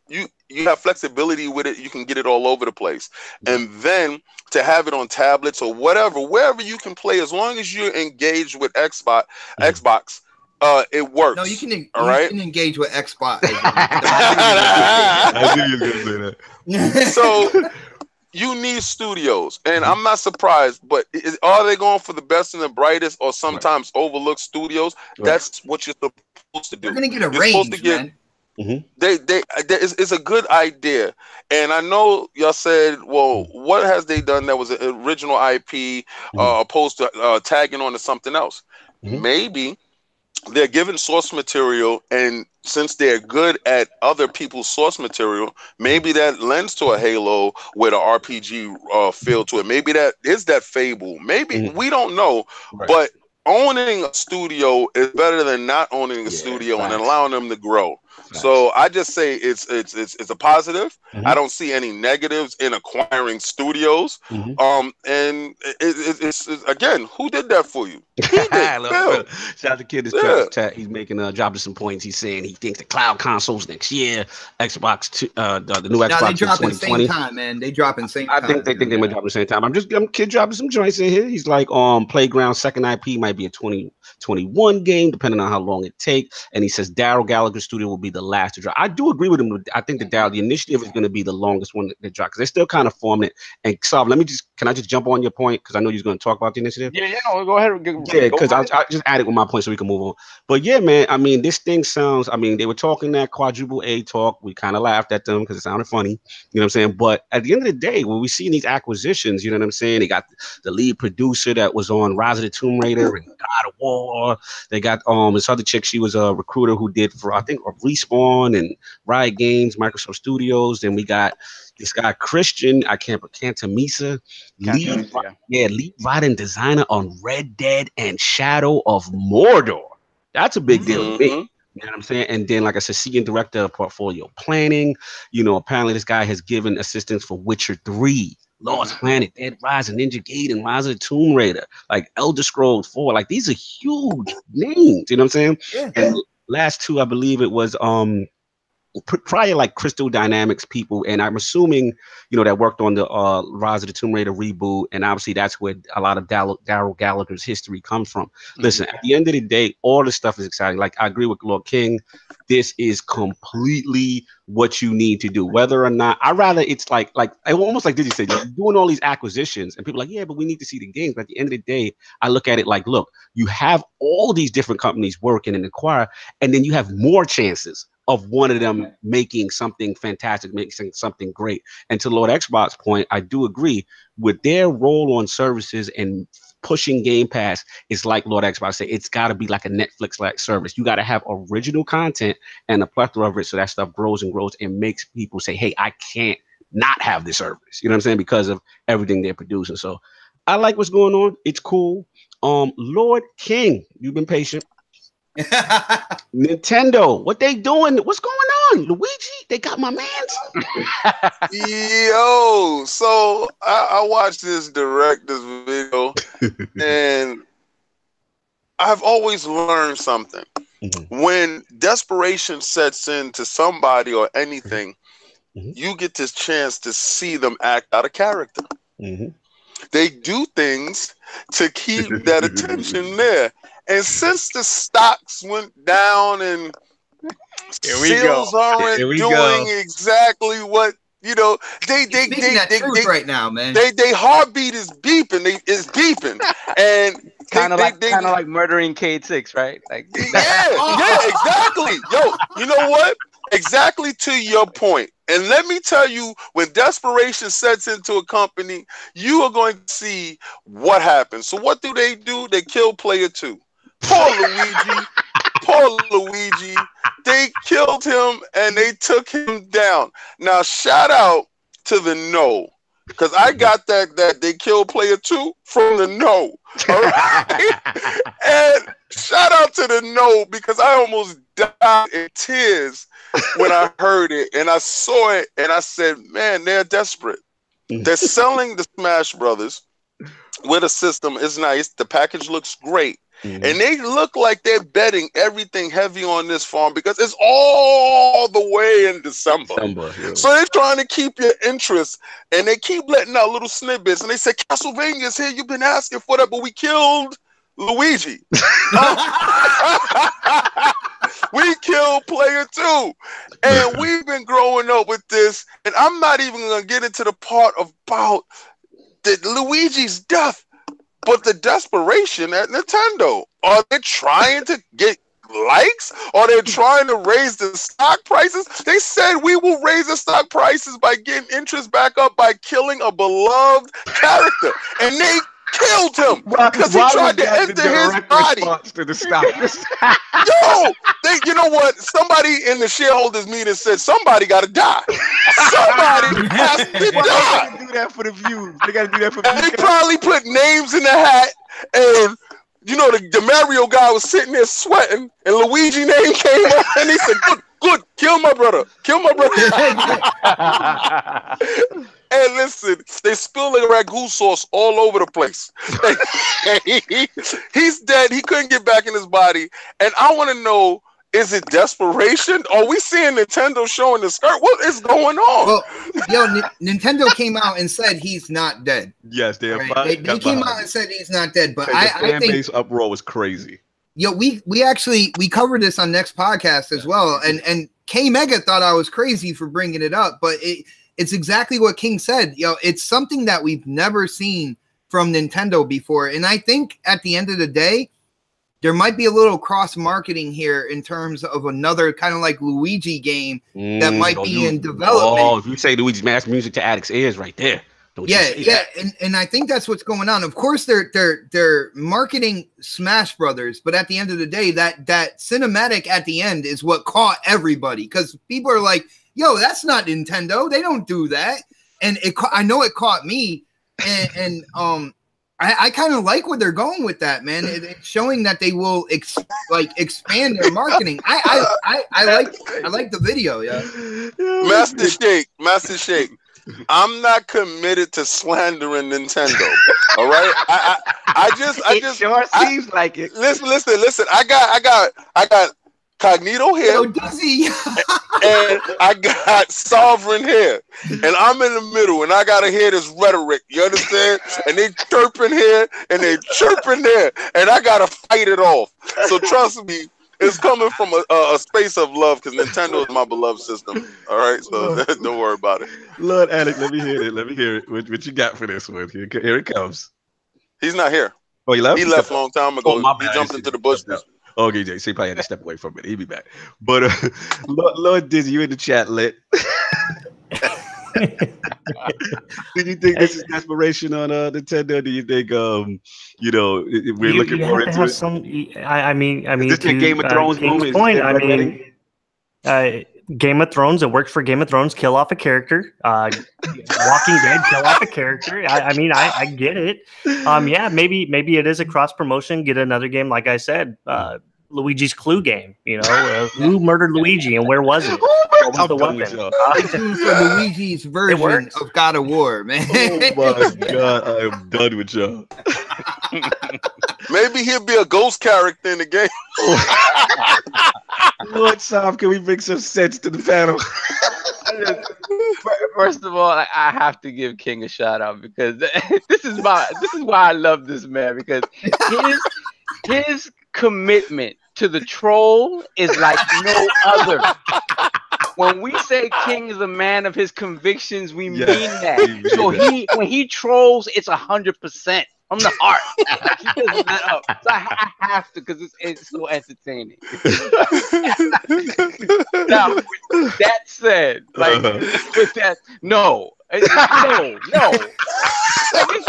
you have flexibility with it. You can get it all over the place, and then to have it on tablets or wherever you can play, as long as you're engaged with Xbox, it works. No, you can engage with Xbox. I knew you were gonna say that. So you need studios, and I'm not surprised, but are they going for the best and the brightest, or sometimes overlooked studios? That's what you're supposed to do. You're going to get a range, man. It's a good idea. And I know y'all said, well, what has they done that was an original IP opposed to tagging on to something else? Maybe they're given source material, and since they're good at other people's source material, maybe that lends to a Halo with an RPG feel to it. Maybe that is that Fable. Maybe we don't know, but owning a studio is better than not owning a studio and allowing them to grow. So I just say it's a positive. I don't see any negatives in acquiring studios. And it's again, who did that for you? He did. Shout out to Kid. He's making dropping some points. He's saying he thinks the cloud consoles next year, Xbox, the new Xbox. They drop at the same time, man. They drop in the same time. I think they might drop at the same time. I'm Kid dropping some joints in here. He's like, Playground second IP might be a 2021 game, depending on how long it takes. And he says Daryl Gallagher's studio will be the last to drop. I do agree with him. I think the initiative is going to be the longest one that drop, because they're still kind of forming it. And Saab, can I just jump on your point, because I know you're going to talk about the initiative? No, go ahead. Because I just added with my point so we can move on. But yeah, man, I mean, this thing sounds, they were talking that quadruple A talk. We kind of laughed at them because it sounded funny. You know what I'm saying? But at the end of the day, when we see these acquisitions, you know what I'm saying? They got the lead producer that was on Rise of the Tomb Raider and God of War. They got this other chick. She was a recruiter who did for, I think, Respawn and Riot Games, Microsoft Studios. Then we got this guy Christian, Cantamisa, lead writing designer on Red Dead and Shadow of Mordor. That's a big deal to me. You know what I'm saying? And then, like I said, senior director of portfolio planning. Apparently this guy has given assistance for Witcher 3, Lost Planet, Dead Rising, Ninja Gaiden, Rise of the Tomb Raider, like Elder Scrolls 4. Like, these are huge names. You know what I'm saying? Yeah. And last two, I believe it was prior, like Crystal Dynamics people, and I'm assuming that worked on the Rise of the Tomb Raider reboot, and obviously that's where a lot of Daryl Gallagher's history comes from. Listen, at the end of the day, all this stuff is exciting. Like, I agree with Lord King. This is completely what you need to do. Whether or not, I rather it's like almost like Digi said, you're doing all these acquisitions, and people are like, yeah, but we need to see the games. But at the end of the day, I look at it like, look, you have all these different companies working and acquire, and then you have more chances of one of them making something fantastic, making something great. And to Lord Xbox's point, I do agree with their role on services and pushing Game Pass. It's like Lord Xbox said, it's got to be like a Netflix-like service. You got to have original content and a plethora of it, so that stuff grows and grows and makes people say, hey, I can't not have this service. You know what I'm saying? Because of everything they're producing. So I like what's going on. It's cool. Lord King, you've been patient. Nintendo, what they doing? What's going on? Luigi, they got my mans. Yo, so I watched this director's video, and I've always learned something. When desperation sets into somebody or anything, you get this chance to see them act out of character. They do things to keep that attention there. And since the stocks went down and sales aren't doing exactly what they right now, man. They heartbeat is beeping. Is beeping, and kind of like murdering K6, right? Like yeah, exactly. Yo, you know what? Exactly to your point. And let me tell you, when desperation sets into a company, you are going to see what happens. So what do? They kill player 2. Poor Luigi. They killed him and they took him down. Now, shout out to the No, because I got that they killed player 2 from the No. All right? And shout out to the No, because I almost died in tears when I heard it and I saw it and I said, man, they're desperate. They're selling the Smash Brothers with a system. It's nice. The package looks great. And they look like they're betting everything heavy on this farm because it's all the way in December. So they're trying to keep your interest, and they keep letting out little snippets. And they say, Castlevania's here. You've been asking for that, but we killed Luigi. We killed player 2. And we've been growing up with this. And I'm not even going to get into the part about the Luigi's death. But the desperation at Nintendo, are they trying to get likes? Are they trying to raise the stock prices? They said we will raise the stock prices by getting interest back up by killing a beloved character. And they killed him because he tried to enter his body. To the stock. Yo, you know what? Somebody in the shareholders meeting said somebody got to die. Somebody has to die. They gotta do that for the views. They got to do that for the views. They probably put names in the hat, and the Mario guy was sitting there sweating, and Luigi name came up, and he said, "Good, kill my brother, kill my brother." And listen, they spilled the ragu sauce all over the place. He's dead. He couldn't get back in his body. And I want to know, is it desperation? Are we seeing Nintendo showing the skirt? What is going on? Well, Nintendo came out and said he's not dead. Yes, they came out and said he's not dead. But I think base uproar was crazy. We covered this on next podcast as well. And K Mega thought I was crazy for bringing it up, but it's exactly what King said. It's something that we've never seen from Nintendo before. And I think at the end of the day, there might be a little cross marketing here in terms of another kind of like Luigi game that might be in development. Oh, if you say Luigi's Mass Music to Addicts ears right there. And I think that's what's going on. Of course, they're marketing Smash Brothers, but at the end of the day, that cinematic at the end is what caught everybody, because people are like, yo, that's not Nintendo. They don't do that. And I know it caught me. And I kind of like where they're going with that, man. It's showing that they will expand their marketing. I like the video, yeah. Master Shake. I'm not committed to slandering Nintendo. All right. I just seems like it. Listen. I got Cognito here. Yo, Dizzy. And I got Sovereign here. And I'm in the middle, and I gotta hear this rhetoric. You understand? And they chirping here and they chirping there. And I gotta fight it off. So trust me, it's coming from a space of love, because Nintendo is my beloved system. All right, so don't worry about it. Lord Alec, let me hear it. What you got for this one? Here it comes. He's not here. Oh, he left? He left a long time ago. Oh, he jumped into the bushes. Okay, Jay, so he probably had to step away from it. He'll be back. But Lord Dizzy, you in the chat, lit. Did you think this is desperation on Nintendo? Do you think we're looking more into it? I mean, is this a Game of Thrones moment? Game of Thrones. It works for Game of Thrones. Kill off a character. Walking Dead. Kill off a character. I get it. Yeah, maybe it is a cross promotion. Get another game, like I said. Luigi's Clue game. Who murdered Luigi and where was it? What was the weapon? For Luigi's version of God of War, man. Oh my God, I am done with y'all. Maybe he'll be a ghost character in the game. Lord Sam, can we bring some sense to the panel? First of all, I have to give King a shout out, because this is why I love this man, because his commitment to the troll is like no other. When we say King is a man of his convictions, we mean that. So when he trolls, it's 100% from the heart. Like, he doesn't let up. So I have to, because it's so entertaining. Now, with that said, like with that, no. Like, it's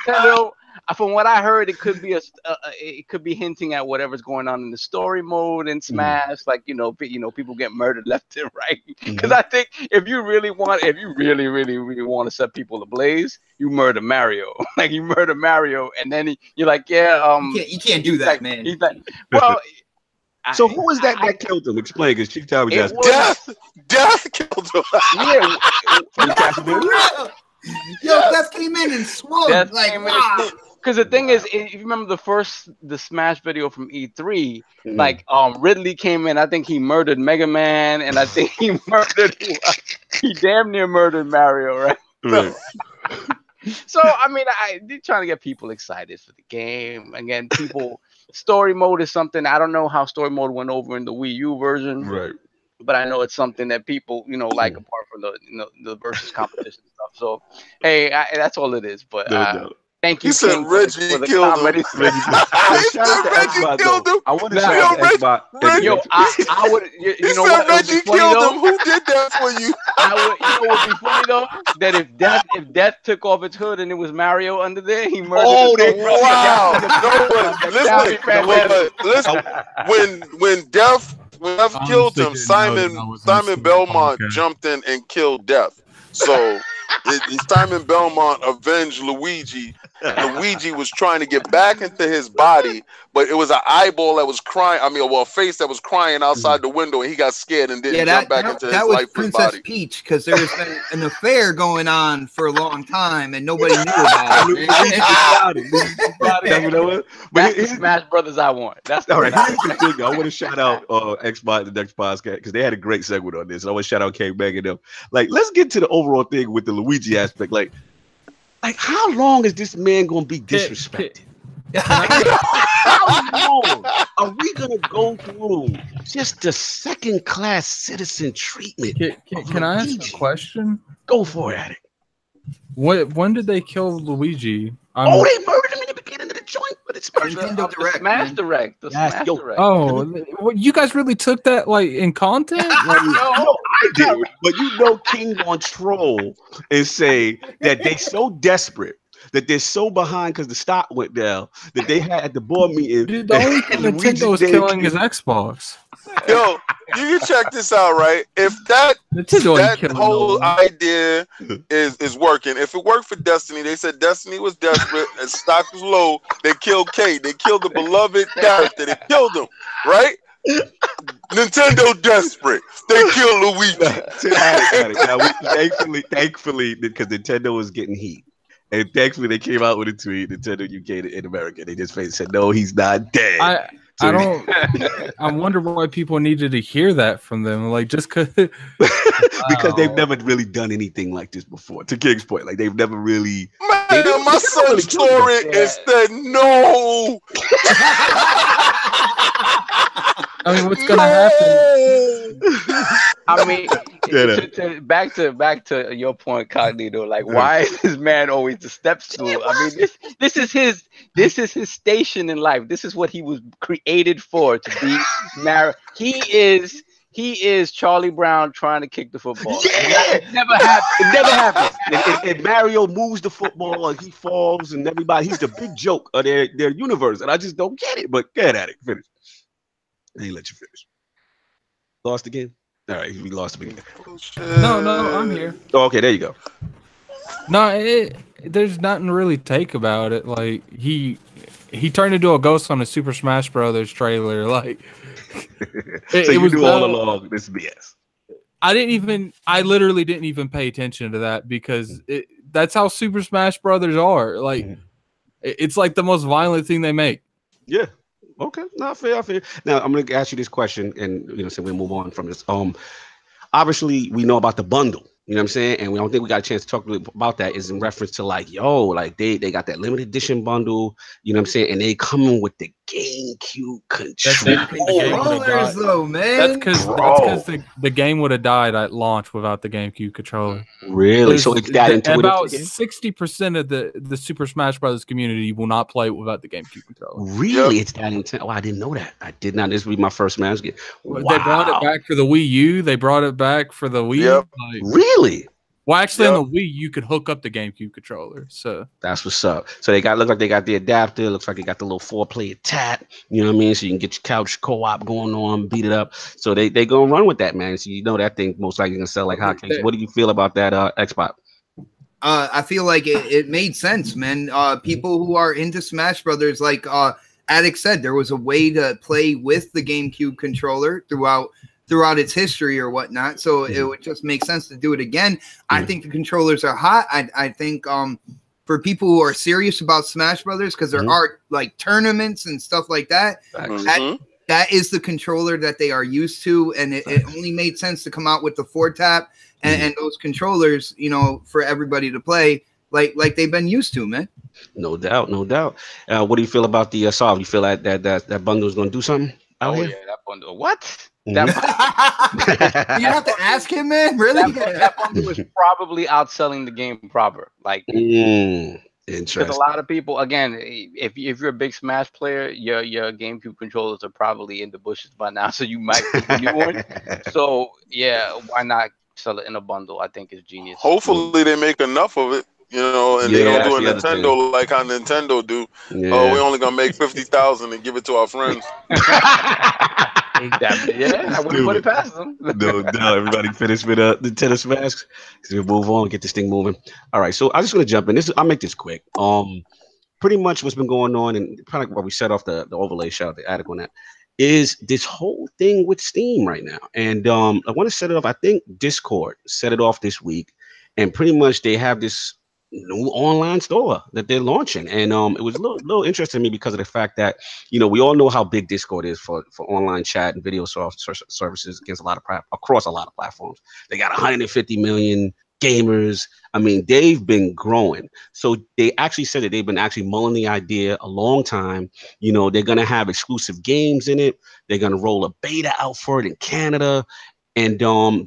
Nintendo. From what I heard, it could be it could be hinting at whatever's going on in the story mode in Smash, like people get murdered left and right. Because I think if you really want to set people ablaze, you murder Mario. Like you murder Mario, and then you're like, you can't do that, like, man. He's like, well. So who was that killed him? Explain, because Chief Tower was asking. Death killed him. Yo, Death came in and swung. Because the thing is, if you remember the Smash video from E3, like Ridley came in. I think he murdered Mega Man, and I think he damn near murdered Mario, right? So I mean, they're trying to get people excited for the game. Again, story mode is something, I don't know how story mode went over in the Wii U version, right? But I know it's something that people, like, apart from the versus competition stuff. So hey, that's all it is. But thank you. You said Reggie killed him. Reggie killed him. I want to shout out Xbot. Yo, I would. You know what? Reggie killed him. Who did that for you? I would. You know what would be funny though? That if Death took off its hood and it was Mario under there, he murdered. Oh, wow! Listen. When Death killed him, Simon Belmont jumped in and killed Death. So Simon Belmont avenged Luigi. Luigi was trying to get back into his body, but it was an eyeball that was crying. A face that was crying outside the window, and he got scared and didn't jump back into his lifeless body. That was Princess Peach, because there's been an affair going on for a long time, and nobody knew about it. That's the Smash Brothers I want. That's all right. Here's the thing. I want to shout out Xbot, the next podcast, because they had a great segment on this. And I want to shout out K Bang and them. Like, let's get to the overall thing with the Luigi aspect. Like how long is this man gonna be disrespected? How long are we gonna go through just the second-class citizen treatment? Can I ask a question? Go for it, Addict. When did they kill Luigi? They murdered him in the beginning of the joint, but it's Nintendo Direct. Smash Direct. The Smash Direct. Oh, you guys really took that in content? No, I did. But King on troll and say that they so desperate, that they're so behind because the stock went down, that they had at the board meeting. Dude, the only thing Nintendo was killing is Xbox. Yo, you can check this out, right? If that whole idea is working, if it worked for Destiny, they said Destiny was desperate and stock was low, they killed Kate. They killed the beloved character. They killed him, right? Nintendo desperate. They killed Luigi. Now, thankfully, because Nintendo was getting heat. And thankfully, they came out with a tweet. Nintendo UK in America, they just said, "No, he's not dead." I wonder why people needed to hear that from them. Like, just because they've never really done anything like this before. To King's point, like they've never really. Man, my son's story is that no. I mean, what's gonna happen? I mean, back to your point, Cognito. Like, why is this man always the step stool? I mean, this is his station in life. This is what he was created for, to be married. He is Charlie Brown trying to kick the football. Yeah! It never happened. And Mario moves the football and he falls, and everybody. He's the big joke of their universe, and I just don't get it. But get at it, finish. I ain't let you finish. Lost again? All right, we lost again. No, I'm here. Oh, okay, there you go. No, there's nothing to really take about it. Like he turned into a ghost on a Super Smash Brothers trailer. Like, it was all along this BS. I literally didn't even pay attention to that because that's how Super Smash Brothers are. Like, it's like the most violent thing they make. Yeah. Okay, not fair. Now I'm going to ask you this question, and so we move on from this. Obviously we know about the bundle. You know what I'm saying? And we don't think we got a chance to talk about that. Is in reference to like, they got that limited edition bundle. You know what I'm saying? And they coming with the GameCube controllers, though, man. That's because the game would have died at launch without the GameCube controller. Really? So it's that intuitive. About 60% of the Super Smash Brothers community will not play it without the GameCube controller. Really? It's that intense. Oh, I didn't know that. I did not. This would be my first Smash game. Wow. They brought it back for the Wii U. They brought it back for the Wii. Yep. Really? Well, actually, on the Wii, you could hook up the GameCube controller. So that's what's up. So look like they got the adapter. Looks like they got the little 4-player tap. You know what I mean? So you can get your couch co-op going on, beat it up. So they gonna run with that, man. So you know that thing most likely gonna sell like hotcakes. What do you feel about that Xbox? I feel like it made sense, man. People who are into Smash Brothers, like Addict said, there was a way to play with the GameCube controller throughout its history or whatnot. So it would just make sense to do it again. I think the controllers are hot. I think for people who are serious about Smash Brothers, because there are like tournaments and stuff like that, that is the controller that they are used to. And it only made sense to come out with the 4-tap and those controllers, you know, for everybody to play like they've been used to, man. No doubt. What do you feel about the solve? You feel like that bundle is going to do something out here? Yeah, that bundle. What? You have to ask him, man. Really? That bundle is probably outselling the game proper. Like, interesting. Because a lot of people, again, if you're a big Smash player, your GameCube controllers are probably in the bushes by now, so you might get a new one. So yeah, why not sell it in a bundle? I think is genius. Hopefully they make enough of it. You know, and they don't do a Nintendo like how Nintendo do. Yeah. Oh, we're only gonna make 50,000 and give it to our friends. Exactly. Yeah, I wouldn't put it past them. No doubt. Everybody finished with the Nintendo Smash. So we'll move on, get this thing moving. All right. So I just want to jump in. I'll make this quick. Pretty much what's been going on, and kind of what we set off the overlay shot, the attic on that, is this whole thing with Steam right now. And I want to set it off. I think Discord set it off this week, and pretty much they have this new online store that they're launching, and it was a little interesting to me because of the fact that, you know, we all know how big Discord is for online chat and video services against across a lot of platforms. They got 150 million gamers. I mean, they've been growing. So they actually said that they've been actually mulling the idea a long time. You know, they're gonna have exclusive games in it. They're gonna roll a beta out for it in Canada. And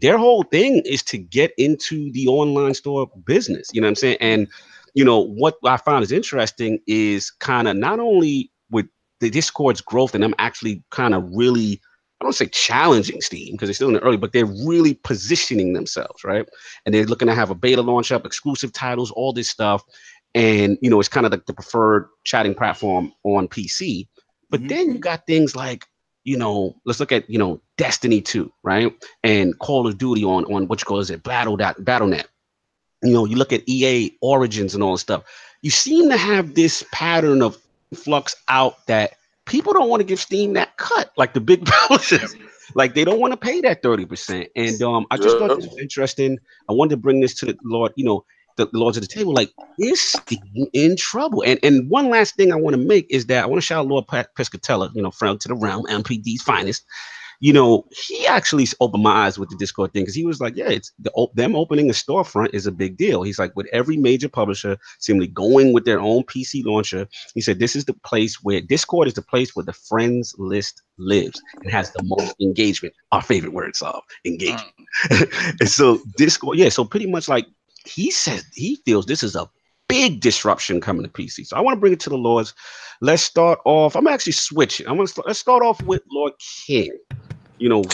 their whole thing is to get into the online store business. You know what I'm saying? And, you know, what I found is interesting is kind of not only with the Discord's growth and them actually kind of really, I don't say challenging Steam because they're still in the early, but they're really positioning themselves, right? And they're looking to have a beta launch up, exclusive titles, all this stuff. And, you know, it's kind of like the preferred chatting platform on PC. But then you got things like, you know, let's look at, you know, Destiny 2, right? And Call of Duty on what you call it, Battle.net. You know, you look at EA Origins and all this stuff. You seem to have this pattern of flux out that people don't want to give Steam that cut, like the big publishers. Like they don't want to pay that 30%. And I just thought this was interesting. I wanted to bring this to the Lord, you know, the Lords of the table. Like, is Steam in trouble? And one last thing I want to make is that I want to shout out Lord Piscatella, you know, friend to the realm, MPD's finest. You know, he actually opened my eyes with the Discord thing because he was like, yeah, it's them opening a storefront is a big deal. He's like, with every major publisher seemingly going with their own PC launcher, he said, this is the place where Discord is the place where the friends list lives and has the most engagement. Our favorite word, Solve, engagement. And so Discord, yeah, so pretty much like he says he feels this is a big disruption coming to PC. So I want to bring it to the Lords. Let's start off. I'm actually switching. Let's start off with Lord King. You know,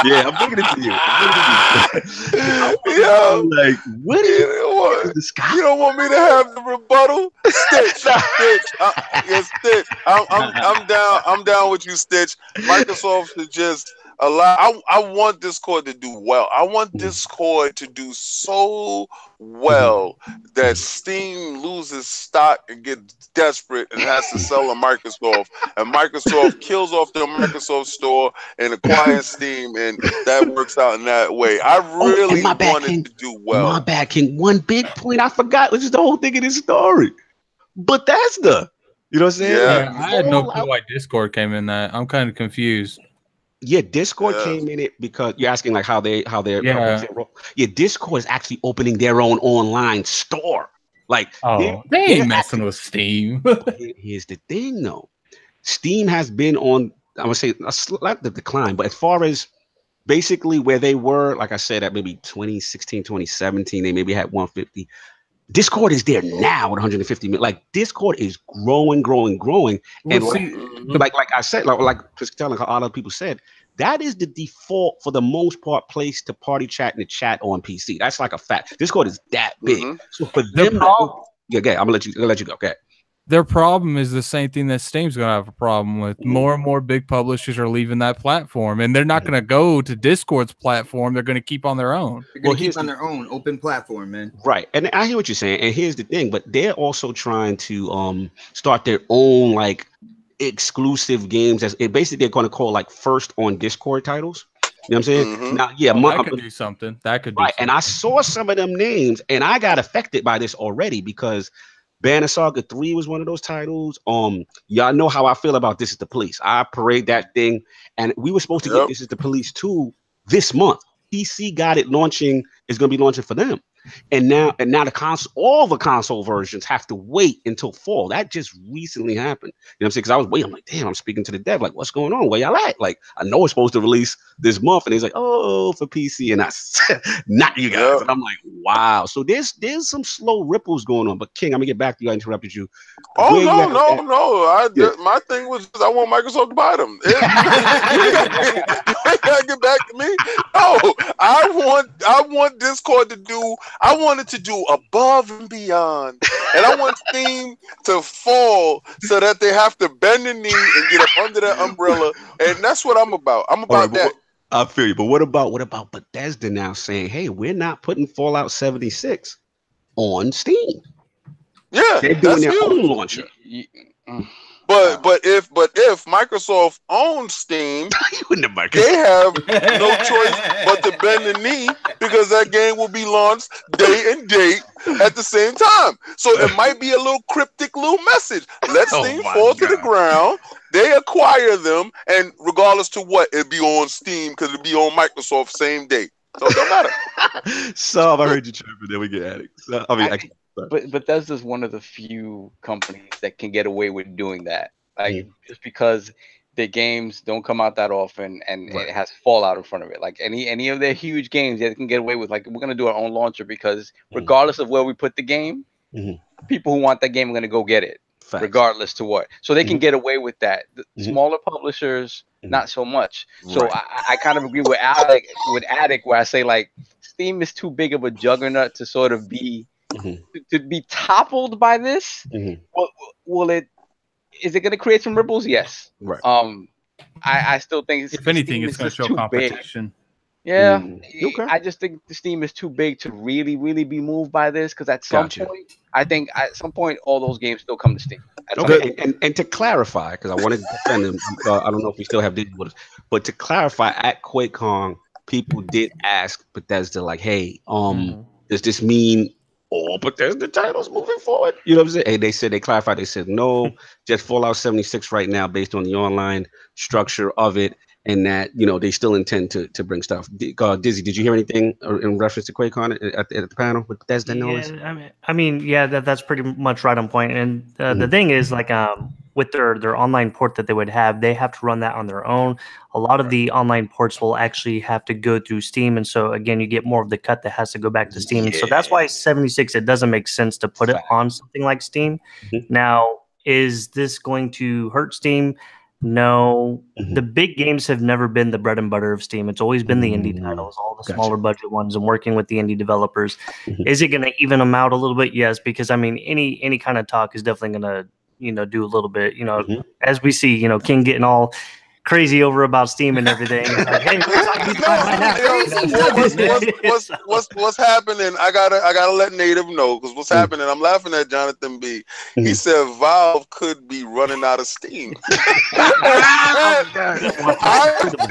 yeah, I'm bringing it to you. Like, what is the sky? You don't want me to have the rebuttal, Stitch? Stitch. I'm down with you, Stitch. Microsoft should just allow. I want Discord to do well. I want Discord to do so well that Steam loses stock and gets desperate and has to sell to Microsoft, and Microsoft kills off their Microsoft store and acquires Steam, and that works out in that way. I really wanted to do well. My bad, King. One big point I forgot, which is the whole thing of this story. Bethesda. You know what I'm saying? Yeah. I had no clue why Discord came in that. I'm kind of confused. Yeah, Discord came in it because you're asking like how they're Discord is actually opening their own online store. Like they ain't messing with Steam. Here's the thing though. Steam has been on, I would say, a slight decline, but as far as basically where they were, like I said, at maybe 2016, 2017, they maybe had 150. Discord is there now with 150 million. Like Discord is growing. Well, And see, like I said, like just telling how other people said, that is the default for the most part place to party chat and to chat on PC. That's like a fact. Discord is that big. So for them, I'm gonna let you go. Okay. Their problem is the same thing that Steam's going to have a problem with. More and more big publishers are leaving that platform, and they're not going to go to Discord's platform. They're going to keep on their own. They're going to keep on their own open platform, man. Right. And I hear what you're saying. And here's the thing, but they're also trying to start their own like exclusive games. As basically they're going to call like first on Discord titles. You know what I'm saying? Now, yeah, that could do something. That could do something. And I saw some of them names, and I got affected by this already because Banner Saga 3 was one of those titles. Y'all know how I feel about This Is the Police. I parade that thing, and we were supposed to get This Is the Police 2 this month. PC got it launching, is going to be launching for them. And now the console, all the console versions have to wait until fall. That just recently happened. You know what I'm saying? Because I was waiting. I'm like, damn, I'm speaking to the dev. Like, what's going on? Where y'all at? Like, I know it's supposed to release this month. And he's like, oh, for PC. And I said, not you guys. And I'm like, wow. So there's some slow ripples going on. But King, I'm going to get back to you. I interrupted you. Oh, no. My thing was I want Microsoft to buy them. You gotta get back to me. No, I want Discord to do, I want it to do above and beyond. And I want Steam to fall so that they have to bend the knee and get up under that umbrella. And that's what I'm about. I'm about that. I feel you. But what about Bethesda now saying, hey, we're not putting Fallout 76 on Steam? Yeah, they're doing their own launcher. But if Microsoft owns Steam, they have no choice but to bend the knee because that game will be launched day and date at the same time. So it might be a little cryptic little message. Let Steam fall to the ground. They acquire them, and regardless to what, it'll be on Steam because it'll be on Microsoft same day. So it don't matter. So I heard you tripping. Then we get at it. So, but Bethesda's one of the few companies that can get away with doing that. Like just because their games don't come out that often and it has Fallout in front of it. Like any of their huge games, they can get away with like, we're gonna do our own launcher because regardless of where we put the game, people who want that game are gonna go get it. Facts. Regardless to what. So they can get away with that. The smaller publishers, not so much. So I kind of agree with Addict where I say like Steam is too big of a juggernaut to sort of be to be toppled by this. Is it going to create some ripples? Yes. Right. I still think if anything, it's going to show competition. Big. Yeah. I just think the Steam is too big to really, really be moved by this because at some point, I think at some point all those games still come to Steam. Okay. And to clarify, because I wanted to defend them, I don't know if we still have Disney with us, but to clarify, at QuakeCon, people did ask Bethesda like, "Hey, does this mean all Bethesda titles moving forward?" You know what I'm saying? And they said, they clarified, they said no, just Fallout 76 right now based on the online structure of it, and that, you know, they still intend to bring stuff. Dizzy, did you hear anything in reference to QuakeCon at the panel with Bethesda? That's pretty much right on point. And the thing is, like, with their online port that they would have, they have to run that on their own. A lot of the online ports will actually have to go through Steam, and so again, you get more of the cut that has to go back to Steam. And so that's why 76, it doesn't make sense to put it on something like Steam. Now, is this going to hurt Steam? No. The big games have never been the bread and butter of Steam. It's always been the indie titles, all the smaller budget ones, and working with the indie developers. Is it going to even them out a little bit? Yes, because I mean, any kind of talk is definitely going to, you know, do a little bit, you know, as we see, you know, King getting all crazy over about Steam and everything. It's like, hey, what's happening? I gotta let Native know, because what's happening? I'm laughing at Jonathan B. He said Valve could be running out of steam. I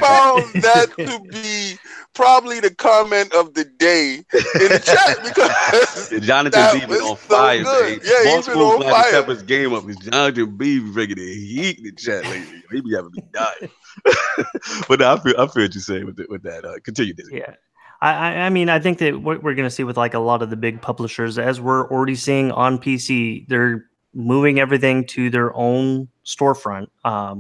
found that to be probably the comment of the day in the chat, because Jonathan B been on fire. So yeah, he's been on fire. Pepper's game up because Jonathan B bringing the heat in the chat lately. He be having me dying. But no, I feel what you're saying with that. Continue, Disney. Yeah. I mean, I think that what we're going to see with like a lot of the big publishers, as we're already seeing on PC, they're moving everything to their own storefront.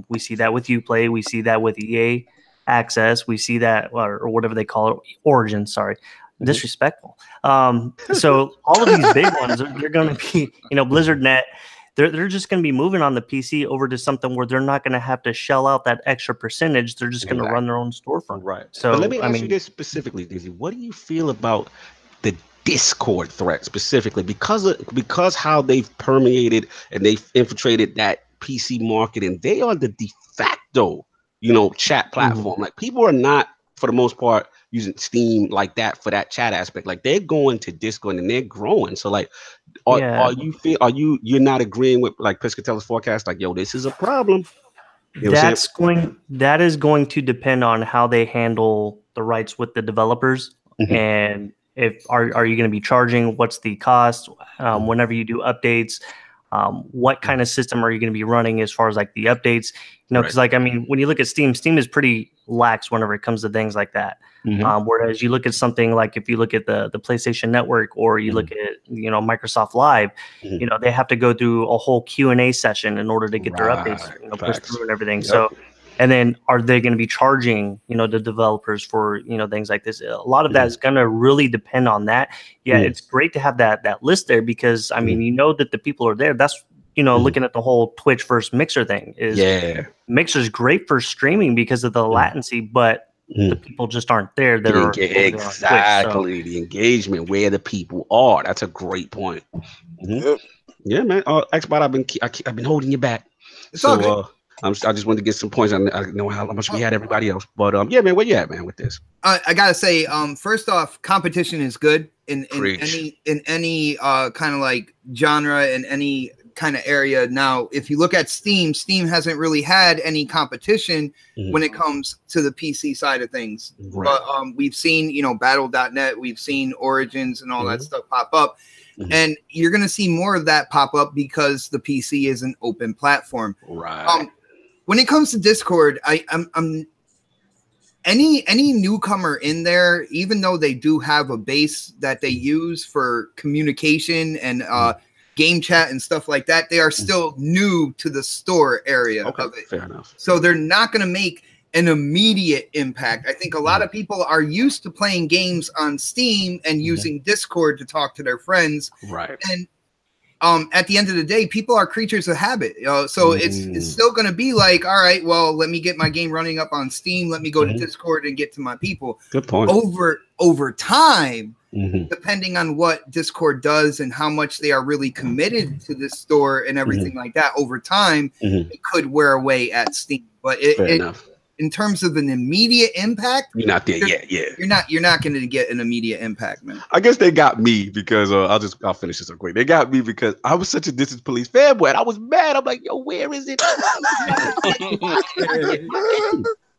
We see that with Uplay. We see that with EA Access. We see that, or whatever they call it, Origin. Sorry, disrespectful. So all of these big ones, they're going to be, BlizzardNet. They're just going to be moving on the PC over to something where they're not going to have to shell out that extra percentage. They're just going to run their own storefront. Right. So but let me ask you this specifically, Dizzy. What do you feel about the Discord threat specifically? Because how they've permeated and they've infiltrated that PC market, and they are the de facto, chat platform. Like, people are not, for the most part, using Steam like that for that chat aspect. Like, they're going to Discord and they're growing. So, like, you're not agreeing with like Piscatella's forecast? Like, yo, this is a problem. That is going to depend on how they handle the rights with the developers, and are you going to be charging? What's the cost? Whenever you do updates, what kind of system are you going to be running as far as like the updates? Because when you look at Steam is pretty lax whenever it comes to things like that. Whereas you look at something like, if you look at the PlayStation Network, or you look at Microsoft Live, they have to go through a whole Q&A session in order to get their updates pushed through and everything. Yep. So, and then are they going to be charging the developers for things like this? A lot of that is going to really depend on that. Yeah, it's great to have that list there, because that the people are there. That's looking at the whole Twitch versus Mixer thing. Mixer's great for streaming because of the latency, but the people just aren't there. Exactly. The engagement, where the people are. That's a great point. Yep. Yeah, man. Xbot, I've been holding you back. It's all good. I just wanted to get some points. I know how much we had everybody else, but yeah, man, where you at, man, with this? I gotta say, first off, competition is good in any kind of like genre, in any kind of area. Now, if you look at Steam hasn't really had any competition when it comes to the PC side of things. Right. But we've seen, Battle.net, we've seen Origins and all that stuff pop up. And you're going to see more of that pop up because the PC is an open platform. Right. When it comes to Discord, I'm any newcomer in there, even though they do have a base that they use for communication and game chat and stuff like that, they are still new to the store area of it. Fair enough. So they're not going to make an immediate impact. I think a lot of people are used to playing games on Steam and using Discord to talk to their friends. Right. And at the end of the day, people are creatures of habit. So it's still going to be like, all right, well, let me get my game running up on Steam. Let me go to Discord and get to my people. Good point. Over time, depending on what Discord does and how much they are really committed to this store and everything like that, over time, it could wear away at Steam. But in terms of an immediate impact, you're not there yet. Yeah, you're not going to get an immediate impact, man. I guess they got me because I'll finish this up quick. They got me because I was such a Distance Police fanboy, and I was mad. I'm like, yo, where is it?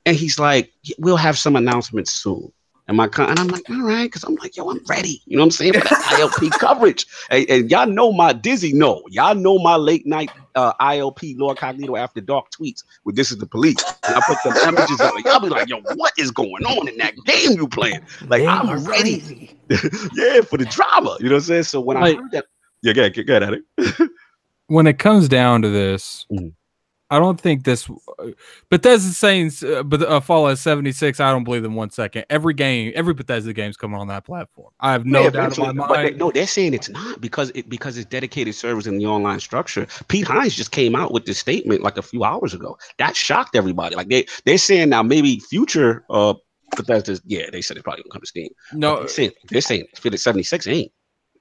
And he's like, we'll have some announcements soon. And I'm like, all right, because I'm like, yo, I'm ready. You know what I'm saying? For that ILP coverage. And y'all know my Dizzy. No, y'all know my late night ILP LordCognito After Dark tweets with This Is the Police. And I put some images up. Y'all be like, yo, what is going on in that game you playing? Like, I'm ready. Yeah, for the drama. You know what I'm saying? So when I heard that, yeah, get at it. When it comes down to this, I don't think this, Bethesda saying, but Fallout 76. I don't believe them 1 second. Every Bethesda game's coming on that platform. I have no doubt in my mind. They're saying it's not because it's dedicated servers in the online structure. Pete Hines just came out with this statement like a few hours ago. That shocked everybody. Like they're saying now maybe future Bethesda's. Yeah, they said it's probably gonna come to Steam. No, they're saying 76 ain't.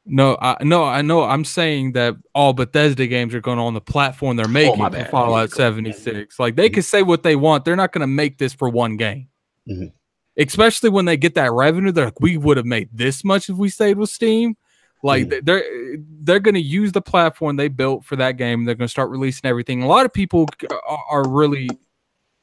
No, I know. I'm saying that all Bethesda games are going on the platform they're making for Fallout 76. Like, they can say what they want. They're not going to make this for one game. Especially when they get that revenue. They're like, we would have made this much if we stayed with Steam. Like, they're going to use the platform they built for that game. They're going to start releasing everything. A lot of people are really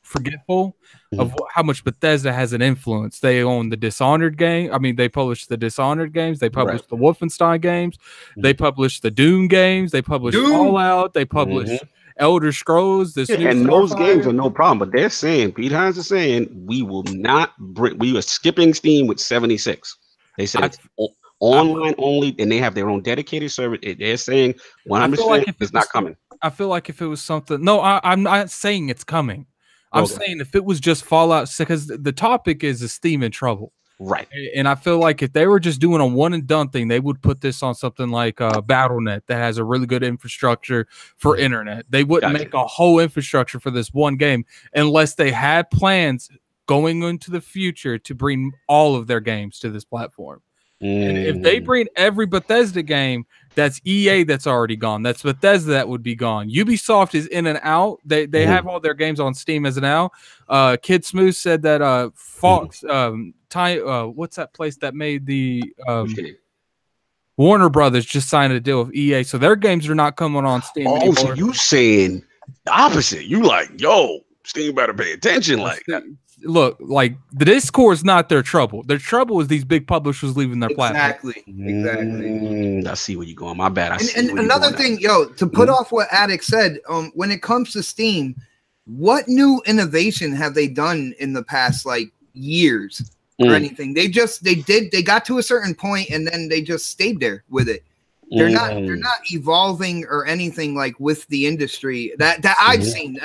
forgetful of how much Bethesda has an influence. They own the Dishonored game. I mean, they publish the Dishonored games. They publish the Wolfenstein games. They publish the Doom games. They publish Fallout. They publish Elder Scrolls. And those games are no problem. But they're saying, Pete Hines is saying, we will not bring. We are skipping Steam with 76. They said it's online only, and they have their own dedicated server. They're saying 100% it's not coming. I feel like if it was something, no, I'm not saying it's coming. I'm saying if it was just Fallout, because the topic is Steam in trouble. Right. And I feel like if they were just doing a one and done thing, they would put this on something like BattleNet that has a really good infrastructure for internet. They wouldn't make a whole infrastructure for this one game unless they had plans going into the future to bring all of their games to this platform. And if they bring every Bethesda game, that's EA that's already gone. That's Bethesda that would be gone. Ubisoft is in and out. They have all their games on Steam as of now. Kid Smooth said that Fox, what's that place that made the Warner Brothers just signed a deal with EA, so their games are not coming on Steam anymore. So you saying the opposite? You like, yo, Steam better pay attention like that. Look, like the Discord is not their trouble. Their trouble is these big publishers leaving their platform. Exactly. I see where you're going. My bad. And another thing, to put off what Addict said, when it comes to Steam, what new innovation have they done in the past like years or anything? They got to a certain point and then they just stayed there with it. They're not evolving or anything like with the industry that I've seen.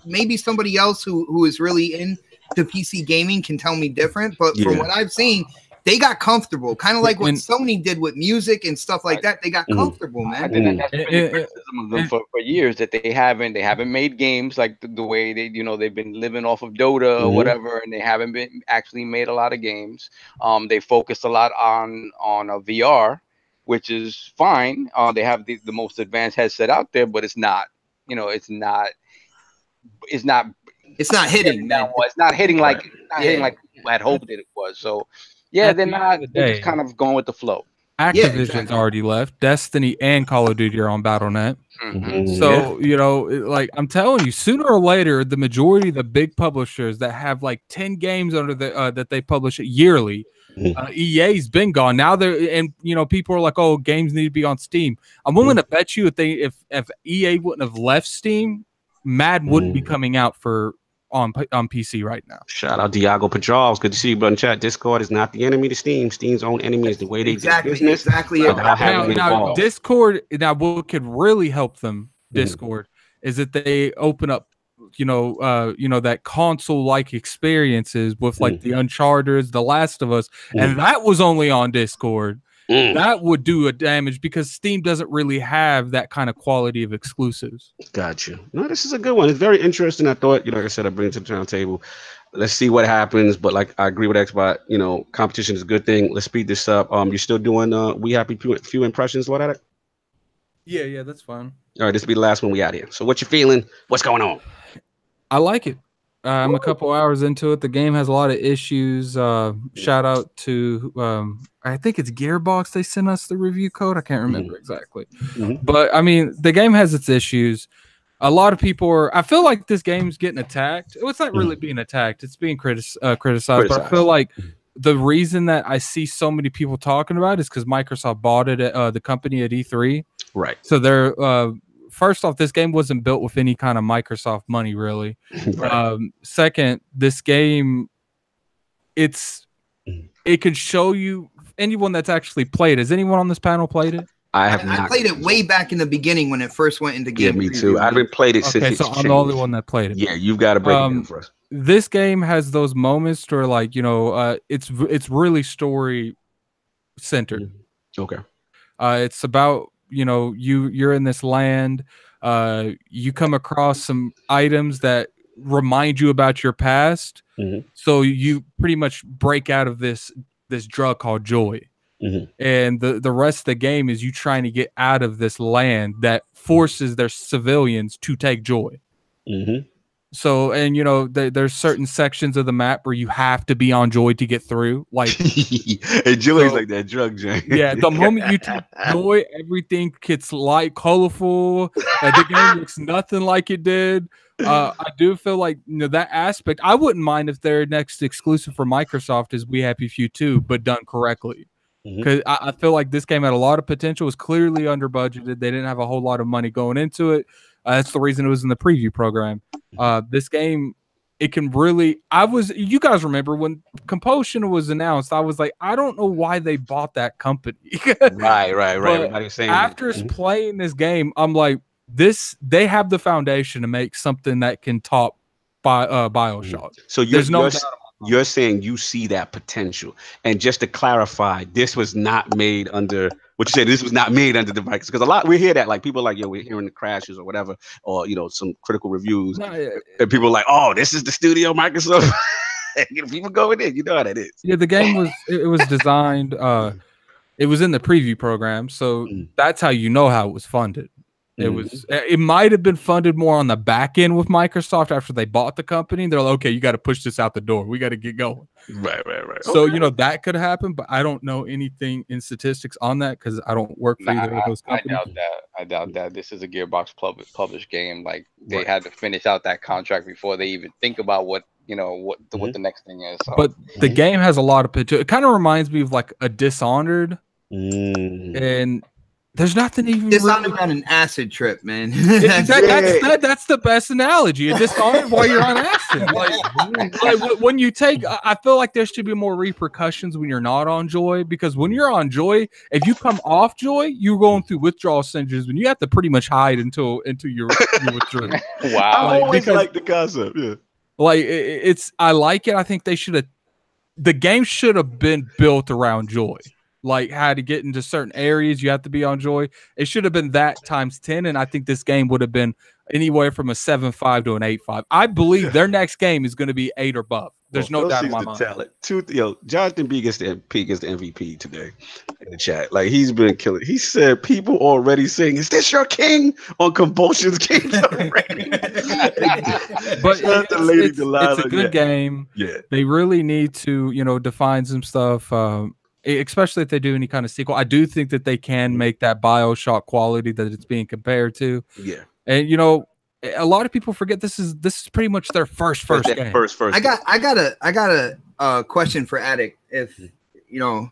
Maybe somebody else who is really into PC gaming can tell me different, but from what I've seen, they got comfortable, kind of like what Sony did with music and stuff like that. They got comfortable, man. I think that's been the criticism of them for years, that they haven't made games like the way they've been living off of Dota or whatever, and they haven't been actually made a lot of games. They focused a lot on a VR, which is fine. They have the most advanced headset out there, but it's not hitting. It's not hitting like people had hoped that it was. So they're just kind of going with the flow. Activision's already left. Destiny and Call of Duty are on BattleNet. So like I'm telling you, sooner or later, the majority of the big publishers that have like 10 games under the that they publish yearly, EA's been gone. Now people are like, oh, games need to be on Steam. I'm willing to bet you if EA wouldn't have left Steam, Madden wouldn't be coming out on PC right now. Shout out Diago Pedral. Good to see you, brother. In chat. Discord is not the enemy to Steam. Steam's own enemy is the way they do business. Exactly. Now Discord. Now, what could really help them, Discord, is that they open up, that console-like experiences with like the Uncharted, The Last of Us, and that was only on Discord. That would do a damage because Steam doesn't really have that kind of quality of exclusives. Gotcha. No, this is a good one. It's very interesting. I thought, like I said, I bring it to the round table. Let's see what happens. But like I agree with Xbot, competition is a good thing. Let's speed this up. You're still doing We Happy Few Impressions, what at it? Yeah, that's fine. All right, this will be the last one we out here. So what you feeling? What's going on? I like it. I'm a couple hours into it. The game has a lot of issues. Shout out to I think it's Gearbox. They sent us the review code. I can't remember exactly. But I mean, the game has its issues. A lot of people I feel like this game's getting attacked. It's not really being attacked. It's being criticized. But I feel like the reason that I see so many people talking about it is because Microsoft bought it at the company at E3. Right. So they're first off, this game wasn't built with any kind of Microsoft money, really. Second, this game, it could show you anyone that's actually played. Has anyone on this panel played it? I have not. I played it way back in the beginning when it first went into game. Yeah, me too. I haven't played it since. Okay, so I'm the only one that played it. Yeah, you've got to break it down for us. This game has those moments where, like, it's really story centered. Okay. It's about you're in this land. You come across some items that remind you about your past. So you pretty much break out of this drug called joy. And the rest of the game is you trying to get out of this land that forces their civilians to take joy. So, and there's certain sections of the map where you have to be on joy to get through. Like, and joy is like that drug, Jay. Yeah, the moment you take joy, everything gets light, colorful. The game looks nothing like it did. I do feel like that aspect. I wouldn't mind if their next exclusive for Microsoft is We Happy Few 2, but done correctly. Because I feel like this game had a lot of potential. It was clearly under budgeted. They didn't have a whole lot of money going into it. That's the reason it was in the preview program. This game, it can really. You guys remember when Compulsion was announced? I was like, I don't know why they bought that company. Right. Everybody was saying after playing this game, I'm like, they have the foundation to make something that can top BioShock. So you're saying you see that potential. And just to clarify, this was not made under what you said. This was not made under the Microsoft, because a lot we hear that, like people like, we're hearing the crashes or whatever, or some critical reviews, and people are like, oh, this is the studio Microsoft. People going in, you know how that is. Yeah, the game was designed. It was in the preview program, so that's how you know how it was funded. It might have been funded more on the back end with Microsoft after they bought the company. They're like, okay, you got to push this out the door. We got to get going. Right. So, that could happen, but I don't know anything in statistics on that because I don't work for either of those companies. I doubt that. This is a Gearbox published game. Like, they had to finish out that contract before they even think about what the next thing is. So. But the game has a lot of potential. It kind of reminds me of like a Dishonored. And there's nothing even Dishonored on an acid trip, man. That's the best analogy. A Dishonored while you're on acid. Like when you take, I feel like there should be more repercussions when you're not on Joy, because when you're on Joy, if you come off Joy, you're going through withdrawal syndromes, and you have to pretty much hide until your withdrawal. Wow, I always like the concept. Yeah, like I like it. I think the game should have been built around Joy. Like how to get into certain areas, you have to be on Joy. It should have been that times 10, and I think this game would have been anywhere from a 7.5 to an 8.5. I believe their next game is going to be 8 or above. There's no doubt in my mind. Jonathan B gets the MVP today in the chat. Like, he's been killing. He said people already saying, "Is this your king?" on Compulsion's games already. But it's a good game. Yeah, they really need to define some stuff. Especially if they do any kind of sequel. I do think that they can make that BioShock quality that it's being compared to. Yeah. And a lot of people forget this is pretty much their first game. First. I got a question for Addict if we can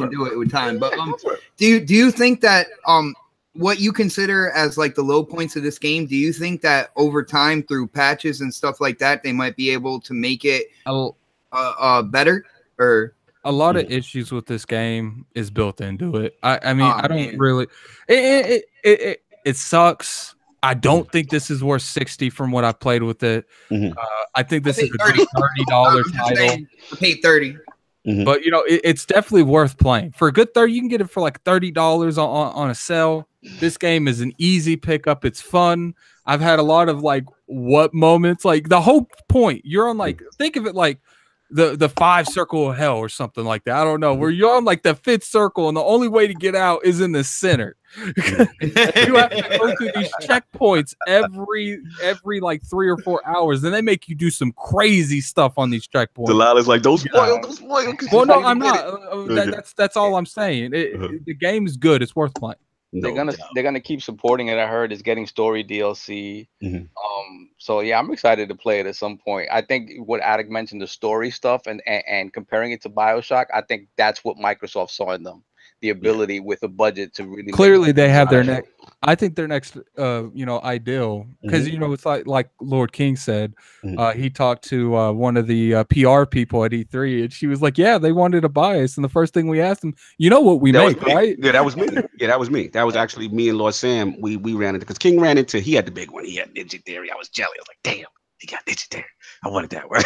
do it with time. But do you think that what you consider as like the low points of this game, do you think that over time through patches and stuff like that they might be able to make it better? Or a lot of issues with this game is built into it. I mean, I don't really. It sucks. I don't think this is worth 60 from what I played with it. I think this is a good $30 title. I paid 30. But it's definitely worth playing. For a good 30, you can get it for like $30 on a sale. This game is an easy pickup. It's fun. I've had a lot of like what moments. Like the whole point, you're on like, think of it like the 5 circle of hell or something like that. I don't know, where you're on like the 5th circle and the only way to get out is in the center. You have to go through these checkpoints every like 3 or 4 hours. Then they make you do some crazy stuff on these checkpoints. Delilah's like, those spoil. Well, no, I'm not. That's all I'm saying. The game is good. It's worth playing. They're gonna keep supporting it. I heard it's getting story DLC. So yeah, I'm excited to play it at some point. I think what Addict mentioned, the story stuff and comparing it to BioShock, I think that's what Microsoft saw in them. The ability with a budget to really clearly they have their next. I think their next ideal, because it's like Lord King said, he talked to one of the PR people at E3, and she was like, yeah, they wanted to buy us, and the first thing we asked them, what we make, right? Yeah, that was me. That was actually me and Lord Sam. We ran into, because King ran into, he had the big one, he had Ninja Theory. I was jelly. I was like, damn, he got Ninja Theory. I wanted that one.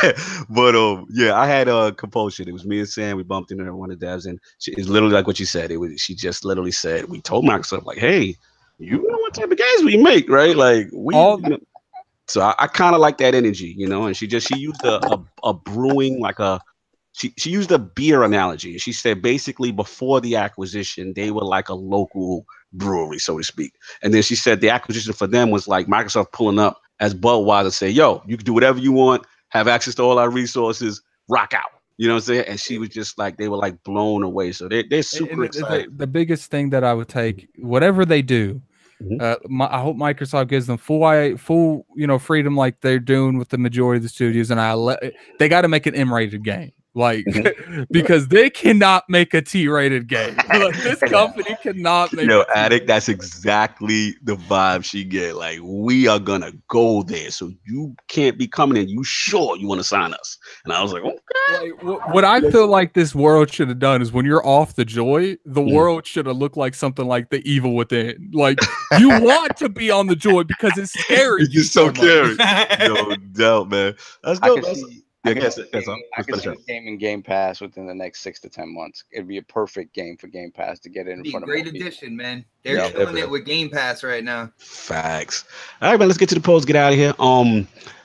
But yeah, I had Compulsion. It was me and Sam. We bumped into one of the devs, and it's literally like what you said. She just literally said, we told Microsoft, like, hey, you know what type of games we make, right? Like so I kind of like that energy, and she used a brewing, like she used a beer analogy. She said basically before the acquisition, they were like a local brewery, so to speak. And then she said the acquisition for them was like Microsoft pulling up as Budweiser, say, yo, you can do whatever you want, have access to all our resources, rock out. You know what I'm saying? And she was just like, they were like blown away. So they're super excited. The biggest thing that I would take, whatever they do, I hope Microsoft gives them full freedom like they're doing with the majority of the studios. And they got to make an M-rated game. Like, because they cannot make a T-rated game. Like, this company cannot make. Yo, Addict, that's exactly the vibe she get. Like, we are gonna go there, so you can't be coming in. You sure you want to sign us? And I was like, okay. Like, what I feel like this world should have done is when you're off the Joy, the world should have looked like something like The Evil Within. Like, you want to be on the Joy because it's scary. It's just so scary. No doubt, man. That's dope. I can see the game in Game Pass within the next 6 to 10 months. It'd be a perfect game for Game Pass to get it in front of. Great addition, man. They're killing it with Game Pass right now. Facts. All right, man. Let's get to the polls. Get out of here.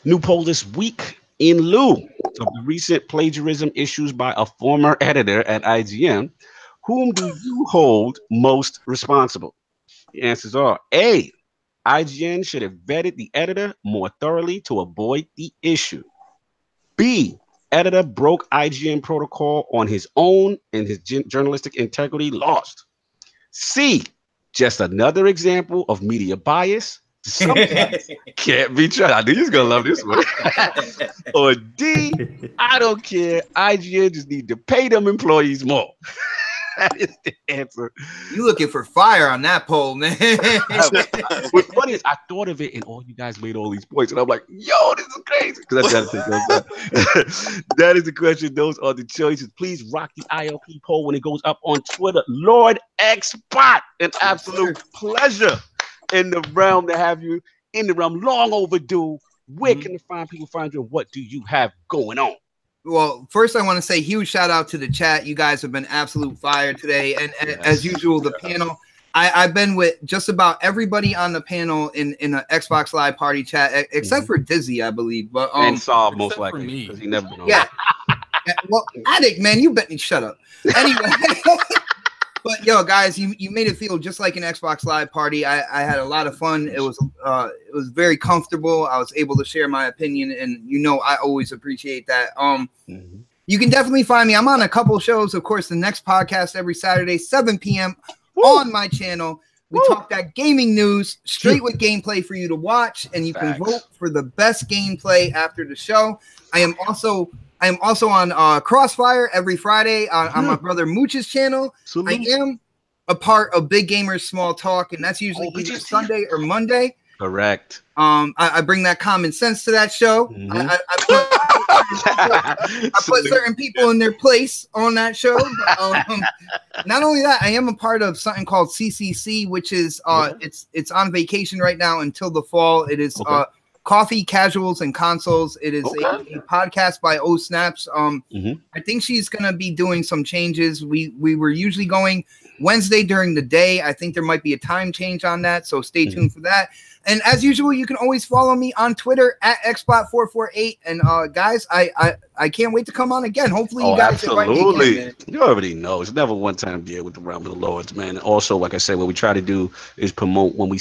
New poll this week. In lieu of the recent plagiarism issues by a former editor at IGN, whom do you hold most responsible? The answers are A. IGN should have vetted the editor more thoroughly to avoid the issue. B. Editor broke IGN protocol on his own and his journalistic integrity lost. C. Just another example of media bias. Sometimes can't be trusted. I knew you was going to love this one. Or D. I don't care. IGN just need to pay them employees more. That is the answer. You looking for fire on that poll, man. What's funny is I thought of it and all you guys made all these points. And I'm like, yo, this is crazy. Because that's the other thing. That is the question. Those are the choices. Please rock the ILP poll when it goes up on Twitter. Lord Xbot, an absolute pleasure in the realm to have you in the realm. Long overdue. Where can the fine people find you? What do you have going on? Well, first I want to say huge shout out to the chat. You guys have been absolute fire today. And as usual, the panel, I've been with just about everybody on the panel in the Xbox Live party chat, except for Dizzy, I believe. But and Saul, most likely. Because he never been on. Yeah. Well, Addict, man, you bet me. Shut up. Anyway. But yo, guys, you made it feel just like an Xbox Live party. I had a lot of fun. It was very comfortable. I was able to share my opinion, and I always appreciate that. You can definitely find me. I'm on a couple shows. Of course, the next podcast every Saturday, 7 p.m. on my channel. We talk that gaming news straight with gameplay for you to watch, and you can vote for the best gameplay after the show. I am also on Crossfire every Friday on my brother Mooch's channel. I am a part of Big Gamers Small Talk, and that's usually either Sunday or Monday. Correct. I bring that common sense to that show. I put certain people in their place on that show. But, not only that, I am a part of something called CCC, which is it's on vacation right now until the fall. It is Coffee, Casuals, and Consoles. It is a podcast by O Snaps. I think she's gonna be doing some changes. We were usually going Wednesday during the day. I think there might be a time change on that, so stay tuned for that. And as usual, you can always follow me on Twitter at Xbot448. And guys, I can't wait to come on again. Hopefully, you guys invite me again, you already know it's never one time deal with the realm of the Lords, man. And also, like I said, what we try to do is promote when we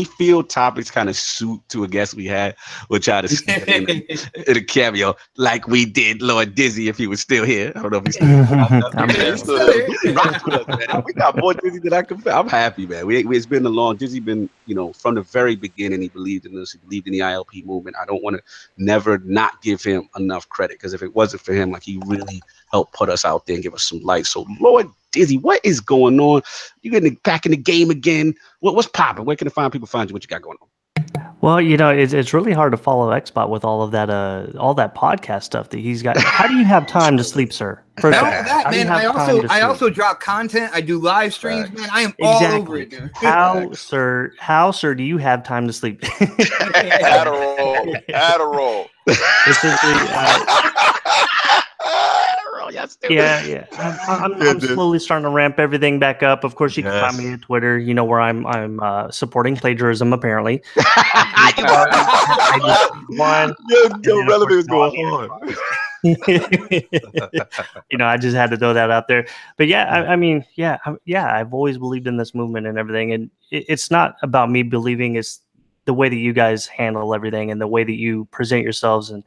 feel topics kind of suit to a guest we had. We'll try to stick in a cameo like we did Lord Dizzy if he was still here. I don't know if he's still here. We got more Dizzy than I can. I'm happy, man. It's been a long. Dizzy been from the very beginning. He believed in us. He believed in the ILP movement. I don't want to never not give him enough credit, because if it wasn't for him, like, he really helped put us out there and give us some light. So Lord Dizzy, what is going on? You getting back in the game again? What's popping? Where can the fine people find you? What you got going on? Well, it's really hard to follow Xbot with all that podcast stuff that he's got. How do you have time to sleep, sir? Not only that, man, I also drop content. I do live streams, man. I am all over it, dude. How, sir, do you have time to sleep? Adderall. Yeah. I'm slowly starting to ramp everything back up. Of course, you can find me on Twitter. Where I'm supporting plagiarism. Apparently, relevant going on. I just had to throw that out there. But I've always believed in this movement and everything. And it's not about me believing; it's the way that you guys handle everything and the way that you present yourselves. And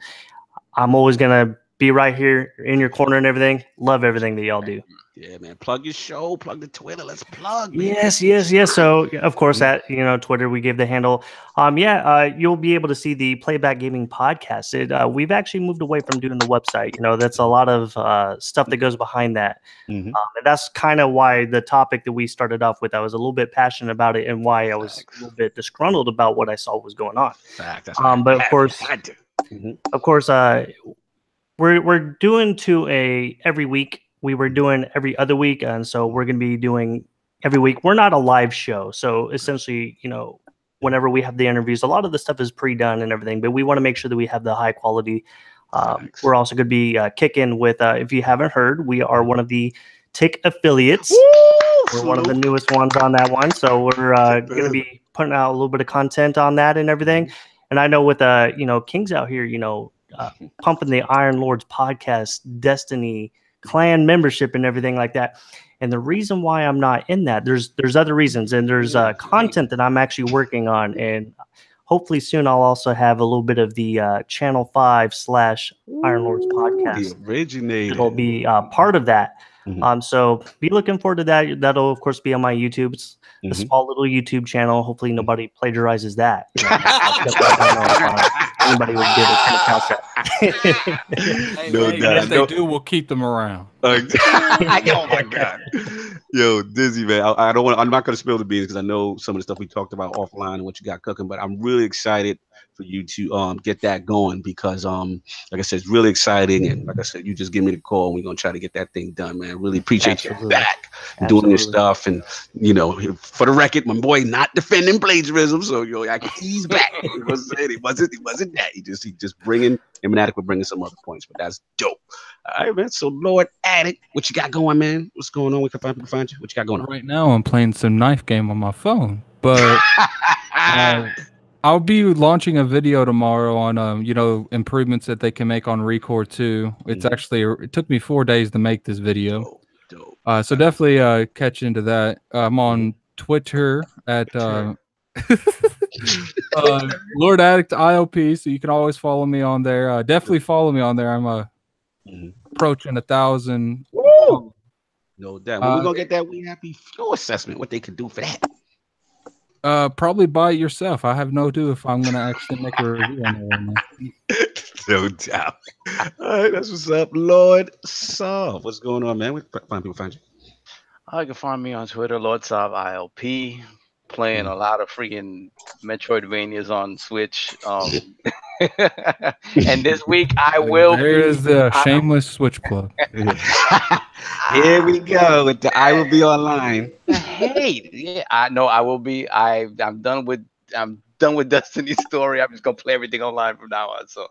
I'm always gonna be right here in your corner and everything. Love everything that y'all do. Yeah, man. Plug your show, plug the Twitter. Let's plug. Man. Yes. So, of course, at Twitter, we give the handle. You'll be able to see the Playback Gaming podcast. We've actually moved away from doing the website. That's a lot of stuff that goes behind that. And that's kind of why the topic that we started off with, I was a little bit passionate about it, and why I was a little bit disgruntled about what I saw was going on. But of course, we're doing every week. We were doing every other week, and so we're going to be doing every week. We're not a live show, so essentially, whenever we have the interviews, a lot of the stuff is pre-done and everything, but we want to make sure that we have the high quality. We're also going to be kicking with, if you haven't heard, we are one of the Tick affiliates. We're one of the newest ones on that one, so we're going to be putting out a little bit of content on that and everything. And I know with King's out here, pumping the Iron Lords podcast, Destiny clan membership and everything like that. And the reason why I'm not in that, there's other reasons, and there's content that I'm actually working on, and hopefully soon I'll also have a little bit of the Channel 5 / Iron Lords podcast. The originator. It'll be part of that. So be looking forward to that. That'll of course be on my YouTube. It's a small little YouTube channel. Hopefully nobody plagiarizes that. Anybody would give it 10 counts. If they do, we'll keep them around. Oh my God. Yo, Dizzy, man. I'm not gonna spill the beans because I know some of the stuff we talked about offline and what you got cooking, but I'm really excited for you to get that going because like I said, it's really exciting. And like I said, you just give me the call and we're gonna try to get that thing done, man. Really appreciate you back doing this stuff. And for the record, my boy not defending plagiarism, so he's back. He wasn't that. He just bringing inadequate, bringing some other points, but that's dope. All right, man. So Lord Addict, what you got going, man? What's going on? We can find you. What you got going on? Right now, I'm playing some knife game on my phone, but I'll be launching a video tomorrow on improvements that they can make on Record 2. It's actually it took me 4 days to make this video. Dope. So definitely catch into that. I'm on Twitter at LordAddictILP, so you can always follow me on there. Definitely follow me on there. I'm approaching 1,000. Woo! No doubt. When we gonna get that We Happy Fuel assessment, what they could do for that? Probably buy it yourself. I have no clue if I'm gonna actually make a review on it. No doubt. All right, that's what's up, Lord Solve. What's going on, man? Where can people find you? You can find me on Twitter, LordSolveILP. Playing a lot of freaking Metroidvanias on Switch. And this week I will. There's the shameless Switch plug. Here we go with the I will be online. Hey, yeah, I know I will be. I'm done with Destiny's story. I'm just gonna play everything online from now on. So,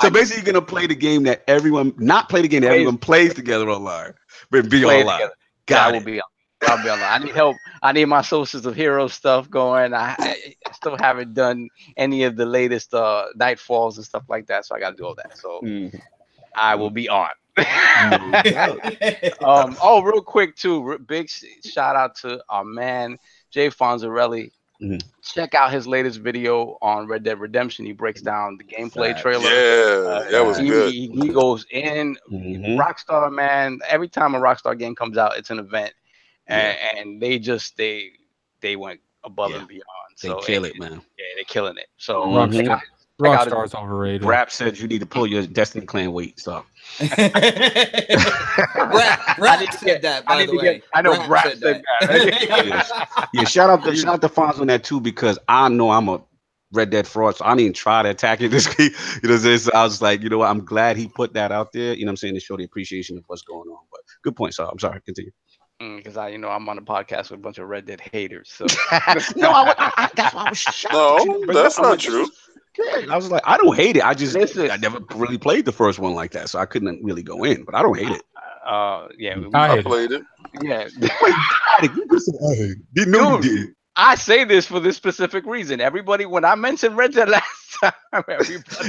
so basically, you're gonna play the game that everyone everyone plays together online, but be online. Together. Got it. I'll be online. I need help. I need my Sources of Hero stuff going. I still haven't done any of the latest Nightfalls and stuff like that, so I got to do all that. So I will be on. Real quick too, big shout out to our man Jay Fonzarelli. Check out his latest video on Red Dead Redemption. He breaks down the gameplay trailer. Yeah, that was good. He goes in. Rockstar, man. Every time a Rockstar game comes out, it's an event. And they went above and beyond. So they kill it, man. Yeah, they're killing it. So Rockstar's overrated. Rap said you need to pull your Destiny Clan weight. So Rap said that, by the way. I know Rap said that. Yeah, shout out to Fonz on that too, because I know I'm a Red Dead fraud, so I didn't even try to attack it this week. So I was like, what? I'm glad he put that out there. I'm saying, to show the appreciation of what's going on. But good point, so I'm sorry. Continue. Because I'm on a podcast with a bunch of Red Dead haters. So that's why I was shocked. No, that's not true. I was like, I don't hate it. I never really played the first one like that, so I couldn't really go in. But I don't hate it. I played it. Yeah. Dude, I say this for this specific reason. Everybody, when I mentioned Red Dead last time,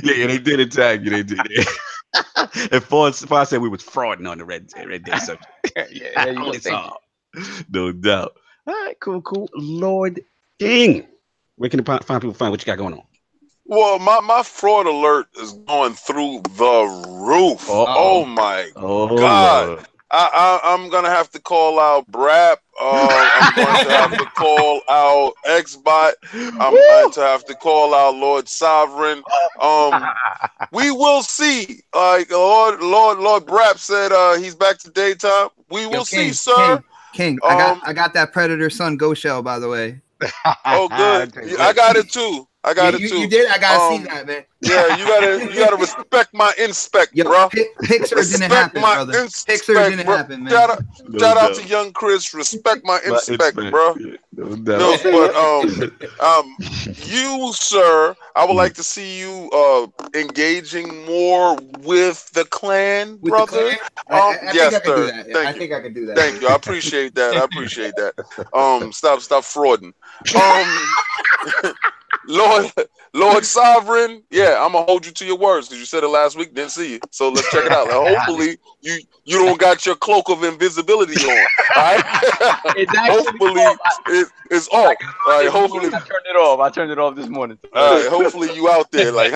yeah, they did attack you. They did it. And Fonz said we was frauding on the Red Dead subject. No doubt. All right, cool. Lord Ding. Where can people find what you got going on? Well, my fraud alert is going through the roof. Oh my God. I'm gonna have to call out Brap. I'm going to have to call out Xbot. I'm going to have to call out Lord Sovereign. We will see. Like Lord Brap said, he's back to daytime. We will see, sir. King, I got that Predator Sun Ghost Shell, by the way. Oh, good. I got it too. I got it too. You did. I gotta see that, man. Yeah, you gotta respect my inspect, bro. Pixar didn't happen, brother. Pixar didn't happen, man. Shout out to young Chris. Respect my inspect, bro. No, but you, sir, I would like to see you engaging more with the clan, brother. Yes, sir. I think I can do that. Thank you. I appreciate that. Stop frauding. Lord Sovereign, yeah, I'm gonna hold you to your words because you said it last week, didn't see you. So let's check it out. Hopefully you don't got your cloak of invisibility on. All right? Hopefully it's off. All right, hopefully I turned it off. I turned it off this morning. All right, hopefully you out there like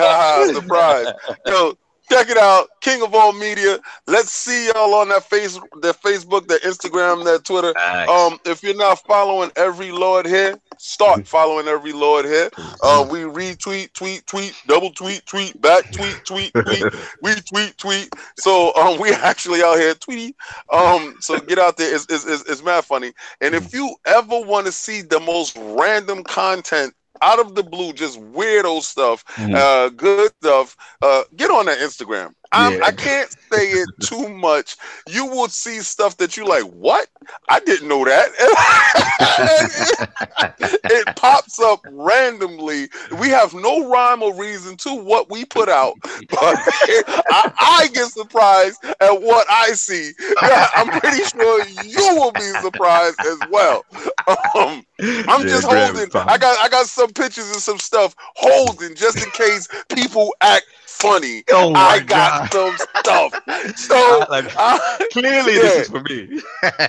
surprise. Yo, check it out, King of all media. Let's see y'all on that Facebook, that Instagram, that Twitter. Nice. If you're not following every Lord here, start following every Lord here. We retweet, tweet, double tweet, back tweet, retweet, tweet. So we actually out here tweeting. So get out there. It's mad funny. And if you ever want to see the most random content out of the blue, just weirdo stuff, good stuff, get on that Instagram. I can't say it too much. You will see stuff that you like, what? I didn't know that. It pops up randomly. We have no rhyme or reason to what we put out, but I get surprised at what I see. I'm pretty sure you will be surprised as well. I'm just holding. I got some pictures and some stuff holding just in case people act funny. Oh I got some stuff. So clearly this is for me.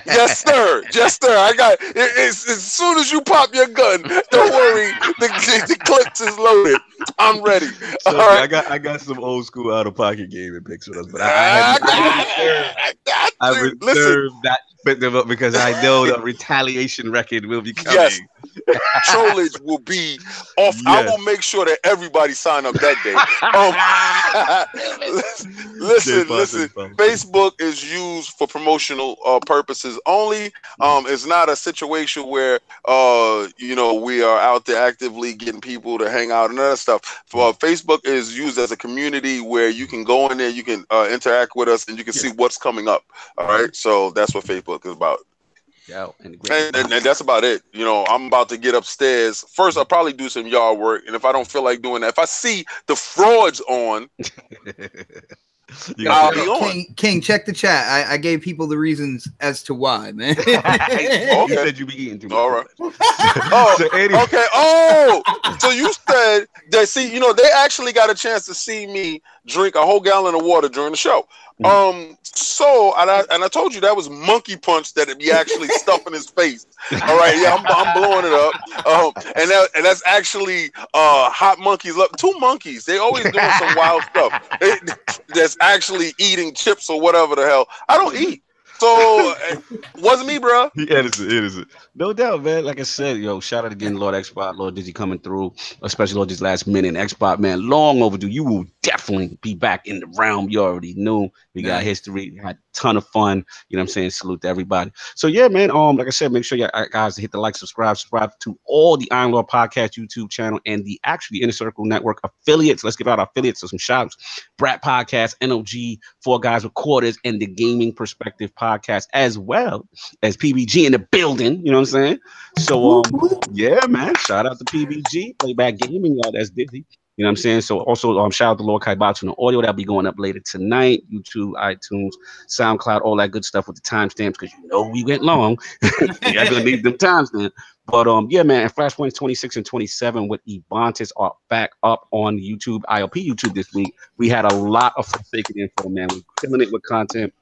Yes, sir. I got it. As soon as you pop your gun, don't worry. The clips is loaded. I'm ready. So, right. I got some old school out of pocket gaming pictures, but I reserved that because I know the retaliation record will be coming. Yes. Trollage will be off. Yes. I will make sure that everybody sign up that day. Listen. Facebook is used for promotional purposes only. It's not a situation where we are out there actively getting people to hang out and other stuff. Facebook is used as a community where you can go in there, you can interact with us, and you can see what's coming up. All right, so that's what Facebook is about. And that's about it. I'm about to get upstairs. First, I'll probably do some yard work, and if I don't feel like doing that, if I see the frauds on, I'll be on. King, check the chat. I gave people the reasons as to why, man. Okay. You said you be eating too much. All right. Okay. Oh, so you said that? See, they actually got a chance to see me drink a whole gallon of water during the show. So I told you that was monkey punch that he actually stuffed in his face. All right, yeah, I'm blowing it up. And that's actually hot monkeys. Look, 2 monkeys. They always doing some wild stuff. That's actually eating chips or whatever the hell. I don't eat. So wasn't me, bro. It is. No doubt, man. Like I said, shout out again, Lord Xbot, Lord Dizzy coming through, especially Lord this last minute. Xbot, man, long overdue. You will definitely be back in the realm. You already knew. We got history. We had a ton of fun. You know what I'm saying? Salute to everybody. So yeah, man. Like I said, make sure you guys hit the like, subscribe to all the Iron Lord Podcast YouTube channel and the Inner Circle Network affiliates. Let's give out our affiliates some shouts. Brat Podcast, NOG, 4 Guys with Quarters, and the Gaming Perspective Podcast, as well as PBG in the building. You know what I'm saying? So yeah, man. Shout out to PBG, Playback Gaming, y'all. That's Dizzy. You know what I'm saying? So also shout out to Lord Kaibatsu and the audio that'll be going up later tonight. YouTube, iTunes, SoundCloud, all that good stuff with the timestamps because we went long. You're gonna need them timestamps. But yeah, man, and Flashpoints 26 and 27 with Ebontis are back up on YouTube, ILP YouTube this week. We had a lot of Forsaken info, man. We're killing it with content.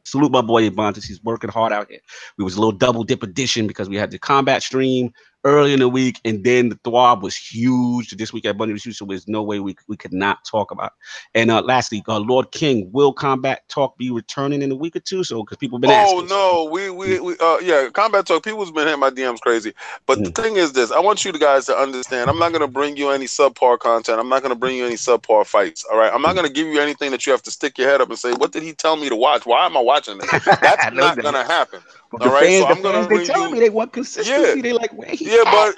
Salute my boy Ebontis. He's working hard out here. We was a little double dip edition because we had the combat stream early in the week, and then the throb was huge. This week at Bunny was huge, so there's no way we could not talk about it. And lastly, Lord King, will Combat Talk be returning in a week or two? So because people have been asking. Oh no, yeah, Combat Talk. People's been hitting my DMs crazy. But the thing is this: I want you guys to understand. I'm not gonna bring you any subpar content. I'm not gonna bring you any subpar fights. All right, I'm not gonna give you anything that you have to stick your head up and say, "What did he tell me to watch? Why am I watching this?" That's not gonna happen. All right, so I'm gonna bring you. Me they want consistency. They like where he but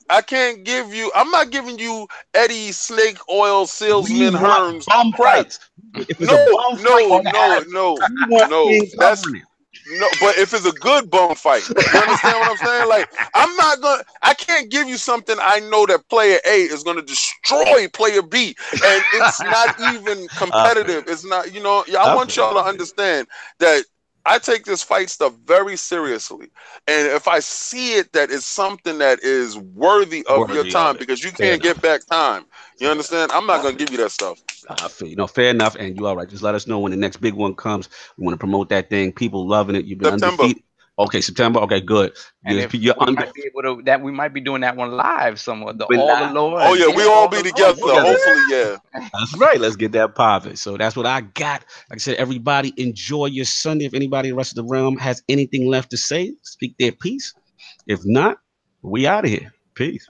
I can't give you. I'm not giving you Eddie Snake Oil Salesman Hearns crap. No. That's no. But if it's a good bum fight, you understand what I'm saying? Like I can't give you something I know that player A is gonna destroy player B, and it's not even competitive. It's not. I want y'all to understand that. I take this fight stuff very seriously, and if I see it that is something that is worthy of your time, because you can't get back time, you understand? I'm not gonna give you that stuff. Fair enough, and you all right. Just let us know when the next big one comes. We want to promote that thing. People loving it. You've been undefeated. Okay, September. Okay, good. And we might be doing that one live somewhere. The Lord. Oh yeah, we all be together. Hopefully, yeah. That's right. Let's get that popping. So that's what I got. Like I said, everybody enjoy your Sunday. If anybody in the rest of the realm has anything left to say, speak their piece. If not, we out of here. Peace.